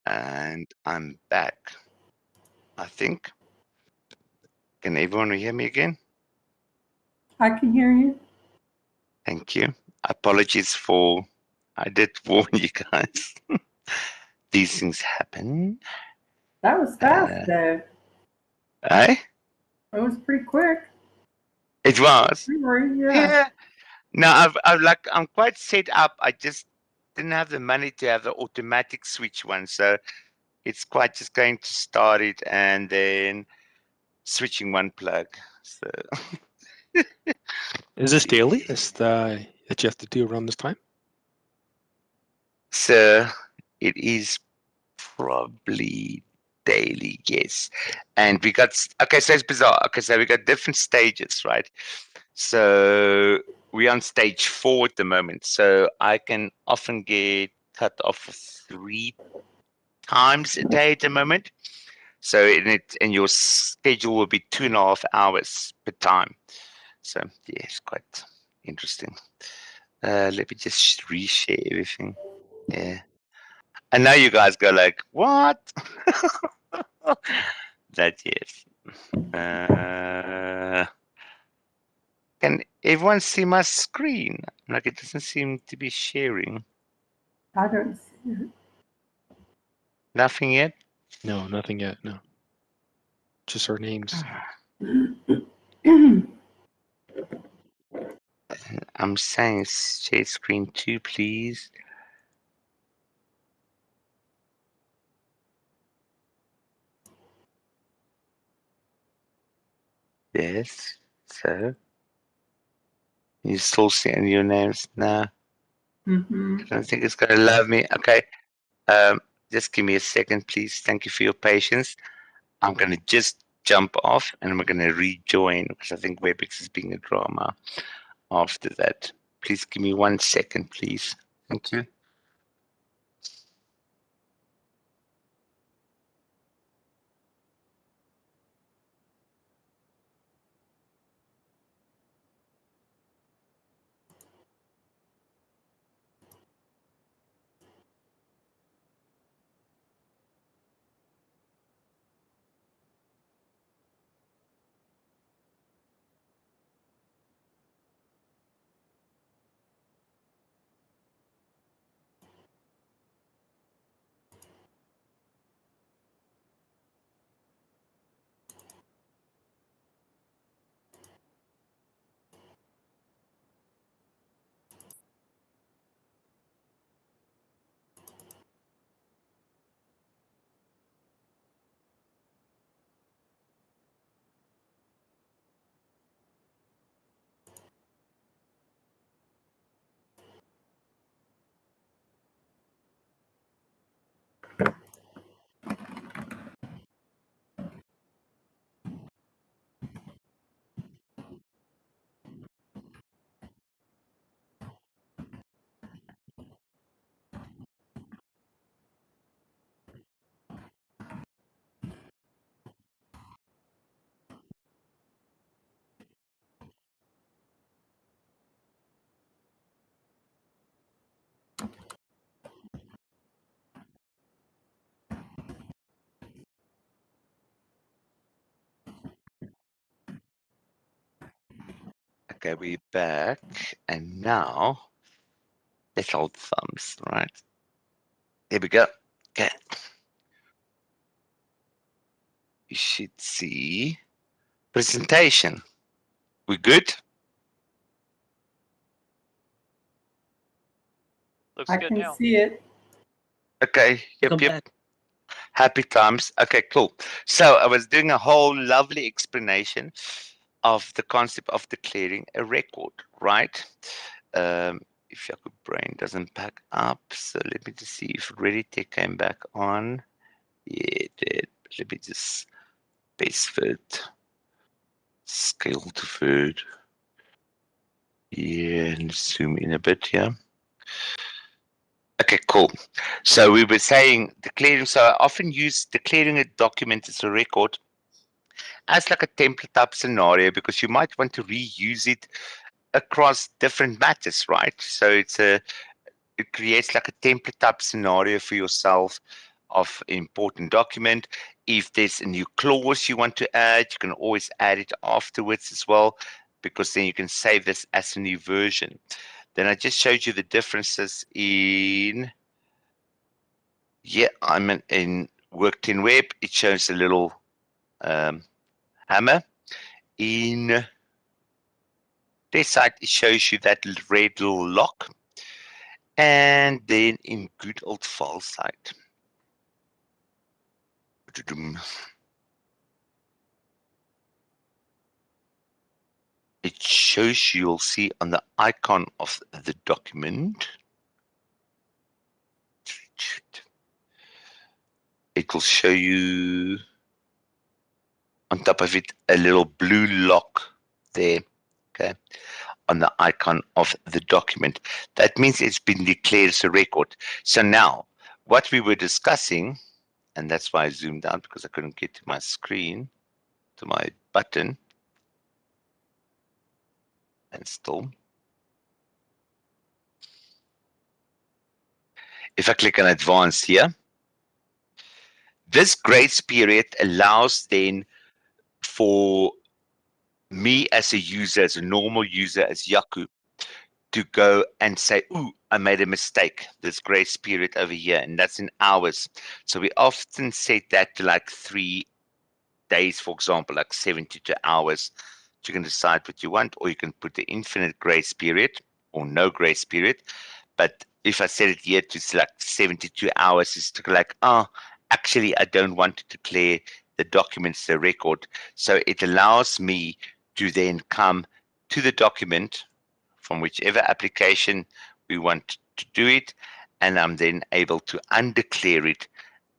And I'm back, I think. Can everyone hear me again? I can hear you. Thank you. Apologies for, I did warn you guys. These things happen. That was fast, though. Eh? It was pretty quick. It was. Yeah. Yeah. No, I'm quite set up. I just didn't have the money to have the automatic switch one. So it's quite just going to start it and then switching one plug. So Is this daily? Is that you have to do around this time? So it is probably daily, yes. And we got, okay, so it's bizarre. Okay, so we got different stages, right? So we're on stage 4 at the moment. So I can often get cut off 3 times a day at the moment. So in your schedule will be 2.5 hours per time. So yeah, it's quite interesting. Let me just reshare everything. Yeah. And now you guys go like, what? That yes. Can everyone see my screen? Like it doesn't seem to be sharing. I don't see it. Nothing yet? No, nothing yet. No. Just our names. I'm saying share screen 2, please. Yes. So you still seeing your names now? Mm-hmm. I don't think it's gonna love me. Okay. Just give me a second, please. Thank you for your patience. I'm gonna just jump off and we're gonna rejoin because I think WebEx is being a drama after that. Please give me 1 second, please. Thank you. Okay, we're back. And now, let's hold thumbs, right? Here we go. Okay. You should see presentation. We good? Looks I good can now. see it. Okay. Welcome Yep. back. Happy times. Okay, cool. So I was doing a whole lovely explanation of the concept of declaring a record, right? If your brain doesn't pack up, so let me just see if ReadyTech came back on. Yeah, it did. Let me just paste fit, scale to food. Yeah, and zoom in a bit here. Okay, cool. So we were saying declaring, so I often use declaring a document as a record as like a template type scenario because you might want to reuse it across different matters, right? So it creates like a template type scenario for yourself of important document. If there's a new clause you want to add, you can always add it afterwards as well, because then you can save this as a new version. Then I just showed you the differences in, I'm in Workten Web. It shows a little hammer. In this site, it shows you that red little lock. And then in good old file site, it shows, you'll see on the icon of the document, it will show you on top of it a little blue lock there, okay, on the icon of the document. That means it's been declared as a record. So now, what we were discussing, and that's why I zoomed out, because I couldn't get to my screen, to my button, and still. If I click on advanced here, this grace period allows then for me as a user, as a normal user, as Jaco, to go and say, ooh, I made a mistake, this grace period over here, and that's in hours. So we often set that to like 3 days, for example, like 72 hours. You can decide what you want, or you can put the infinite grace period or no grace period. But if I set it here to select 72 hours, it's like, oh, actually, I don't want to declare the documents the record. So it allows me to then come to the document from whichever application we want to do it, and I'm then able to undeclare it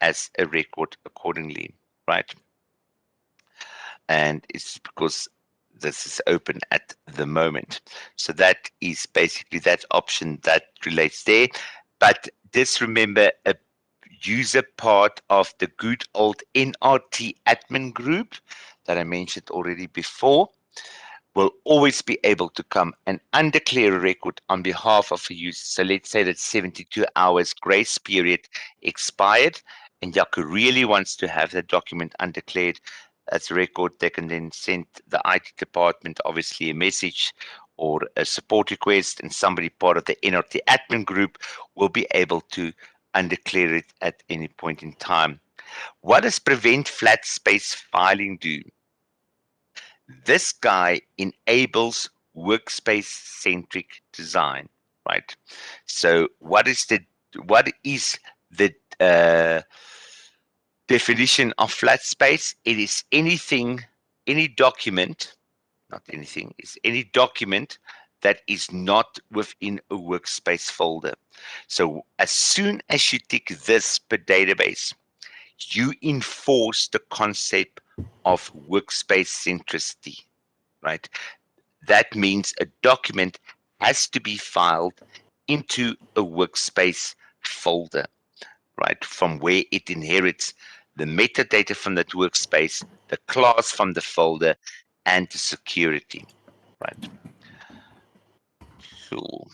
as a record accordingly, right? And it's because this is open at the moment. So that is basically that option that relates there. But just remember, a user part of the good old NRT admin group that I mentioned already before will always be able to come and undeclare a record on behalf of a user. So let's say that 72 hours grace period expired, and Jaco really wants to have that document undeclared as a record. They can then send the IT department obviously a message or a support request, and somebody part of the NRT admin group will be able to undeclare it at any point in time. What does prevent flat space filing do? This guy enables workspace-centric design, right? So what is the definition of flat space? It is anything, any document, not anything, is any document that is not within a workspace folder. So as soon as you tick this per database, you enforce the concept of workspace centricity, right? That means a document has to be filed into a workspace folder, right? From where it inherits the metadata from that workspace, the class from the folder, and the security, right? Cool.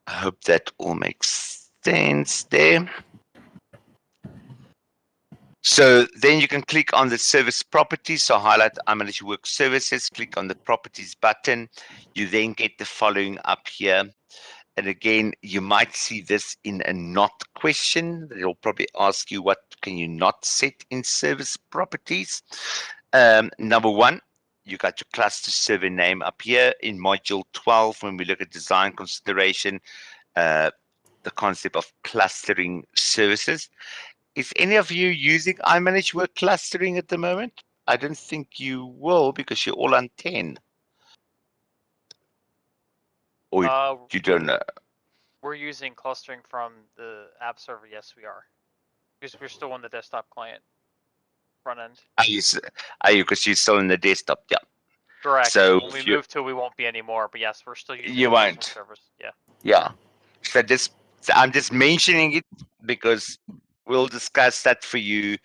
I hope that all makes sense there. So then you can click on the service properties. So highlight iManage Work Services, click on the properties button. You then get the following up here. And again, you might see this in a not question. It'll probably ask you, what can you not set in service properties? Number one, you got your cluster server name up here in module 12. When we look at design consideration, the concept of clustering services. Is any of you using iManage Work Clustering at the moment? I don't think you will, because you're all on 10. Or you don't know? We're using clustering from the app server. Yes, we are. Because we're still on the desktop client front end. Are you? Because you're still in the desktop, yeah. Correct. So when we move to, we won't be anymore. But yes, we're still using you won't. servers. Yeah. Yeah. So I'm just mentioning it because we'll discuss that for you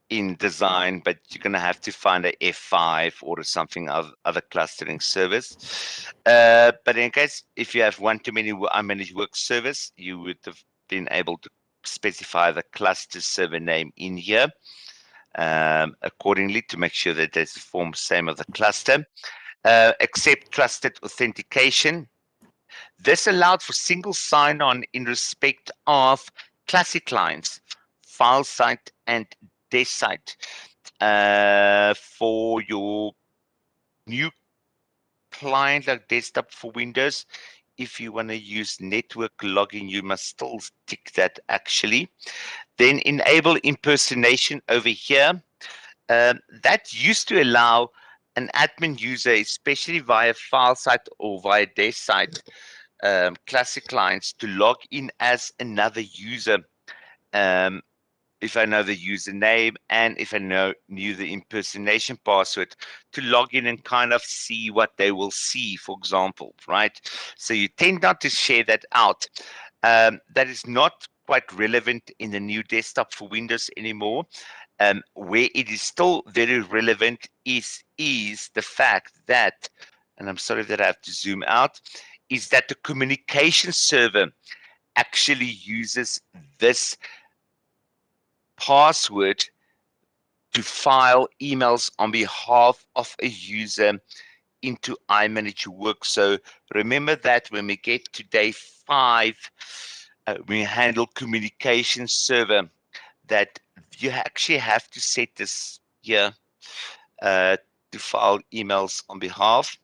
in design, but you're going to have to find a F5 or something of other clustering service. But in case, if you have one too many iManage Work service, you would have been able to specify the cluster server name in here accordingly to make sure that it's the form same of the cluster. Accept trusted authentication. This allowed for single sign-on in respect of classic clients, file site and desk site. For your new client like desktop for Windows, if you want to use network login, you must still tick that actually. Then enable impersonation over here. That used to allow an admin user, especially via file site or via desk site, classic clients, to log in as another user. If I know the username and if I knew the impersonation password, to log in and kind of see what they will see, for example, right? So you tend not to share that out. That is not quite relevant in the new desktop for Windows anymore. Where it is still very relevant is the fact that, and I'm sorry that I have to zoom out, is that the communication server actually uses this password to file emails on behalf of a user into iManageWorks. So remember that when we get to day 5, we handle communication server, that you actually have to set this here to file emails on behalf.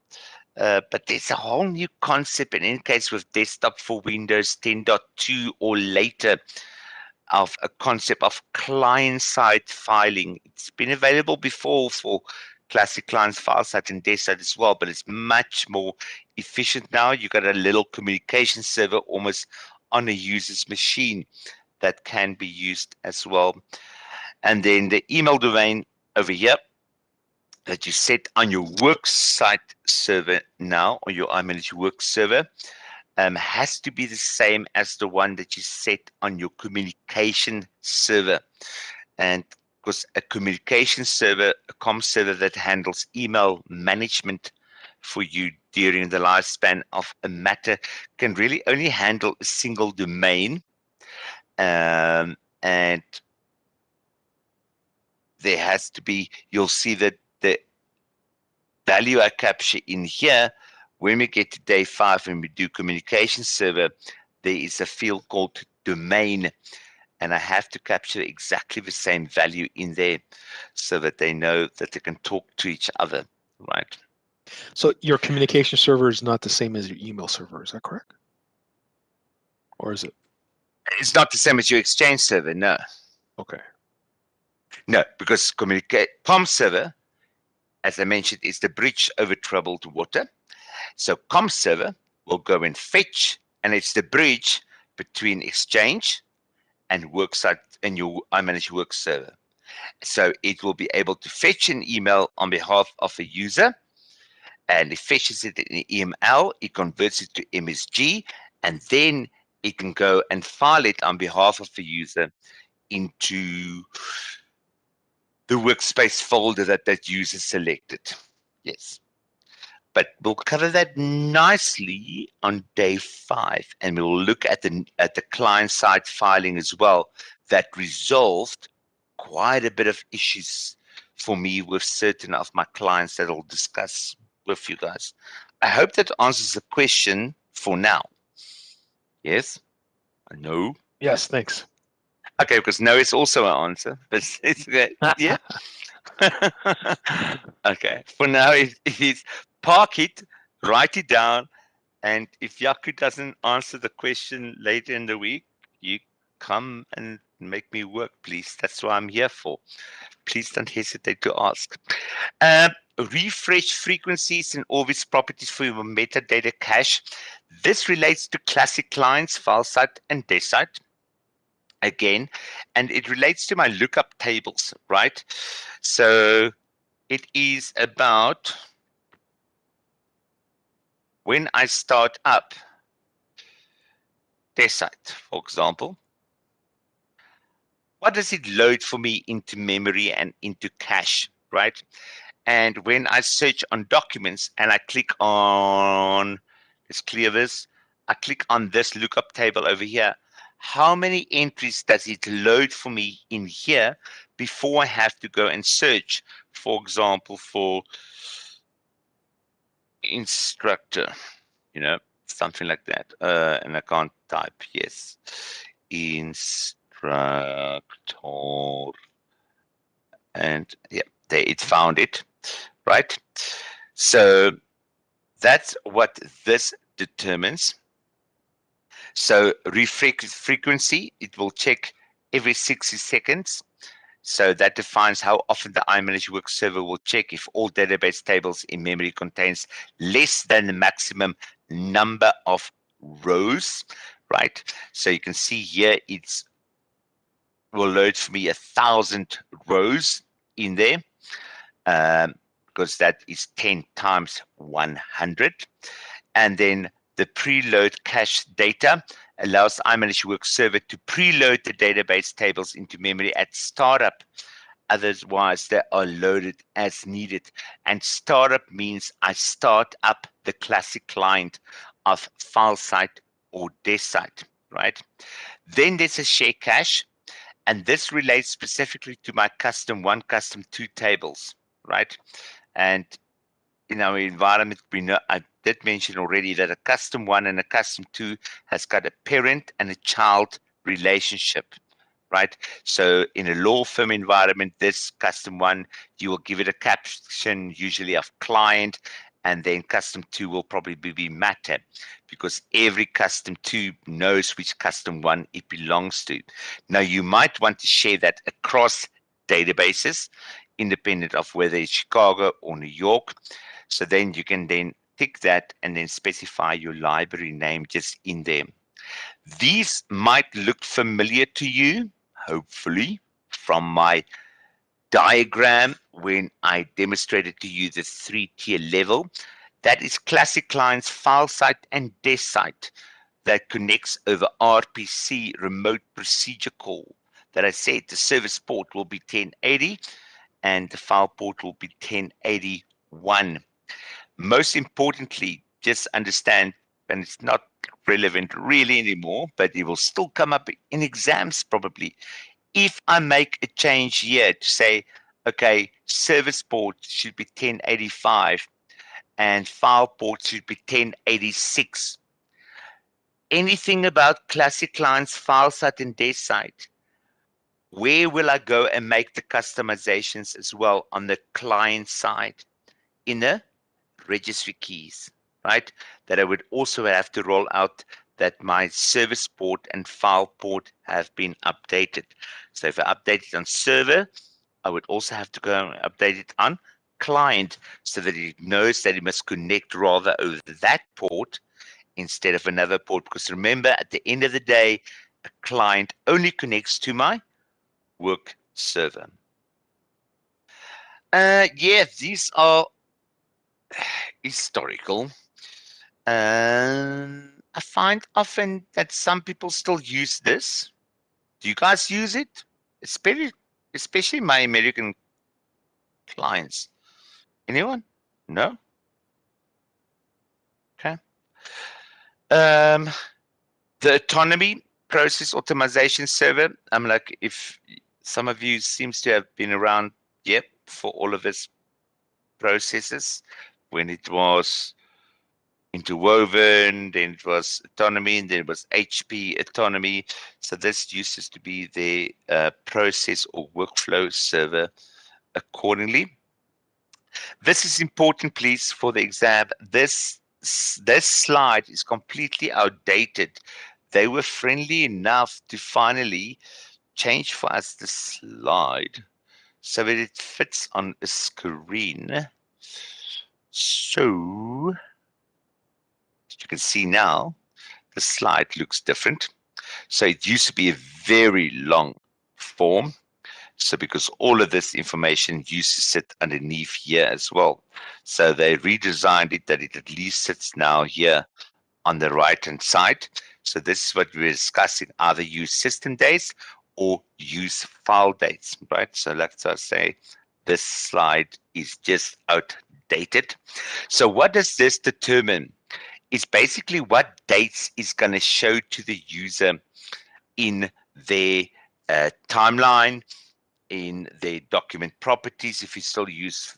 But there's a whole new concept, and in case with desktop for Windows 10.2 or later, of a concept of client-side filing. It's been available before for classic clients, file site and desk site as well, but it's much more efficient now. You've got a little communication server almost on a user's machine that can be used as well. And then the email domain over here that you set on your worksite server now, or your iManageWorks server, has to be the same as the one that you set on your communication server. And because a communication server, a comm server that handles email management for you during the lifespan of a matter, can really only handle a single domain. And there has to be, you'll see that the value I capture in here, when we get to day 5 and we do communication server, there is a field called domain, and I have to capture exactly the same value in there so that they know that they can talk to each other, right? So your communication server is not the same as your email server, is that correct? Or is it? It's not the same as your Exchange server, no. Okay. No, because comm server, as I mentioned, is the bridge over troubled water. So comm server will go and fetch, and it's the bridge between Exchange and worksite and your iManageWorks server. So it will be able to fetch an email on behalf of a user, and it fetches it in EML, it converts it to MSG, and then it can go and file it on behalf of the user into the workspace folder that user selected. Yes. But we'll cover that nicely on day 5, and we'll look at the client-side filing as well. That resolved quite a bit of issues for me with certain of my clients that I'll discuss with you guys. I hope that answers the question for now. Yes? No? Yes, thanks. Okay, because no is also an answer, but it's okay. Yeah. Okay. For now, it is park it, write it down, and if Yaku doesn't answer the question later in the week, you come and make me work, please. That's what I'm here for. Please don't hesitate to ask. Refresh frequencies and Orbis properties for your metadata cache. This relates to classic clients, file site, and desk site. Again, and it relates to my lookup tables, right? So it is about when I start up desk site, for example, what does it load for me into memory and into cache, right? And when I search on documents and I click on, let's clear this, I click on this lookup table over here, how many entries does it load for me in here before I have to go and search, for example, for instructor, you know, something like that. And I can't type, yes, instructor, and yeah, there it found it, right? So that's what this determines. So refresh frequency, it will check every 60 seconds. So that defines how often the iManage Work server will check if all database tables in memory contains less than the maximum number of rows, right? So you can see here it's will load for me 1,000 rows in there, because that is 10 times 100. And then the preload cache data allows iManage Work server to preload the database tables into memory at startup. Otherwise, they are loaded as needed. And startup means I start up the classic client of FileSite or DeskSite, right? Then there's a share cache, and this relates specifically to my custom 1, custom 2 tables, right? And in our environment, we know, I did mention already that a custom 1 and a custom 2 has got a parent and a child relationship, right? So in a law firm environment, this custom 1, you will give it a caption, usually of client, and then custom 2 will probably be matter, because every custom 2 knows which custom 1 it belongs to. Now, you might want to share that across databases, independent of whether it's Chicago or New York. So then you can then tick that and then specify your library name just in there. These might look familiar to you, hopefully, from my diagram when I demonstrated to you the 3-tier level. That is classic clients, FileSite and DeskSite that connects over RPC, remote procedure call. That I said the service port will be 1080 and the file port will be 1081. Most importantly, just understand, and it's not relevant really anymore, but it will still come up in exams probably. If I make a change here to say, okay, service port should be 1085 and file port should be 1086. Anything about classic clients, FileSite and DeskSite, where will I go and make the customizations as well on the client side? In the registry keys, right? That I would also have to roll out that my service port and file port have been updated. So if I update it on server, I would also have to go and update it on client so that it knows that it must connect rather over that port instead of another port. Because remember, at the end of the day, a client only connects to my work server. Yeah, these are historical. I find often that some people still use this. Do you guys use it? Especially my American clients. Anyone? No? Okay. The autonomy process optimization server. I'm like, if some of you seems to have been around, yep, for all of its processes, when it was interwoven, then it was autonomy, and then it was HP autonomy. So this uses to be the process or workflow server accordingly. This is important, please, for the exam. This slide is completely outdated. They were friendly enough to finally change for us the slide so that it fits on a screen. So you can see now the slide looks different. So it used to be a very long form. So because all of this information used to sit underneath here as well. So they redesigned it that it at least sits now here on the right hand side. So this is what we're discussing, either use system dates or use file dates, right? So let's say this slide is just outdated. So what does this determine? It's basically what dates is going to show to the user in their timeline, in their document properties, if you still use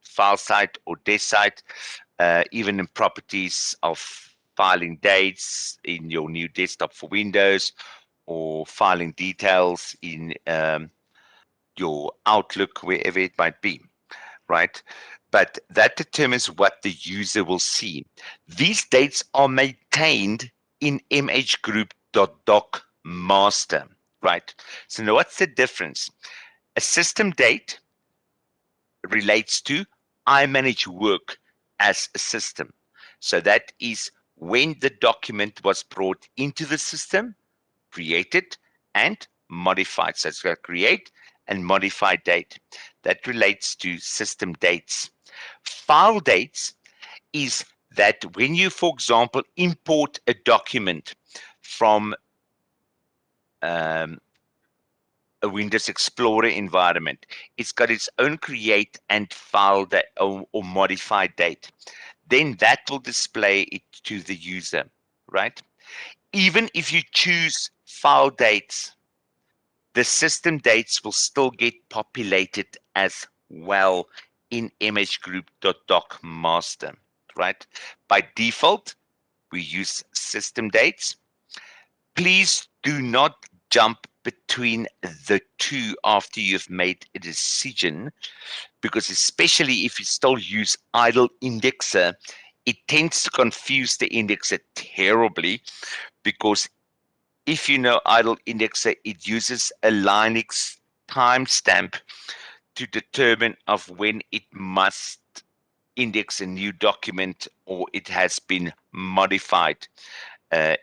file site or desk site, even in properties of filing dates in your new desktop for Windows, or filing details in your Outlook, wherever it might be, right? But that determines what the user will see. These dates are maintained in mhgroup.doc master, right? So now what's the difference? A system date relates to I manage work as a system. So that is when the document was brought into the system, created and modified. So it's got create and modify date. That relates to system dates. File dates is that when you, for example, import a document from a Windows Explorer environment, it's got its own create and file that or modify date. Then that will display it to the user, right? Even if you choose file dates, the system dates will still get populated as well in mhgroup.doc master, right? By default, we use system dates. Please do not jump between the two after you've made a decision, because especially if you still use idle indexer, it tends to confuse the indexer terribly, because if you know idle indexer, it uses a Linux timestamp to determine of when it must index a new document or it has been modified.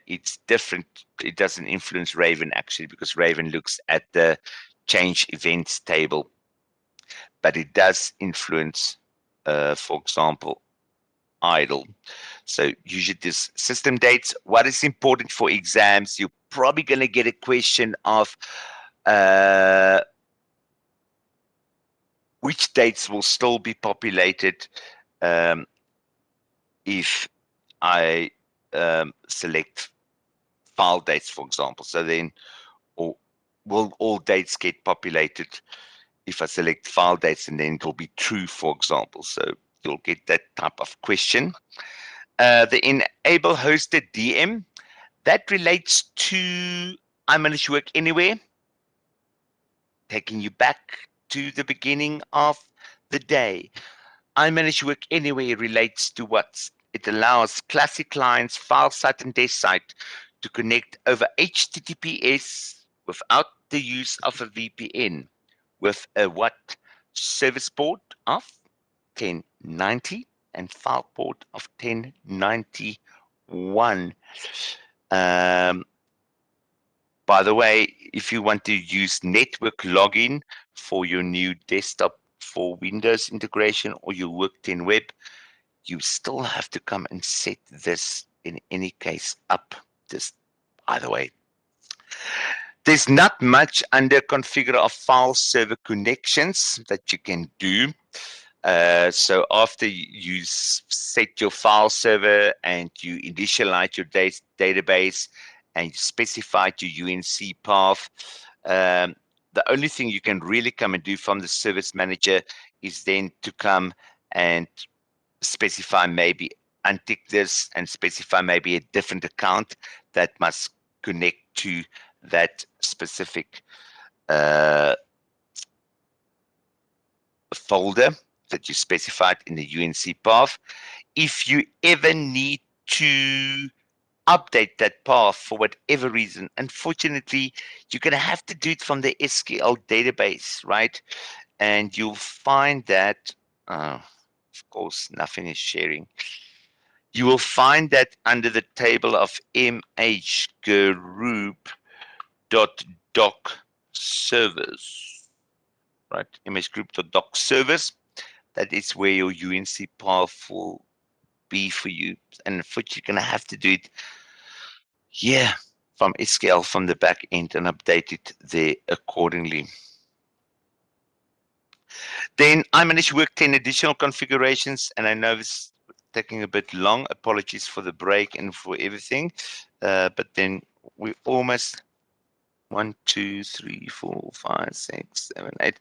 It's different. It doesn't influence Raven actually, because Raven looks at the change events table, but it does influence, for example, idle. So usually this system dates. What is important for exams? You're probably going to get a question of which dates will still be populated if I select file dates, for example. So then, or will all dates get populated if I select file dates, and then it will be true, for example. So you'll get that type of question. The enable hosted DM, that relates to I manage work anywhere, taking you back to the beginning of the day. I manage work anywhere relates to what? It allows classic clients, file site and desk site to connect over HTTPS without the use of a VPN with a what? Service port of 1090 and file port of 1091. By the way, if you want to use network login for your new desktop for Windows integration or your Work10 Web, you still have to come and set this in any case up. This, by the way, there's not much under configure of file server connections that you can do. So after you set your file server and you initialize your database and you specify your UNC path, the only thing you can really come and do from the service manager is then to come and specify, maybe untick this and specify maybe a different account that must connect to that specific folder that you specified in the UNC path. If you ever need to update that path for whatever reason, unfortunately, you're going to have to do it from the SQL database, right? And you'll find that, of course, nothing is sharing. You will find that under the table of mhgroup.doc servers, right? mhgroup.doc servers. That is where your UNC path will be for you. And unfortunately, you're going to have to do it, from SQL from the back end and update it there accordingly. Then I managed to work 10 additional configurations, and I know this is taking a bit long. Apologies for the break and for everything, but then we're almost 1, 2, 3, 4, 5, 6, 7, 8,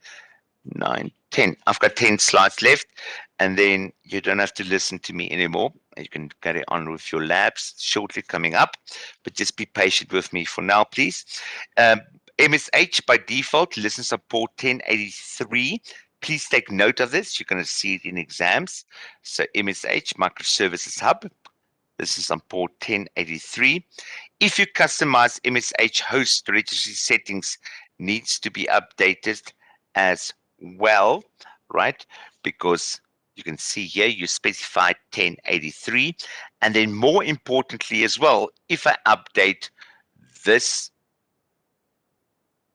9, 10. I've got 10 slides left, and then you don't have to listen to me anymore. You can carry on with your labs shortly coming up, but just be patient with me for now, please. MSH by default listens on port 1083. Please take note of this. You're going to see it in exams. So MSH, Microservices Hub, this is on port 1083. If you customize MSH host registry settings, needs to be updated as well, right? Because you can see here you specify 1083. And then more importantly as well, if I update this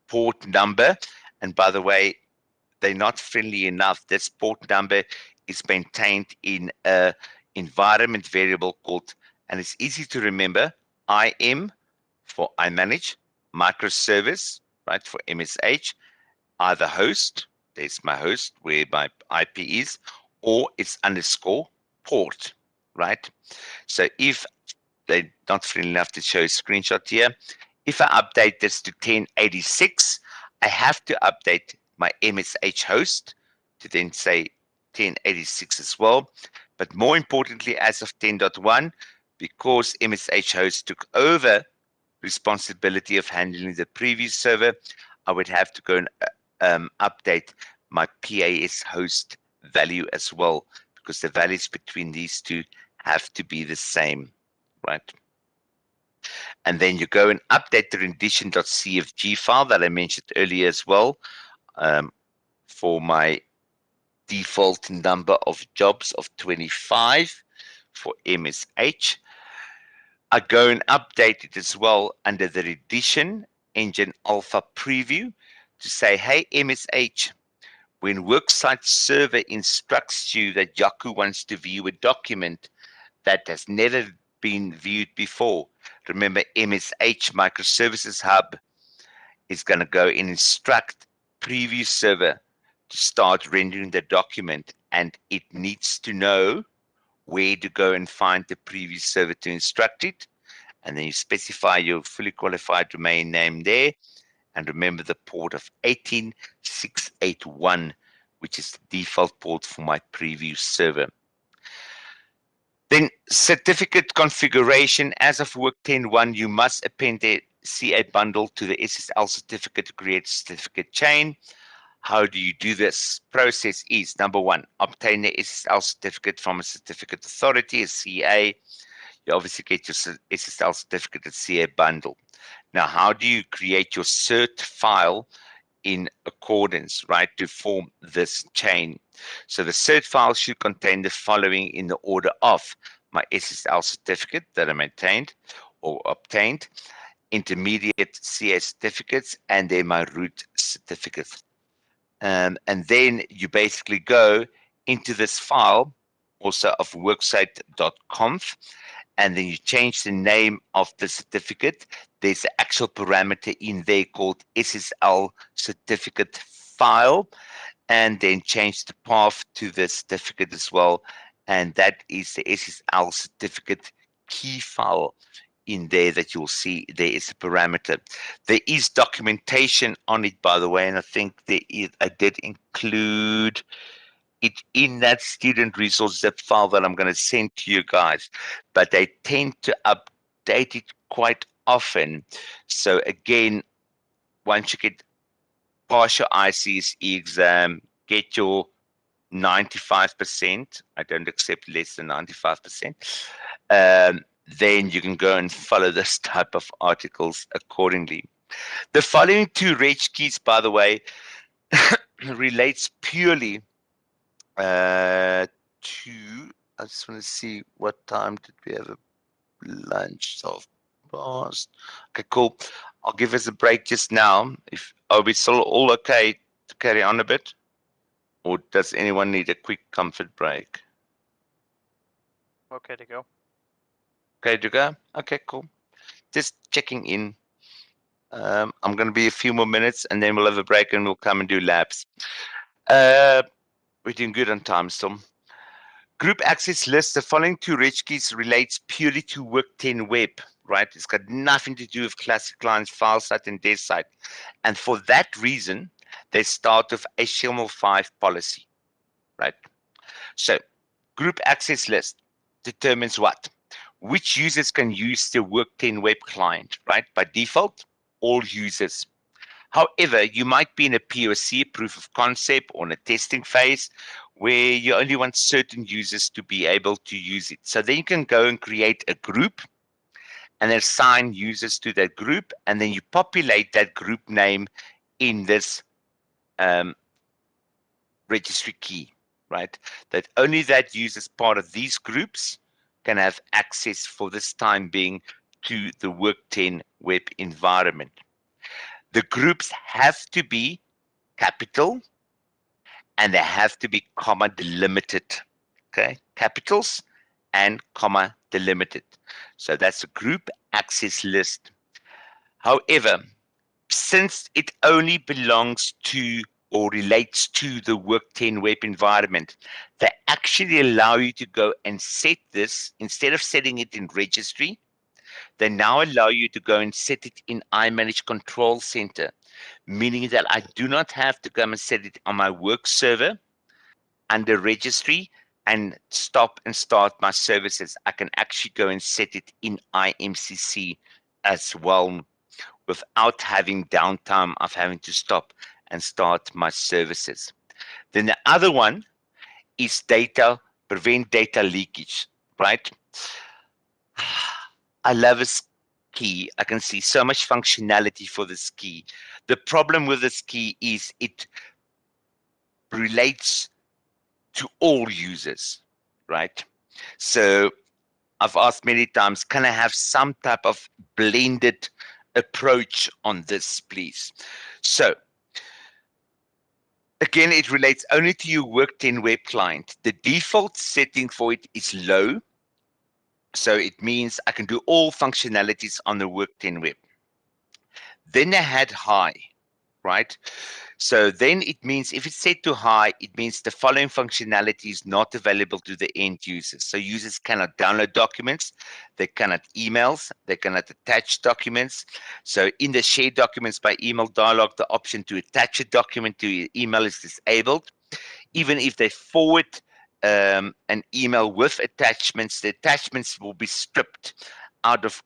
port number, and by the way, they're not friendly enough. This port number is maintained in a environment variable called, and it's easy to remember, IM for I manage, microservice, right, for MSH, either host, there's my host where my IP is, or it's underscore port, right? So if they're not friendly enough to show a screenshot here, if I update this to 1086, I have to update my MSH host to then say 1086 as well. But more importantly, as of 10.1, because MSH host took over responsibility of handling the previous server, I would have to go and update my PAS host value as well, because the values between these two have to be the same, right? And then you go and update the rendition.cfg file that I mentioned earlier as well, for my default number of jobs of 25 for MSH. I go and update it as well under the Rendition Engine Alpha Preview to say, hey, MSH, when Worksite Server instructs you that Yahoo wants to view a document that has never been viewed before, remember MSH Microservices Hub is going to go and instruct Preview Server to start rendering the document, and it needs to know where to go and find the Preview Server to instruct it. And then you specify your fully qualified domain name there, and remember the port of 18681, which is the default port for my Preview Server. Then certificate configuration. As of work 10.1, you must append the CA bundle to the SSL certificate to create a certificate chain. How do you do this? Process is, number one, obtain the SSL certificate from a certificate authority, a CA. You obviously get your SSL certificate at CA bundle. Now, how do you create your cert file in accordance, right, to form this chain? So the cert file should contain the following in the order of my SSL certificate that I maintained or obtained, intermediate CA certificates, and then my root certificate. And then you basically go into this file also of worksite.conf, and then you change the name of the certificate. There's an actual parameter in there called SSL certificate file, and then change the path to the certificate as well. And that is the SSL certificate key file in there that you'll see there is a parameter. There is documentation on it, by the way, and I think I did include it in that student resource zip file that I'm going to send to you guys, but they tend to update it quite often. So again, once you get pass your ICSE exam, get your 95%, I don't accept less than 95%, then you can go and follow this type of articles accordingly. The following two reg keys, by the way, relates purely to, I just want to see what time did we have a lunch of past. Okay, cool. I'll give us a break just now. Are we still all okay to carry on a bit? Or does anyone need a quick comfort break? Okay to go. Okay to go? Okay, cool. Just checking in. I'm going to be a few more minutes and then we'll have a break and we'll come and do labs. We're doing good on time still. Group access list. The following two reg keys relates purely to Work 10 Web. right? It's got nothing to do with classic lines, file site and desk site. And for that reason, they start with HTML5 policy, right? So group access list determines what? Which users can use the Work10 web client, right? By default, all users. However, you might be in a POC, proof of concept, or in a testing phase where you only want certain users to be able to use it. So then you can go and create a group and assign users to that group, and then you populate that group name in this registry key, right? That only that users part of these groups can have access for this time being to the Work10 web environment. The groups have to be capital and they have to be comma delimited, okay? Capitals and comma delimited. So that's a group access list. However, since it only belongs to or relates to the Work10 web environment, they actually allow you to go and set this, instead of setting it in registry, they now allow you to go and set it in iManage Control Center, meaning that I do not have to come and set it on my work server under registry and stop and start my services. I can actually go and set it in IMCC as well without having downtime of having to stop and start my services. Then the other one is prevent data leakage, right? I love this key. I can see so much functionality for this key. The problem with this key is it relates to all users, right? So I've asked many times, can I have some type of blended approach on this, please? So again, it relates only to your Work10 web client. The default setting for it is low. So it means I can do all functionalities on the Work10 web. Then I had high, right? So then it means if it's set to high, it means the following functionality is not available to the end users. So users cannot download documents, they cannot emails, they cannot attach documents. So in the shared documents by email dialog, the option to attach a document to your email is disabled. Even if they forward an email with attachments, the attachments will be stripped out of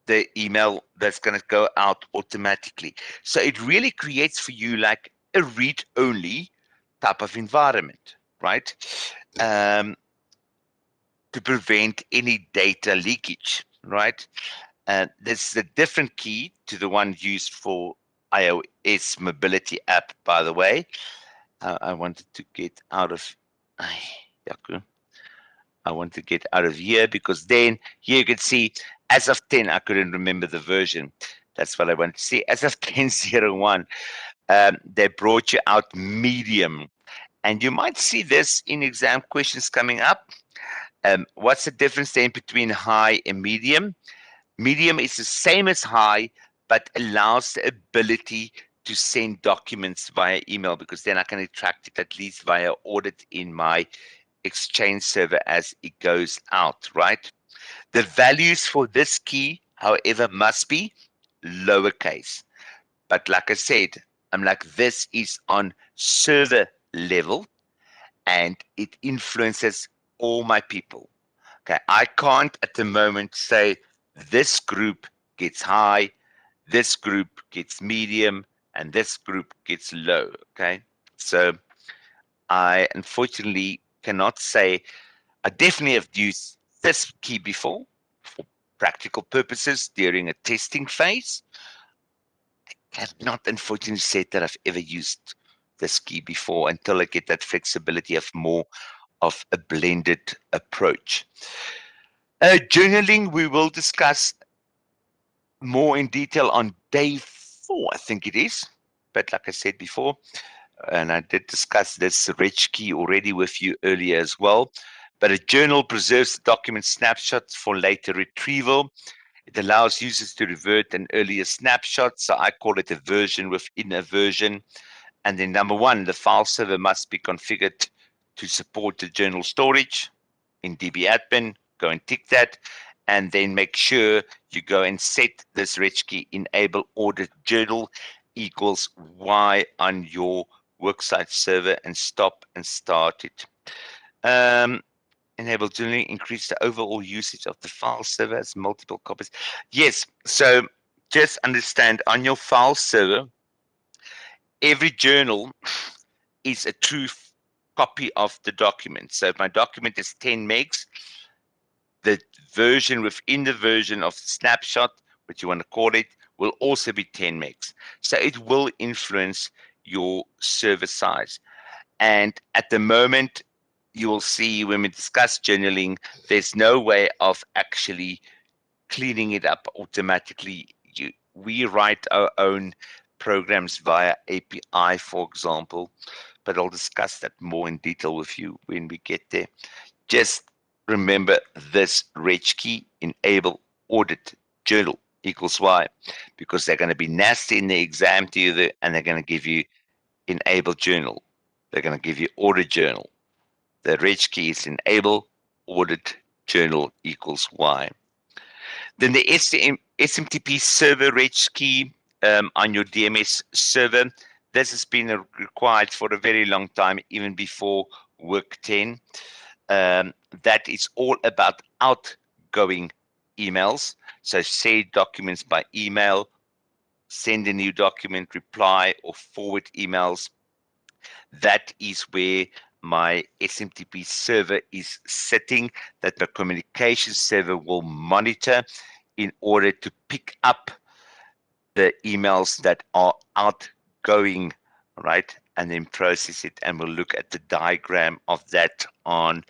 the email that's going to go out automatically. So it really creates for you like a read-only type of environment, right? To prevent any data leakage, right? This is a different key to the one used for iOS mobility app, by the way. I wanted to get out of here because then here you can see as of 10, I couldn't remember the version. That's what I wanted to see. As of 10.01, they brought you out medium. And you might see this in exam questions coming up. What's the difference then between high and medium? Medium is the same as high, but allows the ability to send documents via email, because then I can extract it at least via audit in my Exchange server as it goes out, right? The values for this key, however, must be lowercase. But like I said, I'm like, this is on server level and it influences all my people. Okay, I can't at the moment say this group gets high, this group gets medium, and this group gets low. Okay, so I unfortunately cannot say. I definitely have used this key before for practical purposes during a testing phase. I cannot unfortunately say that I've ever used this key before until I get that flexibility of more of a blended approach. Journaling, we will discuss more in detail on day 4, I think it is. But like I said before, and I did discuss this rich key already with you earlier as well. But a journal preserves the document snapshots for later retrieval. It allows users to revert an earlier snapshot. So I call it a version within a version. And then number 1, the file server must be configured to support the journal storage in DB admin. Go and tick that. and then make sure you go and set this reg key enable audit journal equals Y on your worksite server and stop and start it. Enable journaling, increase the overall usage of the file server as multiple copies. Yes, so just understand on your file server, every journal is a true copy of the document. So if my document is 10 megs, the version within the version of snapshot, what you want to call it, will also be 10 megs. So it will influence your server size. And at the moment, you will see when we discuss journaling, there's no way of actually cleaning it up automatically. We write our own programs via API, for example, but I'll discuss that more in detail with you when we get there. Just remember this reg key, enable audit journal equals Y, because they're going to be nasty in the exam to you, and they're going to give you enable journal. They're going to give you audit journal. The reg key is enable audit journal equals Y. Then the SMTP server reg key on your DMS server. This has been required for a very long time, even before Work 10. That is all about outgoing emails. So send documents by email, send a new document, reply, or forward emails. That is where my SMTP server is sitting, that the communication server will monitor in order to pick up the emails that are outgoing, right? And then process it. And we'll look at the diagram of that on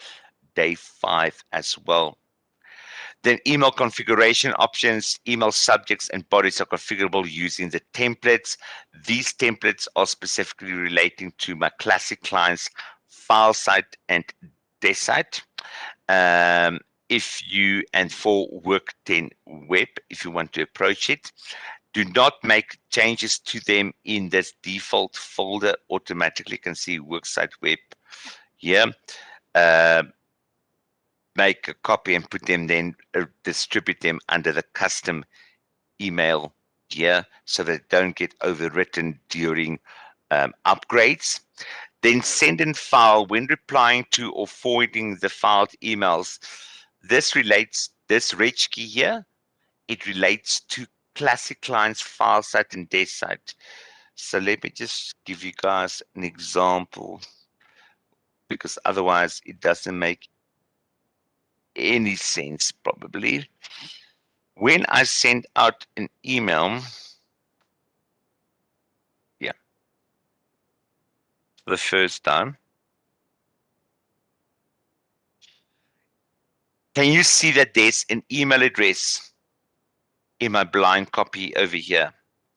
day 5 as well. Then email configuration options, email subjects and bodies are configurable using the templates. These templates are specifically relating to my classic clients, file site and desk site. If you, and for Work 10 Web, if you want to approach it, do not make changes to them in this default folder. Automatically can see Worksite Web here. Make a copy and put them, then distribute them under the custom email here so that they don't get overwritten during upgrades. Then send and file when replying to or forwarding the filed emails. This reg key here, it relates to classic clients, file site and desk site. So let me just give you guys an example, because otherwise it doesn't make any sense probably. When I send out an email, for the first time, can you see that there's an email address in my blind copy over here,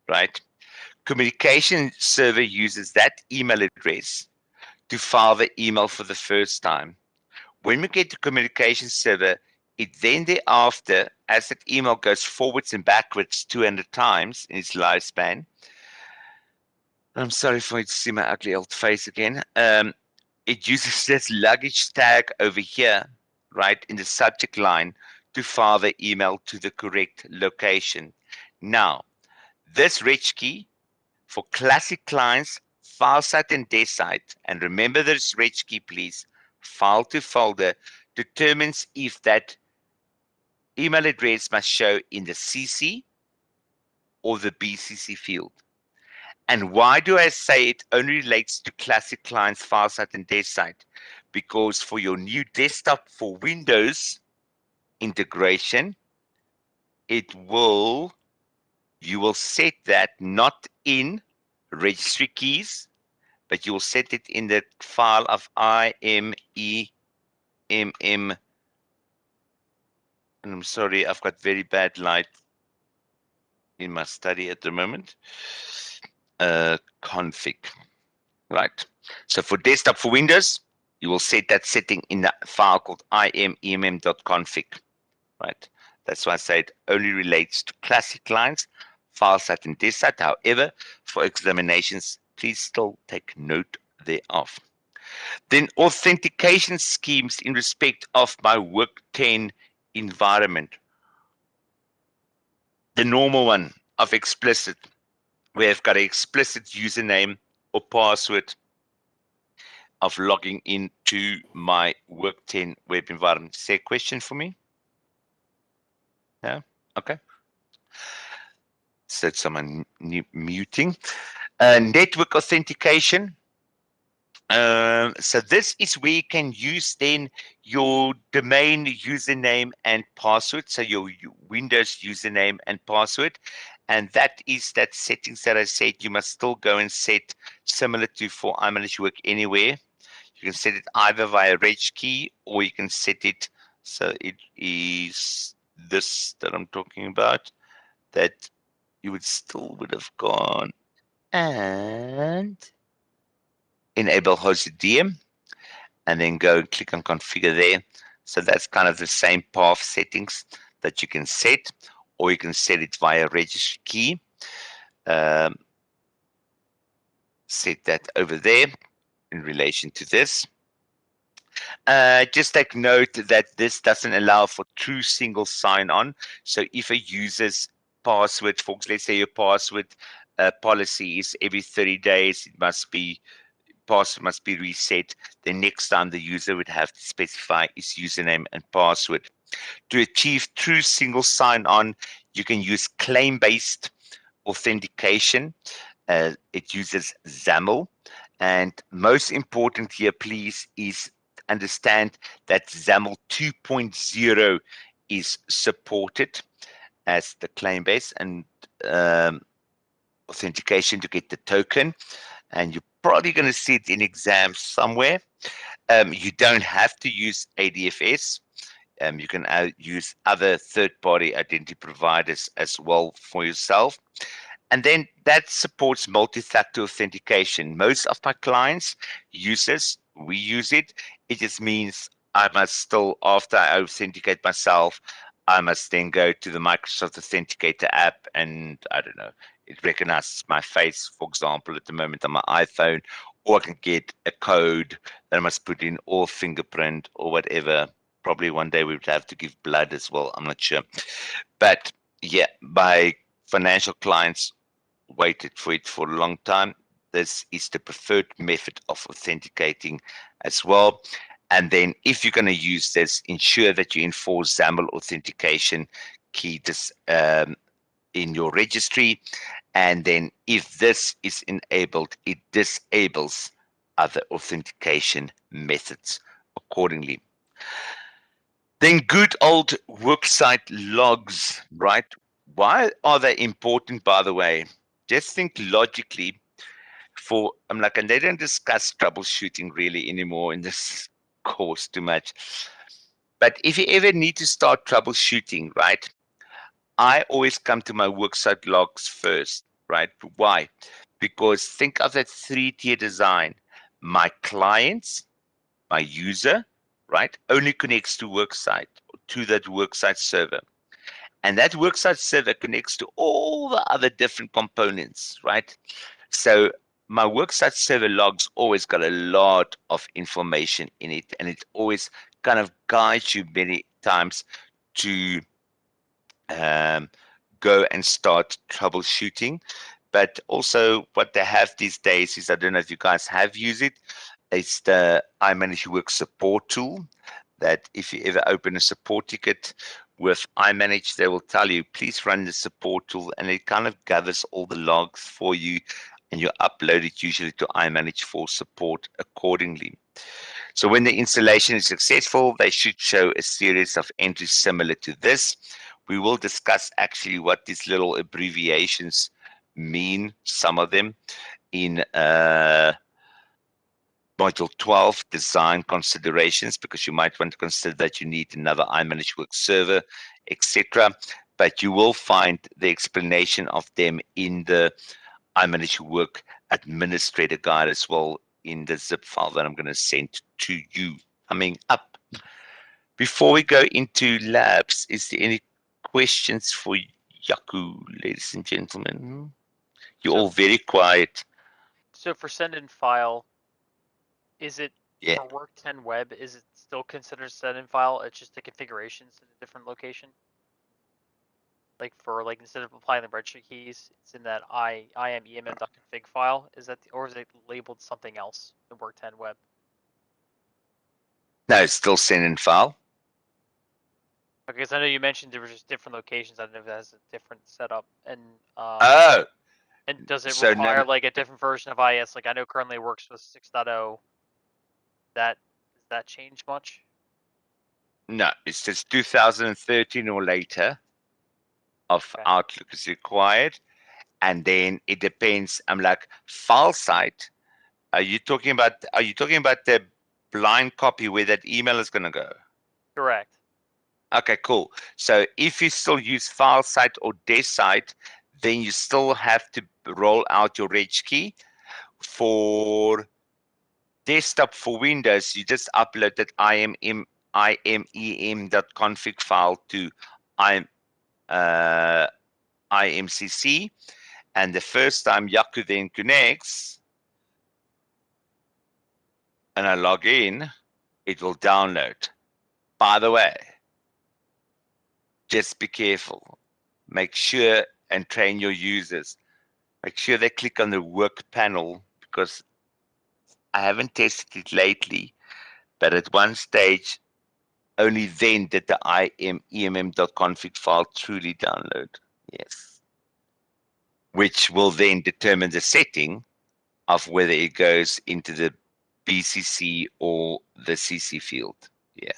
right? Communication server uses that email address to file the email for the first time. When we get to communication server, it then thereafter, as that email goes forwards and backwards 200 times in its lifespan, I'm sorry for you to see my ugly old face again. It uses this luggage tag over here, right, in the subject line to file the email to the correct location. Now, this reg key for classic clients, file site and desk site, and remember this reg key, please, file to folder, determines if that email address must show in the CC or the BCC field. And why do I say it only relates to classic clients, file site and desk site? Because for your new desktop for Windows integration, you will set that not in registry keys, but you will set it in the file of IMEMM. And I'm sorry, I've got very bad light in my study at the moment. Config, right? So for desktop for Windows, you will set that setting in the file called imemm.config, right? That's why I say it only relates to classic clients, file site and desk site. However, for examinations, please still take note thereof. Then authentication schemes in respect of my Work 10 environment. the normal one of explicit, where I've got an explicit username or password of logging into my Work 10 web environment. Say a question for me? No? Okay. Said someone muting. Network authentication. So this is where you can use then your domain username and password. So your Windows username and password. And that is that settings that I said you must still go and set similar to for iManage Work Anywhere. You can set it either via reg key or you can set it so it is this that I'm talking about, that you would have gone and enable hosted DM and then go and click on configure there. So that's kind of the same path settings that you can set, or you can set it via registry key. Set that over there in relation to this. Just take note that this doesn't allow for true single sign-on. So if a user's password, folks, let's say your password policy is every 30 days, password must be reset. The next time the user would have to specify his username and password. To achieve true single sign-on, you can use claim-based authentication. It uses XAML. And most important here, please, is understand that XAML 2.0 is supported as the claim-based and authentication to get the token. And you're probably going to see it in exams somewhere. You don't have to use ADFS. You can use other third-party identity providers as well for yourself. And then that supports multi-factor authentication. Most of my clients use this. We use it. It just means I must still, after I authenticate myself, I must then go to the Microsoft Authenticator app and, I don't know, it recognizes my face, for example, at the moment on my iPhone, or I can get a code that I must put in, or fingerprint or whatever. Probably one day we would have to give blood as well. I'm not sure. But yeah, my financial clients waited for it for a long time. This is the preferred method of authenticating as well. And then if you're going to use this, ensure that you enforce XAML authentication key in your registry. And then if this is enabled, it disables other authentication methods accordingly. Then good old worksite logs, right? Why are they important, by the way? Just think logically and they don't discuss troubleshooting really anymore in this course too much. But if you ever need to start troubleshooting, right, I always come to my worksite logs first, right? Why? Because think of that 3-tier design. My clients, my user, right, only connects to worksite, to that worksite server. And that worksite server connects to all the other different components, right? So my worksite server logs always got a lot of information in it, and it always kind of guides you many times to go and start troubleshooting. But also what they have these days is, I don't know if you guys have used it, it's the iManage Work support tool, that if you ever open a support ticket with iManage, they will tell you, please run the support tool, and it kind of gathers all the logs for you, and you upload it usually to iManage for support accordingly. So when the installation is successful, they should show a series of entries similar to this. We will discuss actually what these little abbreviations mean, some of them, in Module 12, design considerations, because you might want to consider that you need another iManage Work server, etc. But you will find the explanation of them in the iManage Work administrator guide as well, in the zip file that I'm going to send to you coming up. Before we go into labs, is there any questions for Yaku, ladies and gentlemen? You're all very quiet. So for send in file, is it Yeah. for Work 10 web, is it still considered send in file? It's just the configurations in a different location? like for like instead of applying the registry keys, it's in that imemm.config file. Is that or is it labeled something else in Work 10 Web? No, it's still send in file. Okay, because I know you mentioned there were just different locations. I don't know if that has a different setup. And Oh, and does it so no- require like a different version of IIS? Like I know currently it works with 6.0. Does that change much? no, it says 2013 or later of Okay. Outlook is required. And then it depends. I'm like, file site. Are you talking about the blind copy where that email is going to go? Correct. Okay, cool. So if you still use file site or desk site, then you still have to roll out your reg key. For desktop for Windows, you just upload that imem.config file to IMCC, and the first time Yaku then connects and I log in, it will download. By the way, just be careful. Make sure and train your users. Make sure they click on the work panel, because I haven't tested it lately, but at one stage, only then did the imemm.config file truly download. Yes. Which will then determine the setting of whether it goes into the BCC or the CC field. Yeah.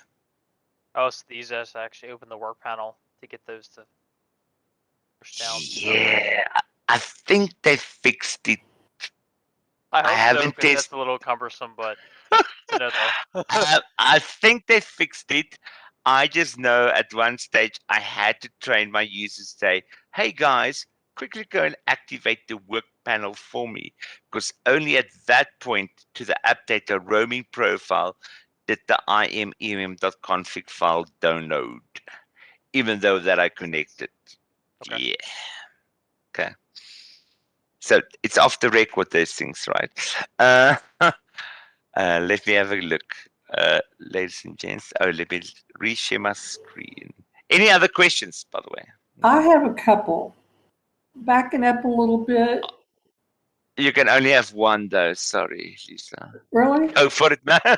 Oh, so the user has to actually open the work panel to get those to push down. Yeah. I think they fixed it. I hope so, haven't because that's tested. a little cumbersome, but to know though. I think they fixed it. I just know at one stage I had to train my users, say, hey guys, quickly go and activate the work panel for me. Because only at that point to the update the roaming profile did the imemm.config file download, even though that I connected. Okay. Yeah. Okay. So it's off the record, those things, right? Let me have a look. Ladies and gents, let me reshare my screen. Any other questions, by the way? I have a couple. Backing up a little bit. You can only have one, though. Sorry, Lisa. Really? Go for it, man.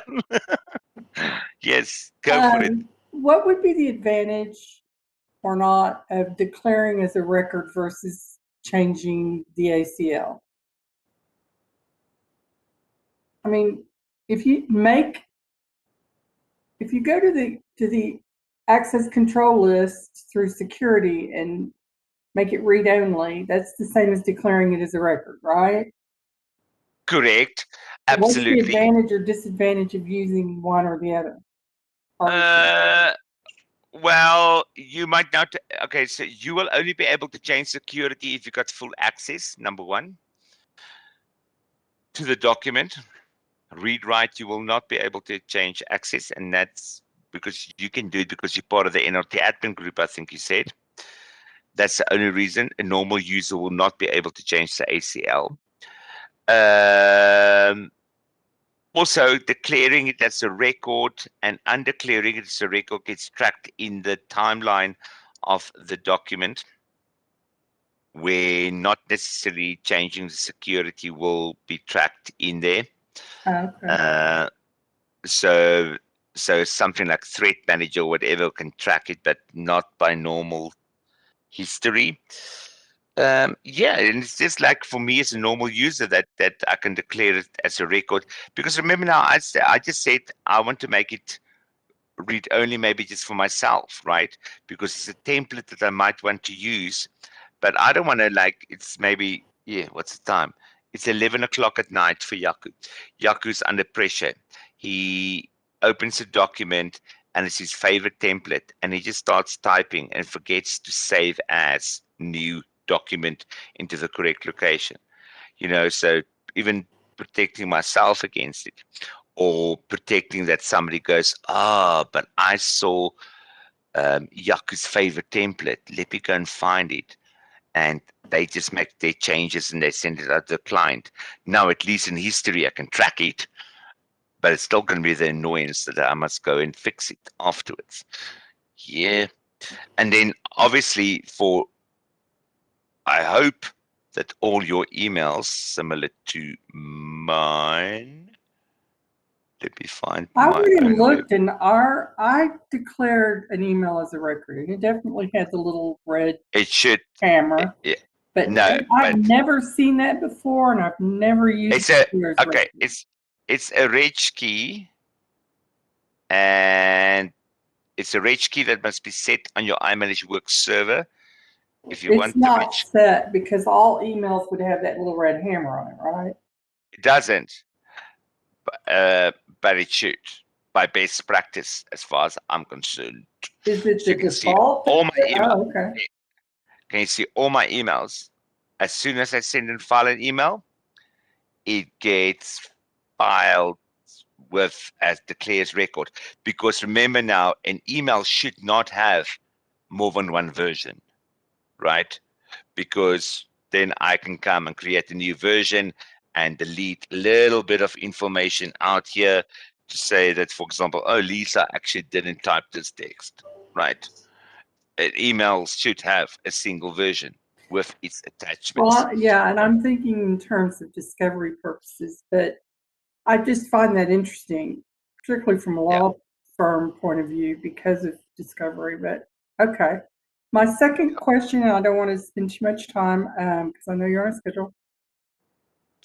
Yes, go for it. What would be the advantage or not of declaring as a record versus changing the ACL? I mean, if you go to the access control list through security and make it read only, that's the same as declaring it as a record, right? Correct. What's the Absolutely. advantage or disadvantage of using one or the other? Well, you might not. Okay, so you will only be able to change security if you got full access, number one, to the document. Read write, you will not be able to change access, and that's because you can do it because you're part of the NRT admin group, I think you said. That's the only reason. A normal user will not be able to change the ACL. Also, declaring it as a record and undeclaring it as a record gets tracked in the timeline of the document, where not necessarily changing the security will be tracked in there. Okay. So something like Threat Manager or whatever can track it, but not by normal history. Yeah, and it's just like for me as a normal user that I can declare it as a record. Because remember now, I just said I want to make it read only, maybe just for myself, right? Because it's a template that I might want to use, but I don't want to, like, it's maybe, yeah, what's the time? It's 11 o'clock at night for Yaku. Yaku's under pressure. He opens a document and it's his favorite template, and he just starts typing and forgets to save as new document into the correct location. So even protecting myself against it, or protecting that somebody goes, but I saw Yaku's favorite template. Let me go and find it. And they just make their changes and they send it out to the client. Now, at least in history, I can track it, but it's still going to be the annoyance that I must go and fix it afterwards. Yeah. And then obviously I hope that all your emails similar to mine. Let me find I my went and own web. looked, and I declared an email as a record, and it definitely had the little red It should. camera. Yeah. But No, I've but never seen that before, and I've never used it's a it as okay. record. It's a reg key, and it's a reg key that must be set on your iManage Work server. If you It's want the not reg, set because all emails would have that little red hammer on it, right? it doesn't, but it should by best practice, as far as I'm concerned. Is it So the you can see default? all my emails. Oh, okay. Can you see all my emails? As soon as I send and file an email, it gets filed with as declares record. Because remember now, an email should not have more than one version, right? Because then I can come and create a new version and delete a little bit of information out here to say that, for example, oh, Lisa actually didn't type this text, right? Emails should have a single version with its attachments. Well, yeah, and I'm thinking in terms of discovery purposes, but I just find that interesting, particularly from a law firm point of view because of discovery. But okay. My second question, and I don't want to spend too much time because I know you're on a schedule.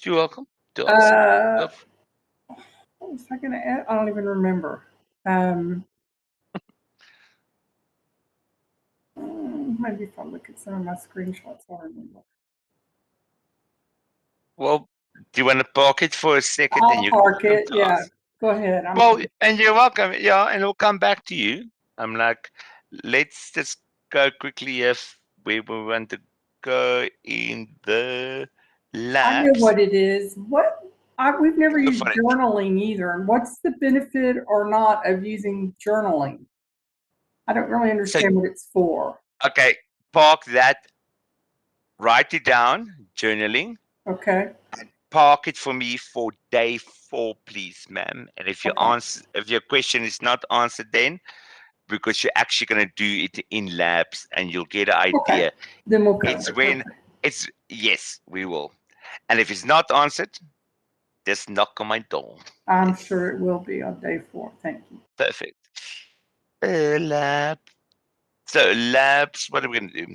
You're welcome to ask. What was I going to add? I don't even remember. Maybe if I look at some of my screenshots, I'll remember. Well, do you want to park it for a second? I'll Then you park can it. Yeah, go ahead. Well, and you're welcome. Yeah, and we'll come back to you. I'm like, let's just go quickly if we want to go in the I know labs. what it is. We've never Go used for it. journaling either. And what's the benefit or not of using journaling? I don't really understand what it's for. Okay, park that. Write it down, journaling. Okay. Park it for me for day 4, please, ma'am. And if if your question is not answered, then because you're actually going to do it in labs and you'll get an idea. Okay. Then we'll go. It's when it's yes, we will. And if it's not answered, just knock on my door. I'm sure it will be on day 4. Thank you. Perfect. Lab. So labs, what are we going to do?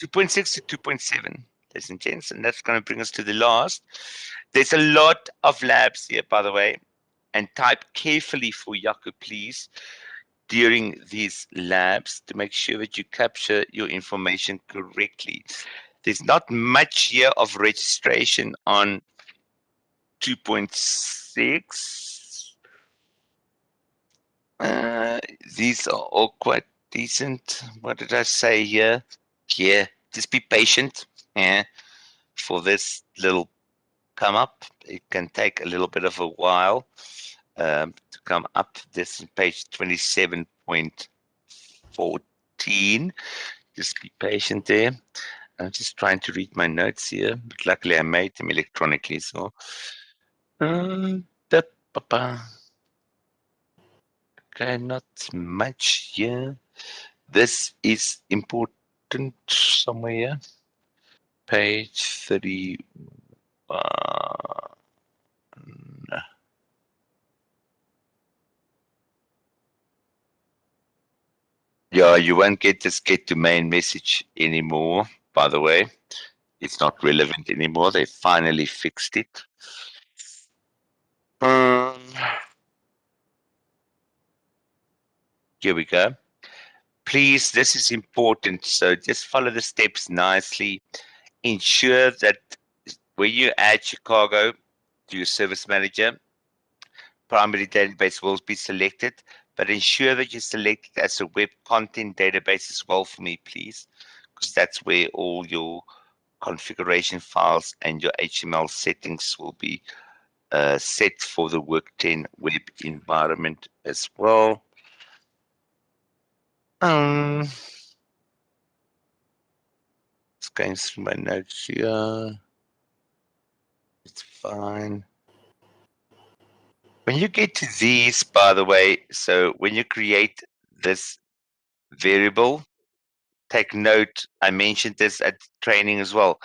2.6 to 2.7, ladies and gents, and that's going to bring us to the last. There's a lot of labs here, by the way, and type carefully for Jaco, please, during these labs to make sure that you capture your information correctly. There's not much here of registration on 2.6. These are all quite decent. What did I say here? Yeah, just be patient for this little come up. It can take a little bit of a while to come up. This is page 27.14. Just be patient there. I'm just trying to read my notes here, but luckily I made them electronically. So, okay, not much here. This is important somewhere here. Page 30. Yeah, you won't get this get to main message anymore, by the way. It's not relevant anymore. They finally fixed it. Here we go. Please, this is important. So just follow the steps nicely. Ensure that when you add Chicago to your service manager, primary database will be selected, but ensure that you select it as a web content database as well for me, please, because that's where all your configuration files and your HTML settings will be set for the Work 10 web environment as well. Just going through my notes here. It's fine. When you get to these, by the way, so when you create this variable. Take note, I mentioned this at training as well.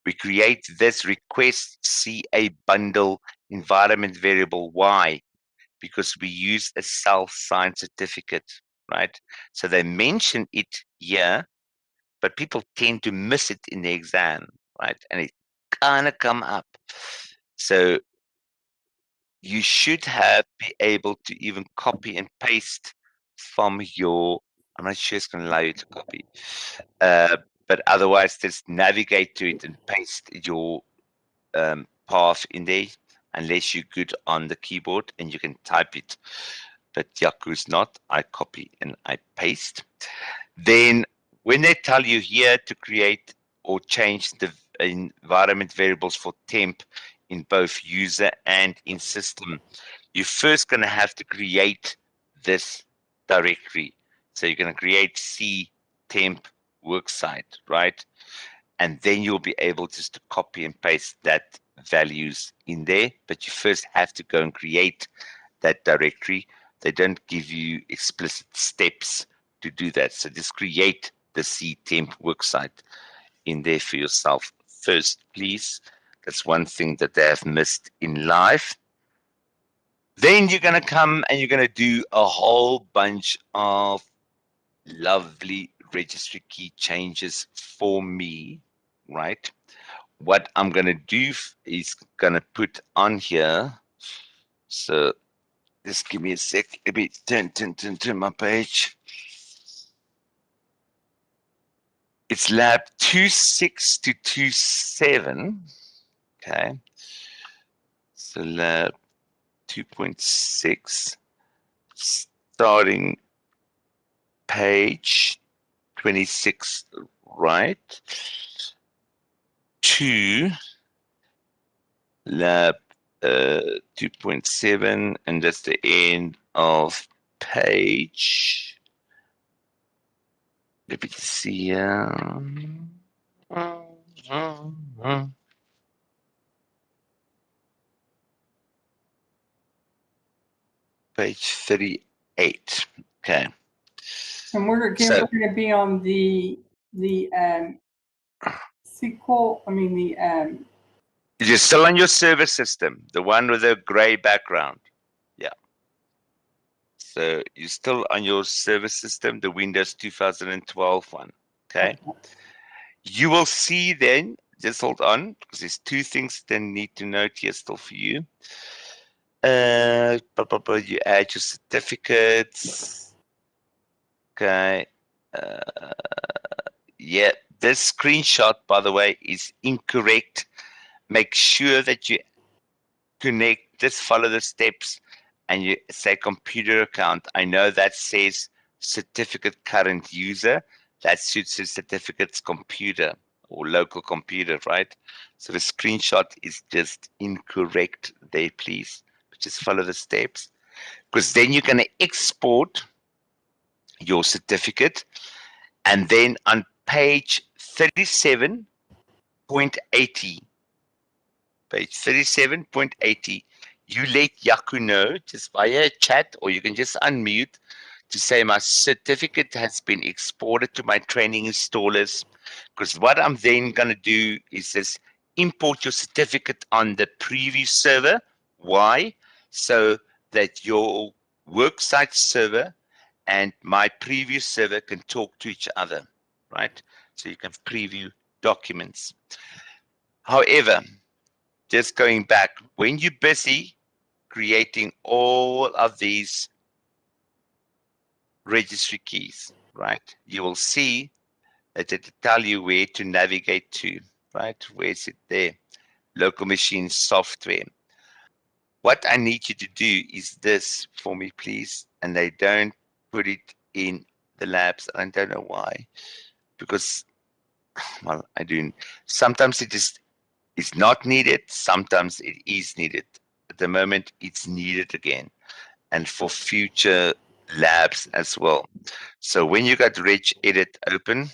We create this request CA bundle environment variable. Why? Because we use a self-signed certificate, right? So they mention it here, but people tend to miss it in the exam, right? And it kind of come up. So you should be able to even copy and paste from your, I'm not sure it's going to allow you to copy, but otherwise just navigate to it and paste your path in there, unless you're good on the keyboard and you can type it. But Yaku's not. I copy and I paste. Then when they tell you here to create or change the environment variables for temp in both user and in system, you're first going to have to create this directory. So you're going to create C temp worksite, right? And then you'll be able just to copy and paste that values in there. But you first have to go and create that directory. They don't give you explicit steps to do that. So just create the C temp worksite in there for yourself first, please. That's one thing that they have missed in life. Then you're going to come and you're going to do a whole bunch of lovely registry key changes for me, right? What I'm going to do is going to put on here. So just give me a sec. Let me turn my page. It's lab 26 to 27. Okay. So lab 2.6, starting page 26, right? To lab 2.7, and that's the end of page. Let me see. Page 38. Okay. And we're again, So- we're going to be on the SQL. I mean the You're still on your server system, the one with the gray background. Yeah. So you're still on your server system, the Windows 2012 one. Okay. You will see then, just hold on, because there's two things that I need to note here still for you. You add your certificates. Okay. Yeah, this screenshot, by the way, is incorrect. Make sure that you connect, just follow the steps, and you say computer account. I know that says certificate current user. That should say certificates computer or local computer, right? So the screenshot is just incorrect there, please. Just follow the steps, because then you're going to export your certificate, and then on page 37.80, page 37.80, you let Yaku know just via chat, or you can just unmute to say my certificate has been exported to my training installers. Because what I'm then going to do is just import your certificate on the preview server. Why? So that your worksite server and my preview server can talk to each other, right? So you can preview documents. However, just going back, when you're busy creating all of these registry keys, right, you will see that it will tell you where to navigate to, right? Where is it there? Local machine software. What I need you to do is this for me, please. And they don't put it in the labs. I don't know why. Because, well, I do. Sometimes it is not needed. Sometimes it is needed. At the moment, it's needed again. And for future labs as well. So when you got regedit open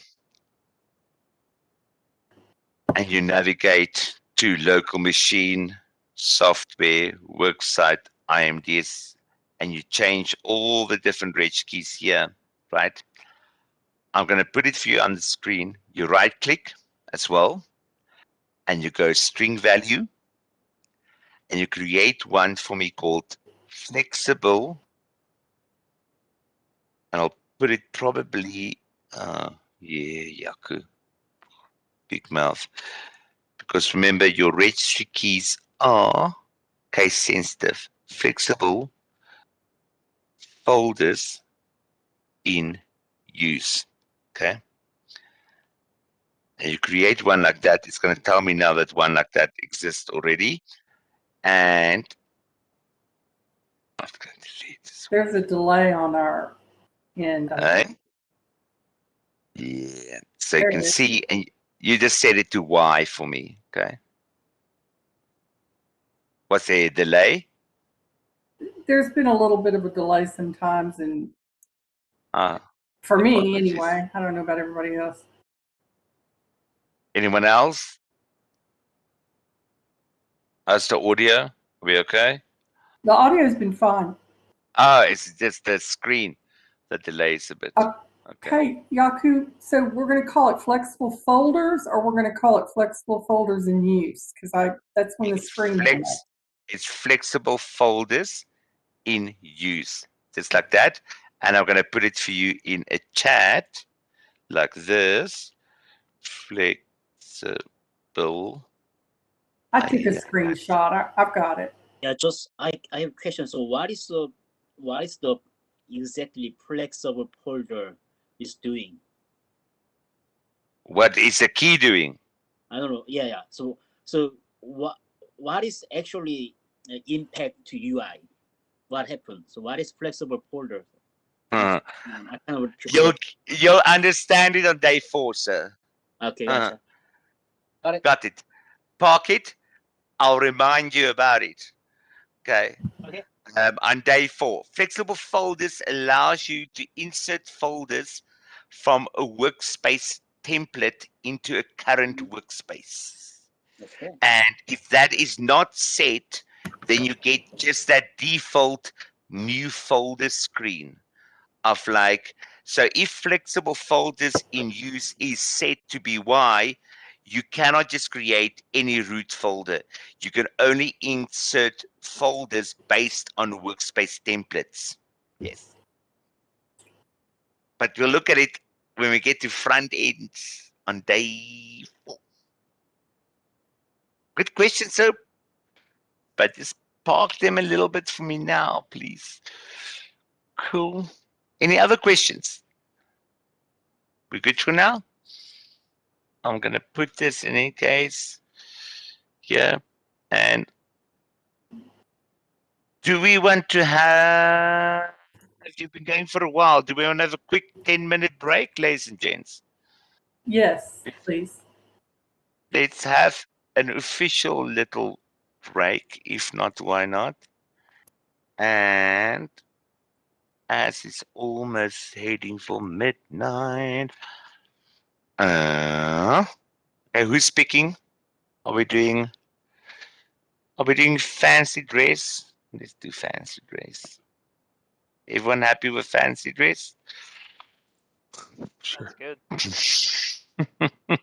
and you navigate to local machine, software, worksite, IMDS, and you change all the different reg keys here, right? I'm going to put it for you on the screen. You right click as well, and you go string value, and you create one for me called flexible, and I'll put it probably, Yaku, big mouth, because remember your registry keys are case sensitive, flexible folders in use. Okay. And you create one like that. It's going to tell me now that one like that exists already. And I'm going to delete this one. There's a delay on our end. I Right? think. Yeah. So you There can it is. see, and you just set it to Y for me. Okay. What's there a delay? There's been a little bit of a delay sometimes, and for me apologies. anyway. I don't know about everybody else. Anyone else? How's the audio? Are we okay? The audio's been fine. Oh, it's just the screen that delays a bit. Okay. Okay, Yaku, so we're going to call it flexible folders, or we're going to call it flexible folders in use? Because that's when the It's screen came up. It's flexible folders in use, just like that. And I'm going to put it for you in a chat like this. Flexible. I took a screenshot. I've got it. Yeah, just I have a question. So what is the exactly flexible folder is doing? What is the key doing? I don't know. Yeah. So what is actually impact to UI? What happened? So what is flexible folder? I kind of You'll understand it on day 4, sir. okay. Gotcha. Got it. Park it. I'll remind you about it. Okay. Okay. On day 4, flexible folders allows you to insert folders from a workspace template into a current workspace. Okay. And if that is not set, then you get just that default new folder screen of like, so if flexible folders in use is set to be Y, you cannot just create any root folder. You can only insert folders based on workspace templates. Yes. But we'll look at it when we get to front end on day 4. Good question, sir. But just park them a little bit for me now, please. Cool. Any other questions? We good for now? I'm going to put this in any case here. And do we want to have, if you've been going for a while, do we want to have a quick 10-minute break, ladies and gents? Yes, please. Let's have an official little break. If not, why not? And as it's almost heading for midnight. Okay, who's speaking? Are we doing fancy dress? Let's do fancy dress. Everyone happy with fancy dress? Sure. That's good.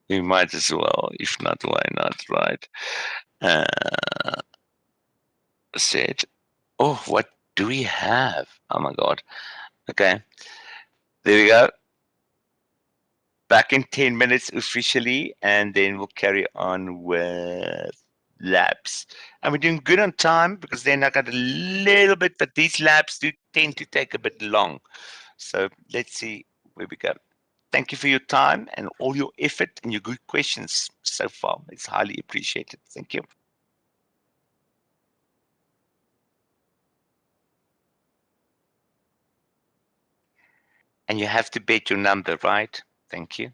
We might as well. If not, why not, right? Said, oh, what do we have? Oh my God. Okay. There we go. Back in 10 minutes officially, and then we'll carry on with labs. And we're doing good on time because then I got a little bit, but these labs do tend to take a bit long. So let's see where we go. Thank you for your time and all your effort and your good questions so far. It's highly appreciated. Thank you. And you have to bet your number, right? Thank you.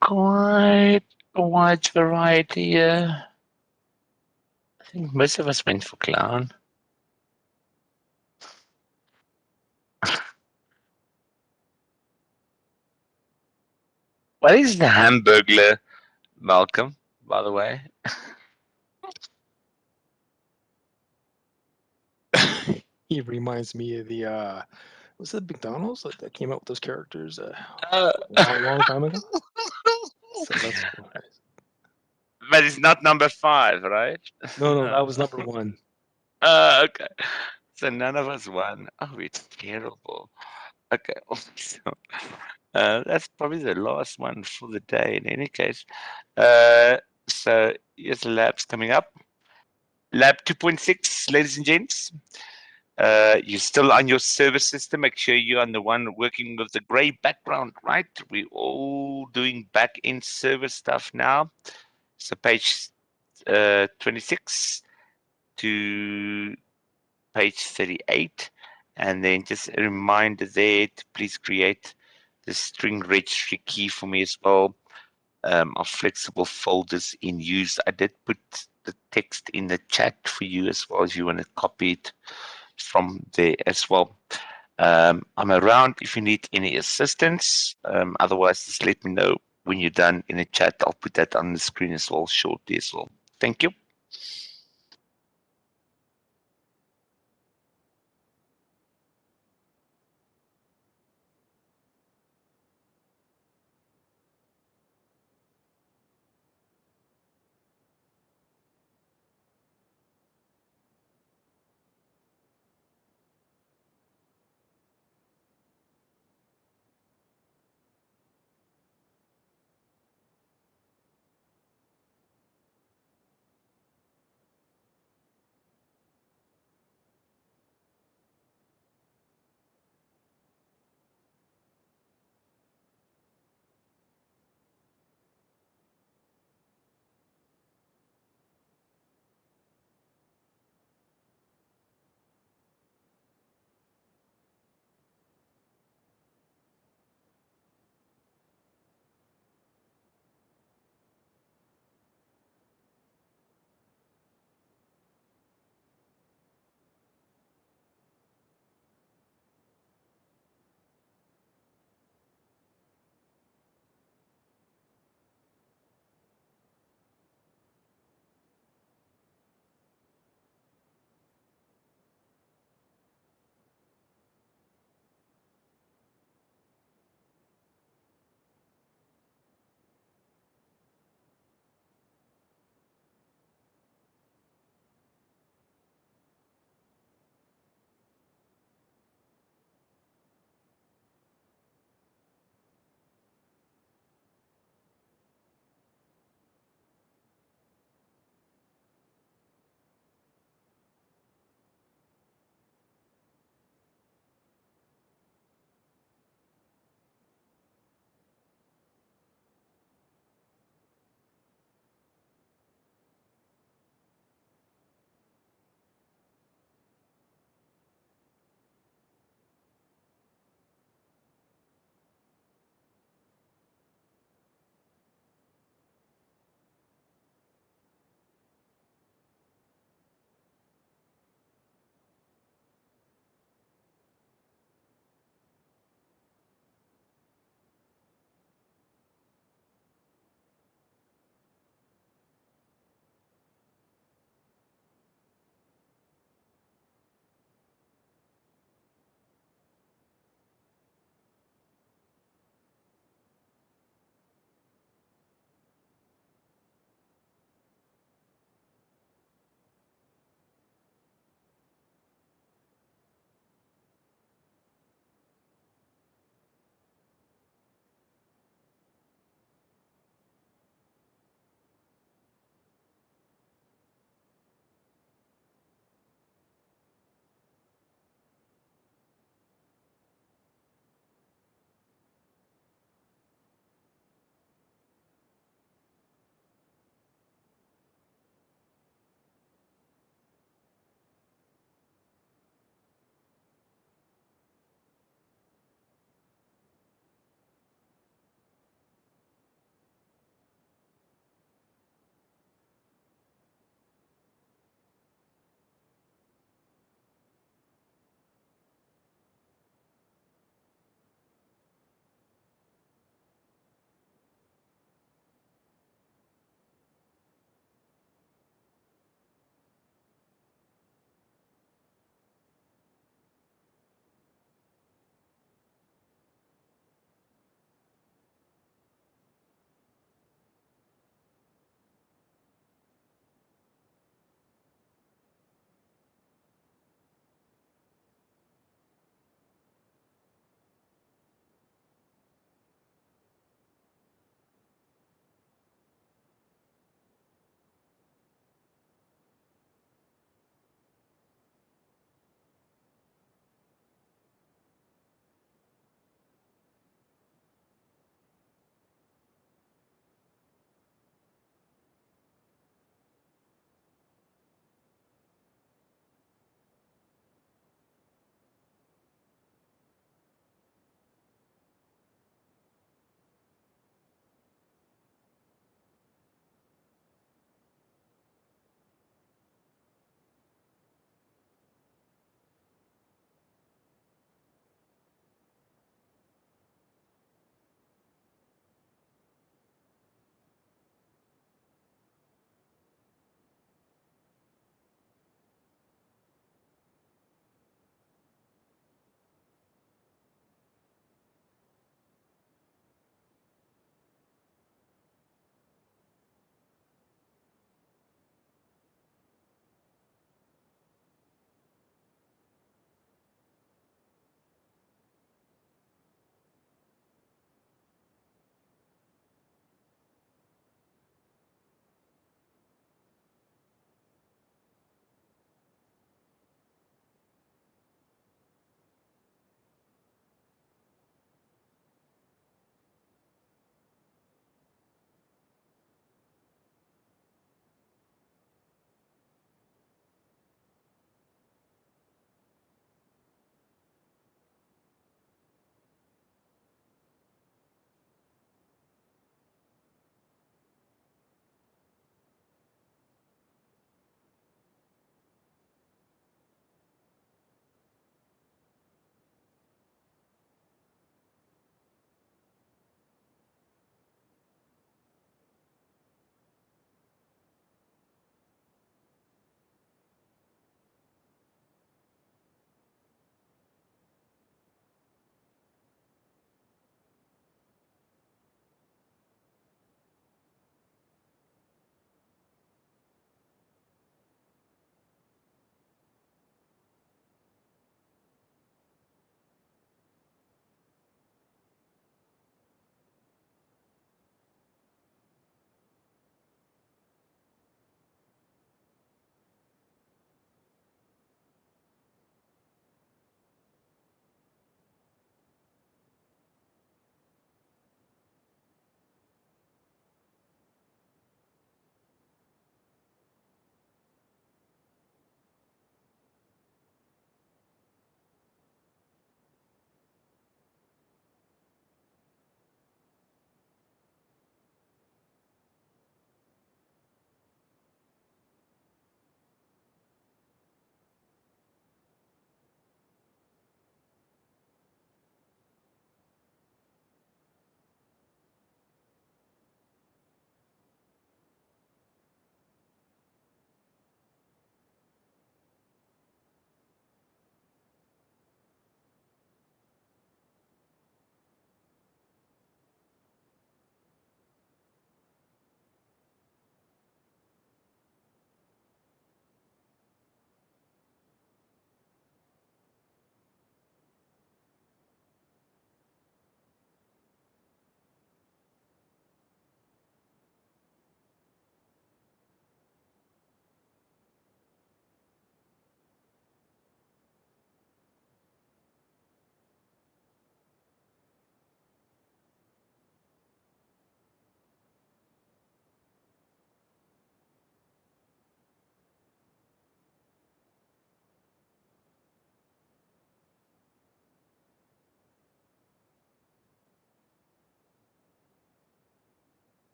Quite a wide variety here. I think most of us went for clown. What is the Hamburglar, Malcolm, by the way? He reminds me of the was it McDonald's that came out with those characters Uh, a long time ago? So that's but it's not number 5, right? no, that was number 1. Okay. So none of us won. Oh, it's terrible. Okay. So, that's probably the last one for the day in any case. So here's the labs coming up. Lab 2.6, ladies and gents. You're still on your server system. Make sure you're on the one working with the gray background, right? We're all doing back-end server stuff now. So page 26 to page 38. And then just a reminder there to please create the string registry key for me as well. Of flexible folders in use. I did put the text in the chat for you as well if you want to copy it from there as well. I'm around if you need any assistance. Otherwise, just let me know when you're done in the chat. I'll put that on the screen as well shortly as well. Thank you.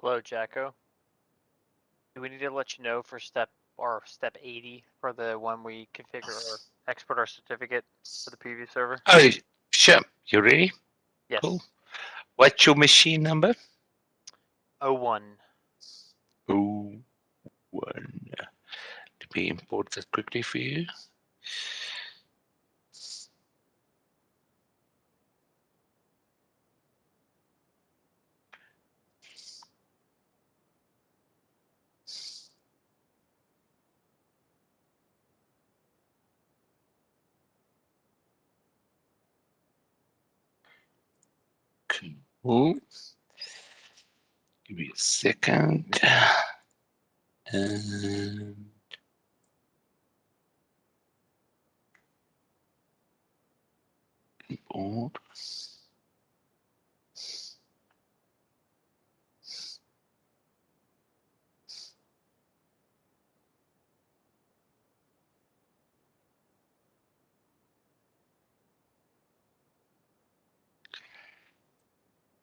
Hello, Jacko. Do we need to let you know for step 80 for the one we configure or export our certificate for the preview server? Oh, sure. You ready? Yes. Cool. What's your machine number? 01. Oh, one. Let me import that quickly for you. Cool. Give me a second. And import.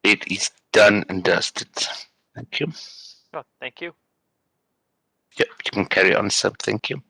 It is done and dusted. Thank you. Oh, thank you. Yep, you can carry on, sub. Thank you.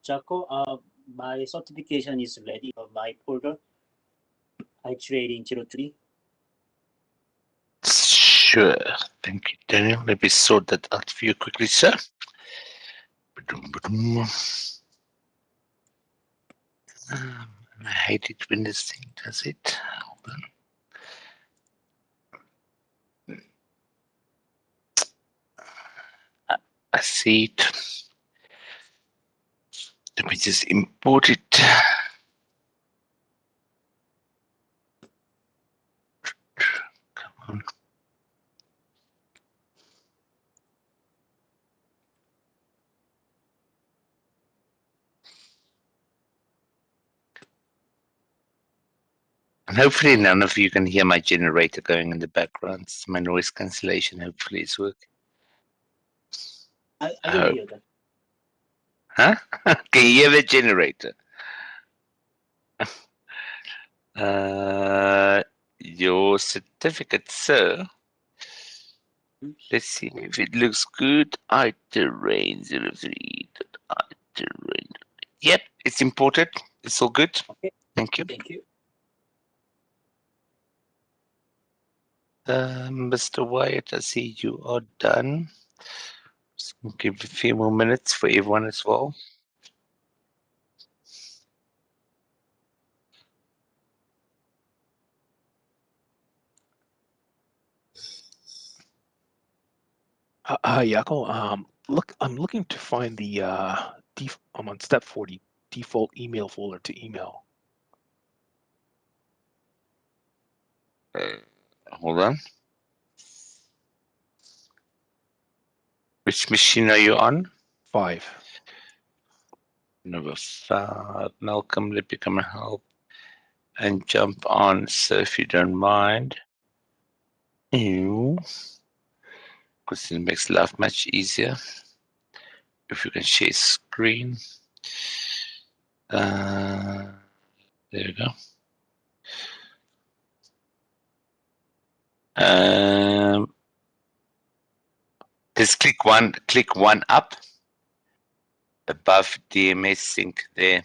Jaco, my certification is ready on my folder. iTrading 03. Sure. Thank you, Daniel. Let me sort that out for you quickly, sir. I hate it when this thing does it. Hold on. I see it. Let me just import it. Come on. And hopefully none of you can hear my generator going in the background. It's my noise cancellation hopefully it's working. I can hear that. Huh? Can you hear the generator? Your certificate, sir. Let's see if it looks good. iTerrain 03. iTerrain. Yep, it's imported. It's all good. Okay. Thank you. Thank you. Mr. Wyatt, I see you are done. Just gonna give a few more minutes for everyone as well. Jaco, I'm looking to find the I'm on step 40, default email folder to email. Hold on. Which machine are you on? 5. Number 5. Malcolm, let me come and help and jump on. So if you don't mind, because it makes life much easier if you can share screen. There you go. Just click one up above DMS sync there,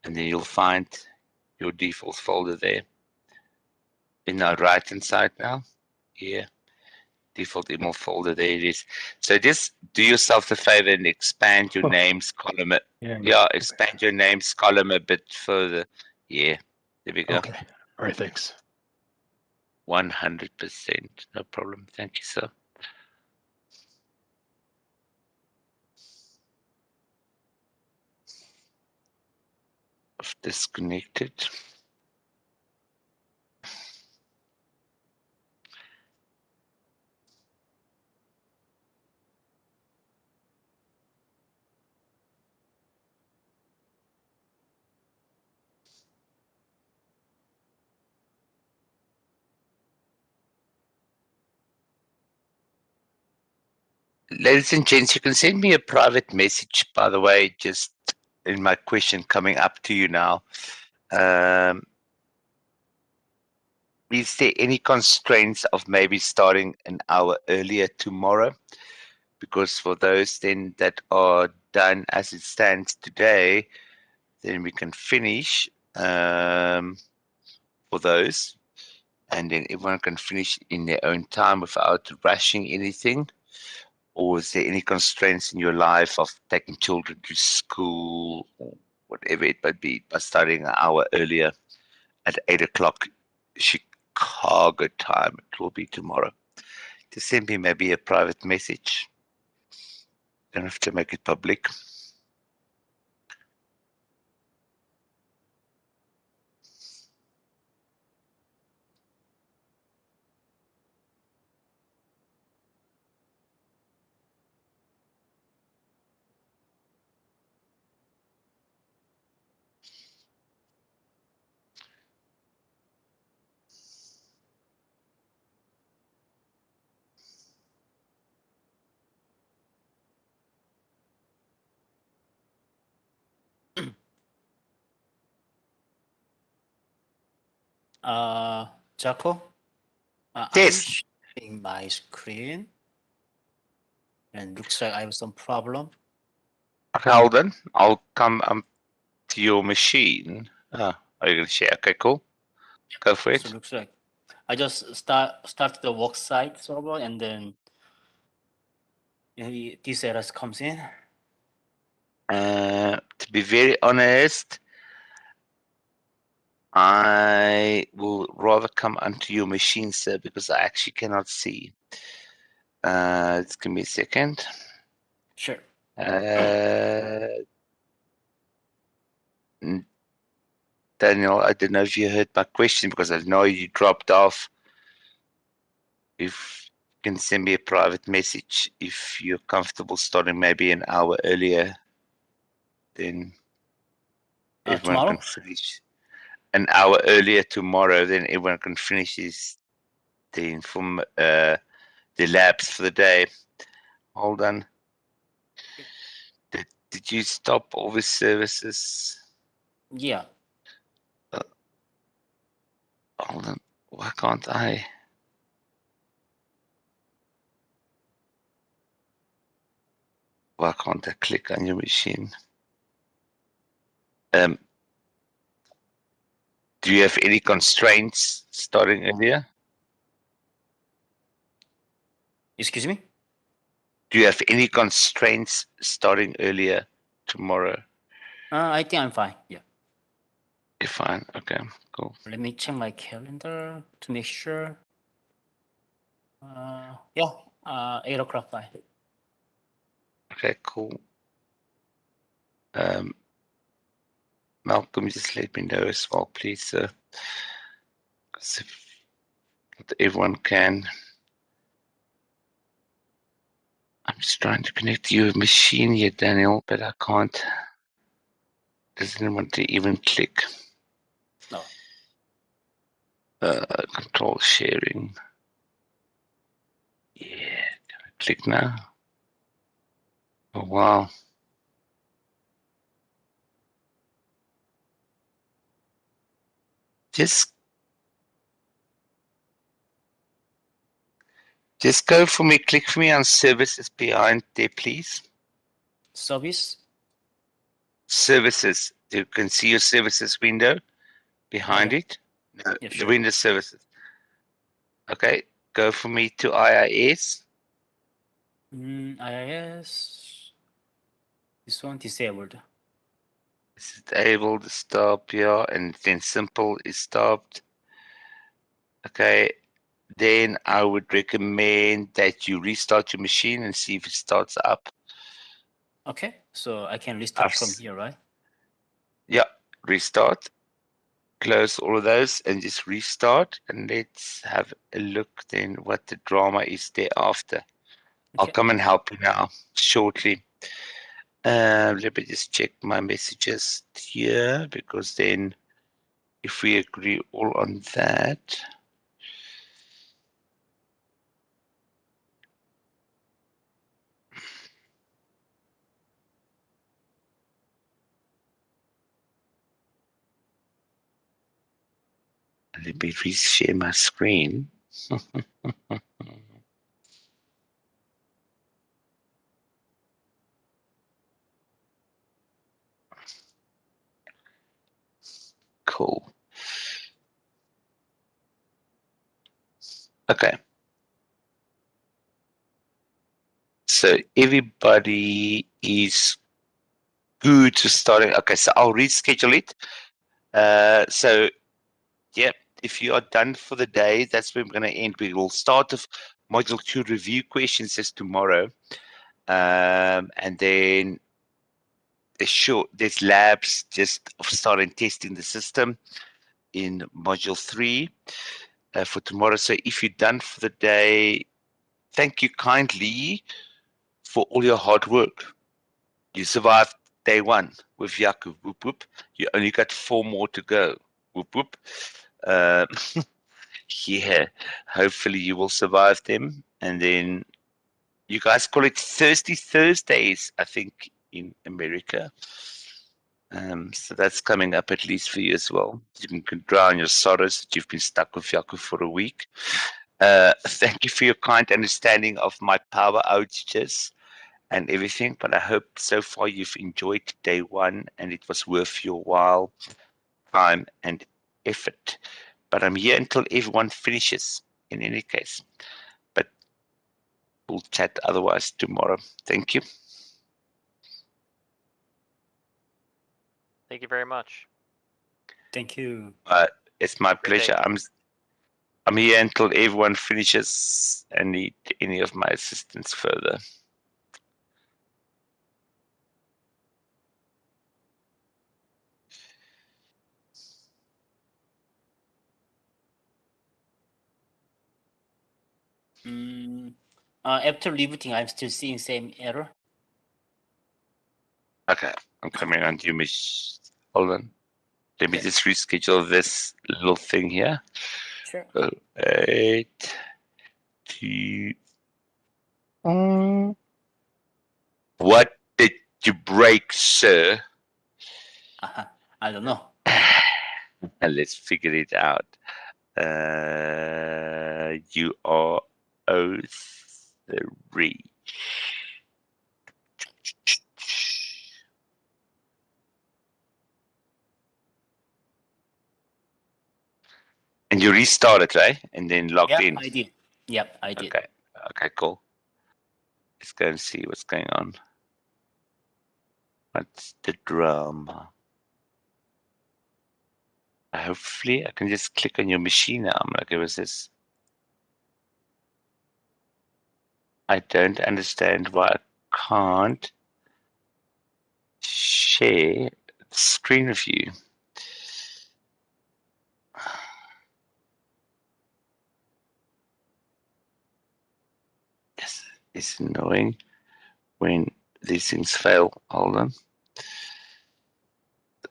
and then you'll find your default folder there. In our right hand side now. Yeah. Default email folder, there it is. So just do yourself a favor and expand your names column. Yeah, expand your names column a bit further. Yeah, there we go. Okay. All right. Thanks. 100%. No problem. Thank you, sir. I've disconnected. Ladies and gents, you can send me a private message, by the way, just in my question coming up to you now. Is there any constraints of maybe starting an hour earlier tomorrow? Because for those then that are done as it stands today, then we can finish for those. And then everyone can finish in their own time without rushing anything. Or is there any constraints in your life of taking children to school or whatever it might be by starting an hour earlier at 8 o'clock Chicago time? It will be tomorrow. Just send me maybe a private message. Don't have to make it public. Jaco, Yes. I'm sharing my screen, and looks like I have some problem. Okay, hold on. I'll come to your machine. Oh, are you going to share? Okay, cool. Go for So it. looks like I just start the worksite server, and then this error comes in. To be very honest, I will rather come onto your machine, sir, because I actually cannot see. Just give me a second. Sure. Daniel, I don't know if you heard my question because I know you dropped off. If you can send me a private message if you're comfortable starting maybe an hour earlier, then everyone Tomorrow? can finish. An hour earlier tomorrow, then everyone can finish from the labs for the day. Hold on. Did you stop all the services? Yeah. Hold on. Why can't I? Why can't I click on your machine? Do you have any constraints starting earlier? Excuse me? Do you have any constraints starting earlier tomorrow? I think I'm fine. Yeah. You're fine. Okay, cool. Let me check my calendar to make sure. Yeah. 8 o'clock fine. Okay, cool. Malcolm, just let me know as well, please, sir. Because if not everyone can. I'm just trying to connect to your machine here, Daniel, but I can't. Doesn't want to even click. No. Control sharing. Yeah, can I click now? Oh, wow. Just go for me, click for me on services behind there, please. Service? Services. You can see your services window behind yeah. it. No, Yeah, the sure. Windows services. Okay, go for me to IIS. IIS. This one disabled. It's disabled, stop here, and then simple is stopped. Okay, then I would recommend that you restart your machine and see if it starts up. Okay, so I can restart from Yes. here, right? Yeah, restart. Close all of those and just restart, and let's have a look then what the drama is thereafter. I'll Okay. come and help you now shortly. Let me just check my messages here, because then if we agree all on that. Let me reshare my screen. Cool. Okay. So everybody is good to starting. Okay, so I'll reschedule it. So yeah, if you are done for the day, that's where we're going to end. We will start with module 2 review questions as tomorrow. And then there's labs just of starting testing the system in module 3 for tomorrow. So if you're done for the day, thank you kindly for all your hard work. You survived day 1 with Yaku. Whoop whoop. You only got 4 more to go. Whoop whoop. Yeah, hopefully you will survive them. And then you guys call it Thirsty Thursdays, I think, in America. So that's coming up at least for you as well. You can drown your sorrows that you've been stuck with Yaku for a week. Thank you for your kind understanding of my power outages. and everything. But I hope so far you've enjoyed day one and it was worth your while, time and effort. But I'm here until everyone finishes in any case. But we'll chat otherwise tomorrow. Thank you. Thank you very much. Thank you. It's my Great day. pleasure. I'm here until everyone finishes and need any of my assistance further. After rebooting, I'm still seeing same error. Okay, I'm coming on to you, Miss. Hold on. Let me Okay. just reschedule this little thing here. Sure. 8, 2. What did you break, sir? I don't know. And let's figure it out. You are 03. And you restarted, right? And then logged Yep, in. I did. Yep, I did. Okay. Okay, cool. Let's go and see what's going on. What's the drama? Hopefully, I can just click on your machine now. I'm like, what's this? I don't understand why I can't share the screen with you. Yes, it's annoying when these things fail. Hold on.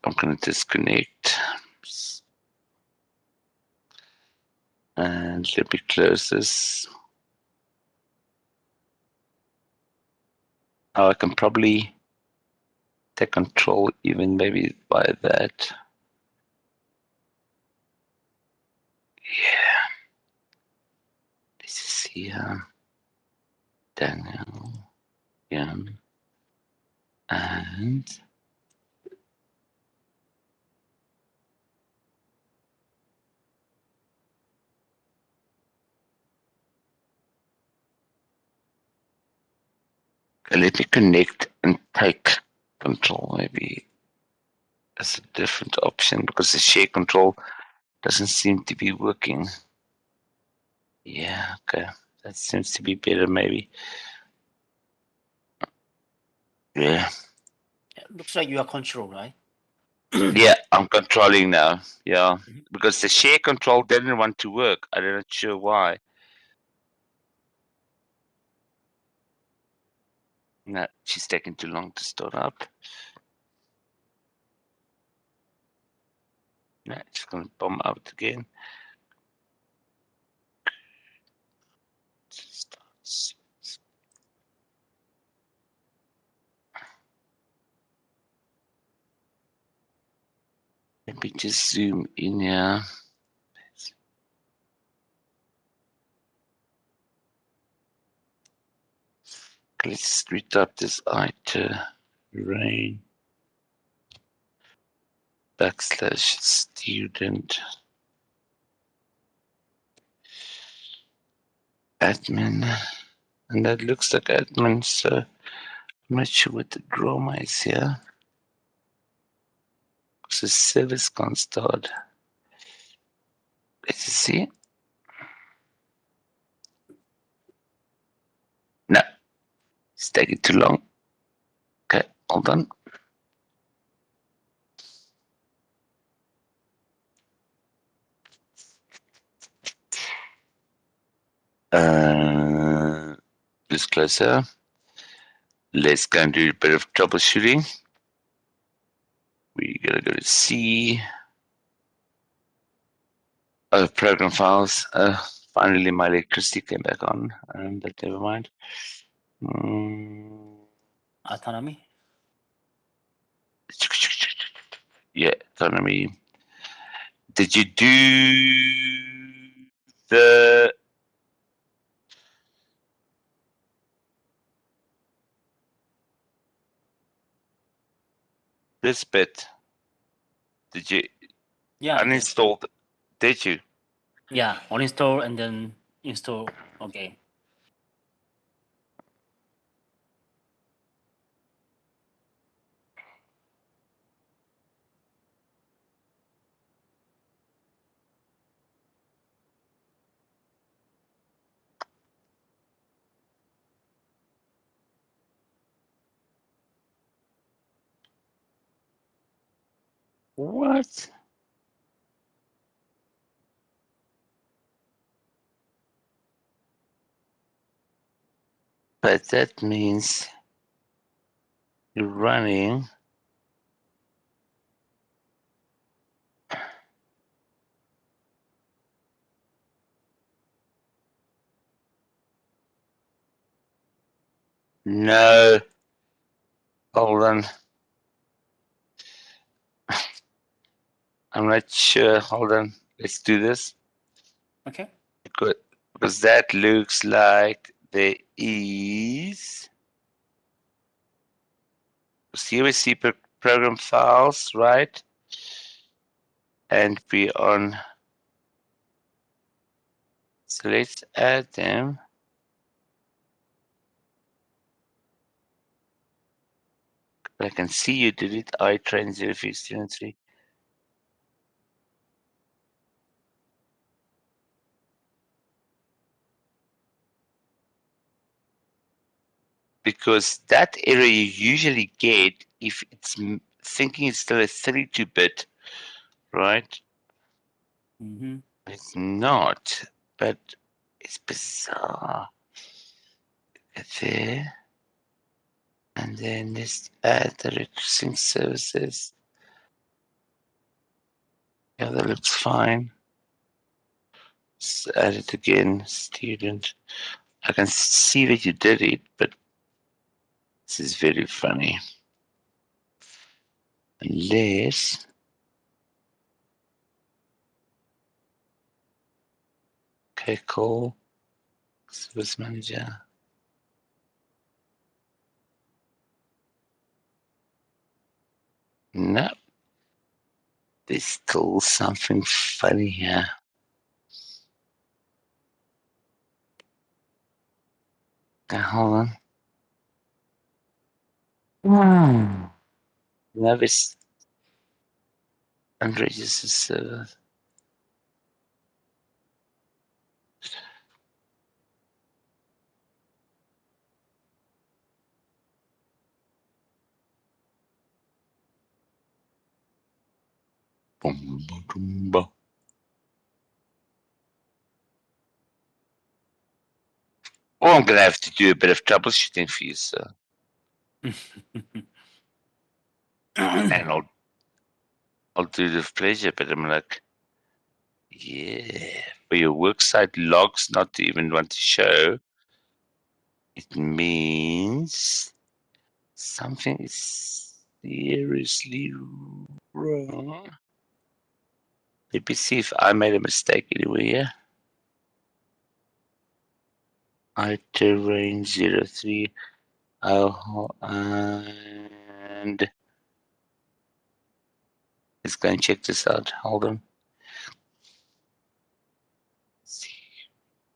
I'm going to disconnect. And let me close this. Oh, I can probably take control even maybe by that. Yeah. This is here. Daniel. Jan. And let me connect and take control maybe as a different option because the share control doesn't seem to be working. Yeah, okay. That seems to be better maybe. Yeah. Looks like you are control, right? Yeah, I'm controlling now. Yeah. Mhm. Because the share control didn't want to work. I'm not sure why. No, she's taking too long to start up. No, it's gonna bomb out again. Starts. Let me just zoom in here. Let's retype this I to rain / student admin, and that looks like admin, so I'm not sure what the drama is here. Because the service can't start. Let's see. No, it's taking too long. Okay, hold on. Just closer. Let's go and do a bit of troubleshooting. We gotta go to C. Oh, program files. Finally, my electricity came back on. But never mind. Autonomy. Yeah, autonomy. Did you do the first bit. Did you Yeah. I did. uninstall? Did you? Yeah. Uninstall and then install. Okay. What? But that means you're running. No. Hold on. I'm not sure. Hold on. Let's do this. Okay. Good. Because that looks like there is COSC program files, right? And we on. So let's add them. I can see you did it. I train 03. Because that error you usually get if it's thinking it's still a 32-bit, right? Mm-hmm. It's not, but it's bizarre. There. And then let's add the requesting services. Yeah, that looks fine. Let's add it again, student. I can see that you did it, but this is very funny. Unless okay, cool. Service manager. No. There's still something funny here. Okay, hold on. Now this unregistered server. Boom, boom, boom, boom. Oh, I'm gonna have to do a bit of troubleshooting for you, sir. And I'll do it with pleasure, but I'm like, yeah, for your worksite logs not to even want to show, it means something is seriously wrong. Let me see if I made a mistake anywhere. iTerrain 03. Oh, and let's go and check this out. Hold on. See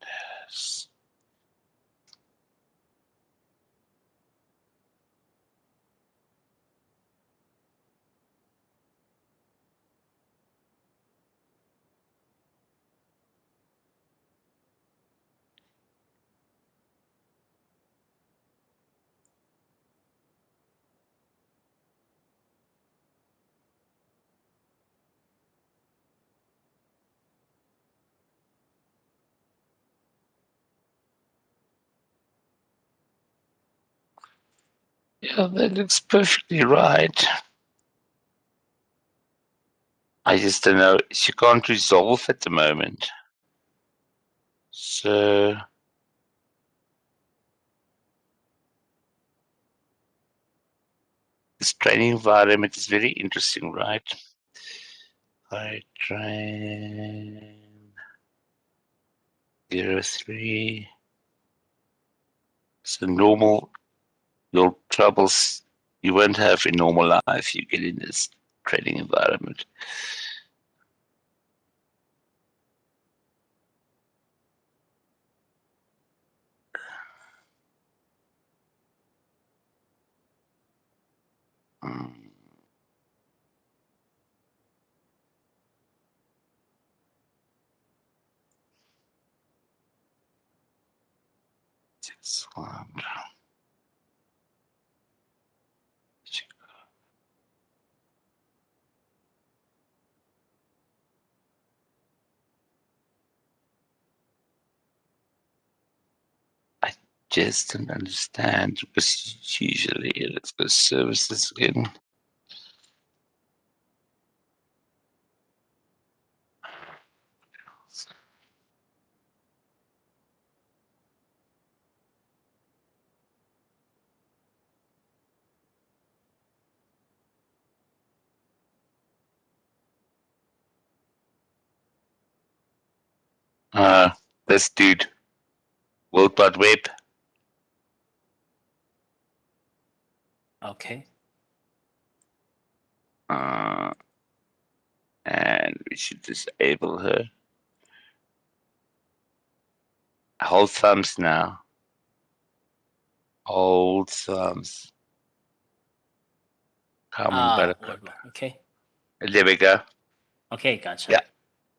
this. Yeah, that looks perfectly right. I just don't know. She can't resolve at the moment. So this training environment is very interesting, right? I train 03. So normal, your troubles You won't have a normal life you get in this trading environment. Mm. This one. I just don't understand because usually let's go services again. This dude, World Wide Web. Okay. And we should disable her. Hold thumbs now. Hold thumbs. Come on, Buttercup. Okay. There we go. Okay, gotcha. Yeah.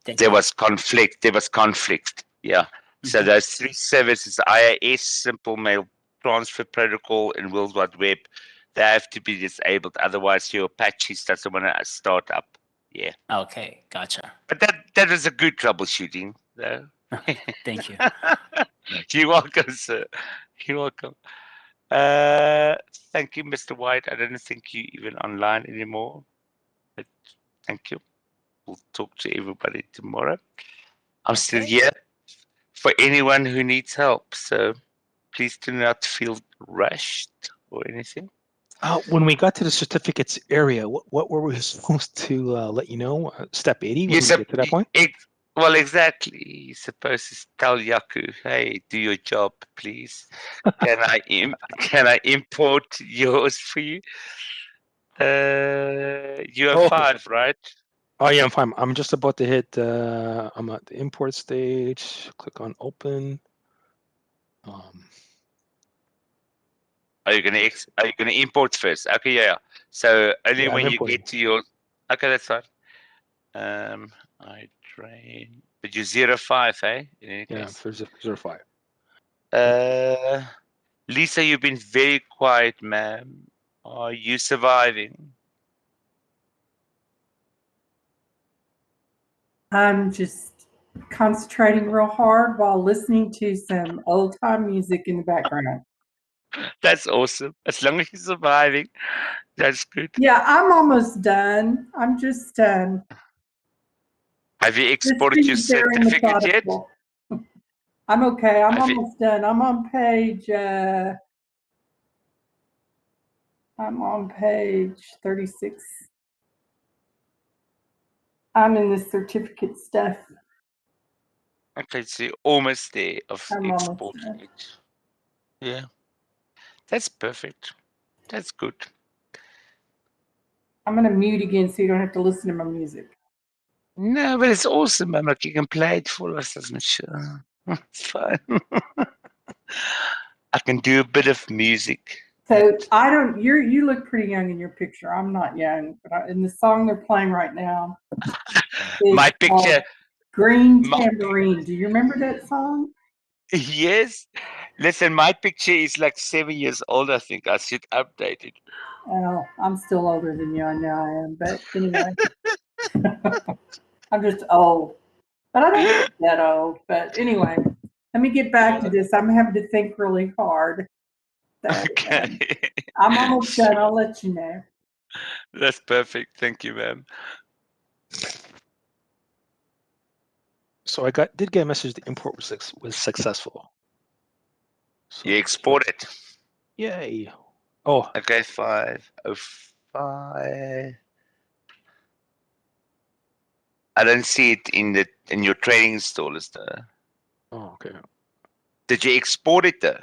Thank There you. was conflict. There was conflict. Yeah. So Mhm. those three services, IIS, Simple Mail Transfer Protocol, and World Wide Web, they have to be disabled. Otherwise, your Apache doesn't want to start up. Yeah. Okay, gotcha. But that was a good troubleshooting, though. Thank you. You're welcome, sir. You're welcome. Thank you, Mr. White. I don't think you're even online anymore. But thank you. We'll talk to everybody tomorrow. I'm still Okay. here for anyone who needs help. So please do not feel rushed or anything. When we got to the certificates area, what were we supposed to let you know? Step 80 when we get to that point? Well, exactly. You're supposed to tell Yaku, hey, do your job, please. Can I import yours for you? You have 5, right? Oh yeah, I'm fine. I'm just about to hit. I'm at the import stage. Click on open. Are you gonna import first? Okay, yeah. So only Yeah, I'm when you importing. get to your, okay, that's fine. I train, but you're 0.5, eh? In any Yeah, case. 0.5. Lisa, you've been very quiet, ma'am. Are you surviving? I'm just concentrating real hard while listening to some old time music in the background. That's awesome. As long as you're surviving, that's good. Yeah, I'm almost done. I'm just Have you just exported your being very certificate yet? methodical. I'm okay. I'm Have you- almost done. I'm on page 36. I'm in the certificate stuff. Okay, so you're almost there of I'm almost exporting done. it. Yeah, that's perfect. That's good. I'm gonna mute again so you don't have to listen to my music. No, but it's awesome, man. Like you can play it for us, doesn't sure. It's fine. I can do a bit of music. So I don't. You look pretty young in your picture. I'm not young, but in the song they're playing right now, My it's called picture, Green my- Tambourine. Do you remember that song? yes. Listen, my picture is like 7 years old, I think. I should update it. Oh, I'm still older than you. I know I am, but anyway, I'm just old. But I don't look that old. But anyway, let me get back to this. I'm having to think really hard. So, Okay. I'm almost done. I'll let you know. That's perfect. Thank you, ma'am. So I did get a message. The import was successful. So, You export it. yay! Oh, Okay, 505. I don't see it in your trading installers though. okay. Did you export it though?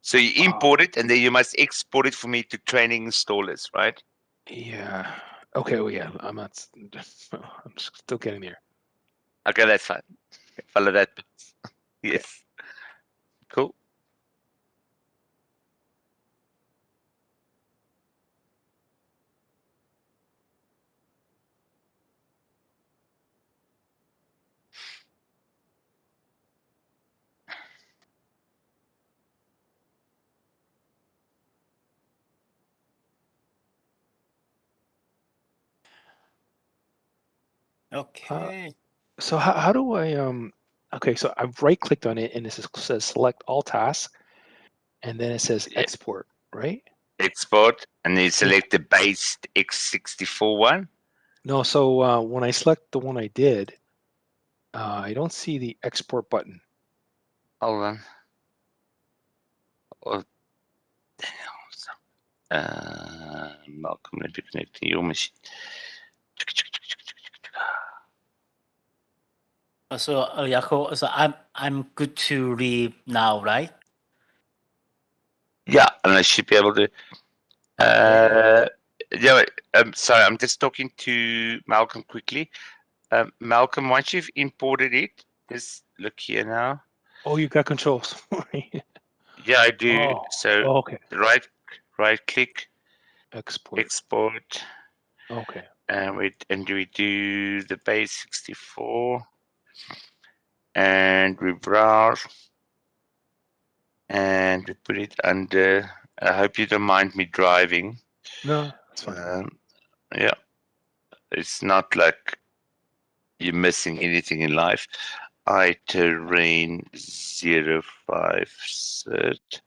So you import it, and then you must export it for me to training installers, right? Yeah. Okay. Well, yeah. I'm not. I'm still getting there. Okay, that's fine. Follow that. Yes. Cool. Okay. So how do I okay, so I've right clicked on it and it says select all tasks and then it says Yeah. export, right? Export, and then select the base x64 one. No, so when I select the one I did, I don't see the export button. Hold on. Oh, Malcolm, let me connect to your machine. So Jaco, so I'm good to leave now, right? Yeah, and I should be able to. Yeah, sorry, I'm just talking to Malcolm quickly. Malcolm, once you've imported it, just look here now. Oh, you got controls. Yeah, I do. Oh, So okay. right click, Export. export, Okay. and we do the base 64, and we browse, and we put it under. I hope you don't mind me driving. No, that's fine. Yeah, it's not like you're missing anything in life. iTerrain 05 cert.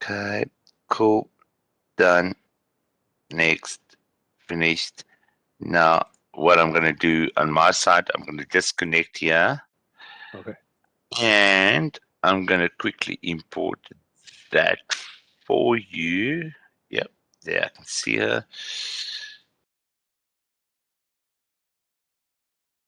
Okay, cool, done. Next, finished. Now, what I'm going to do on my side, I'm going to disconnect here. Okay. And I'm going to quickly import that for you. Yep, there I can see her.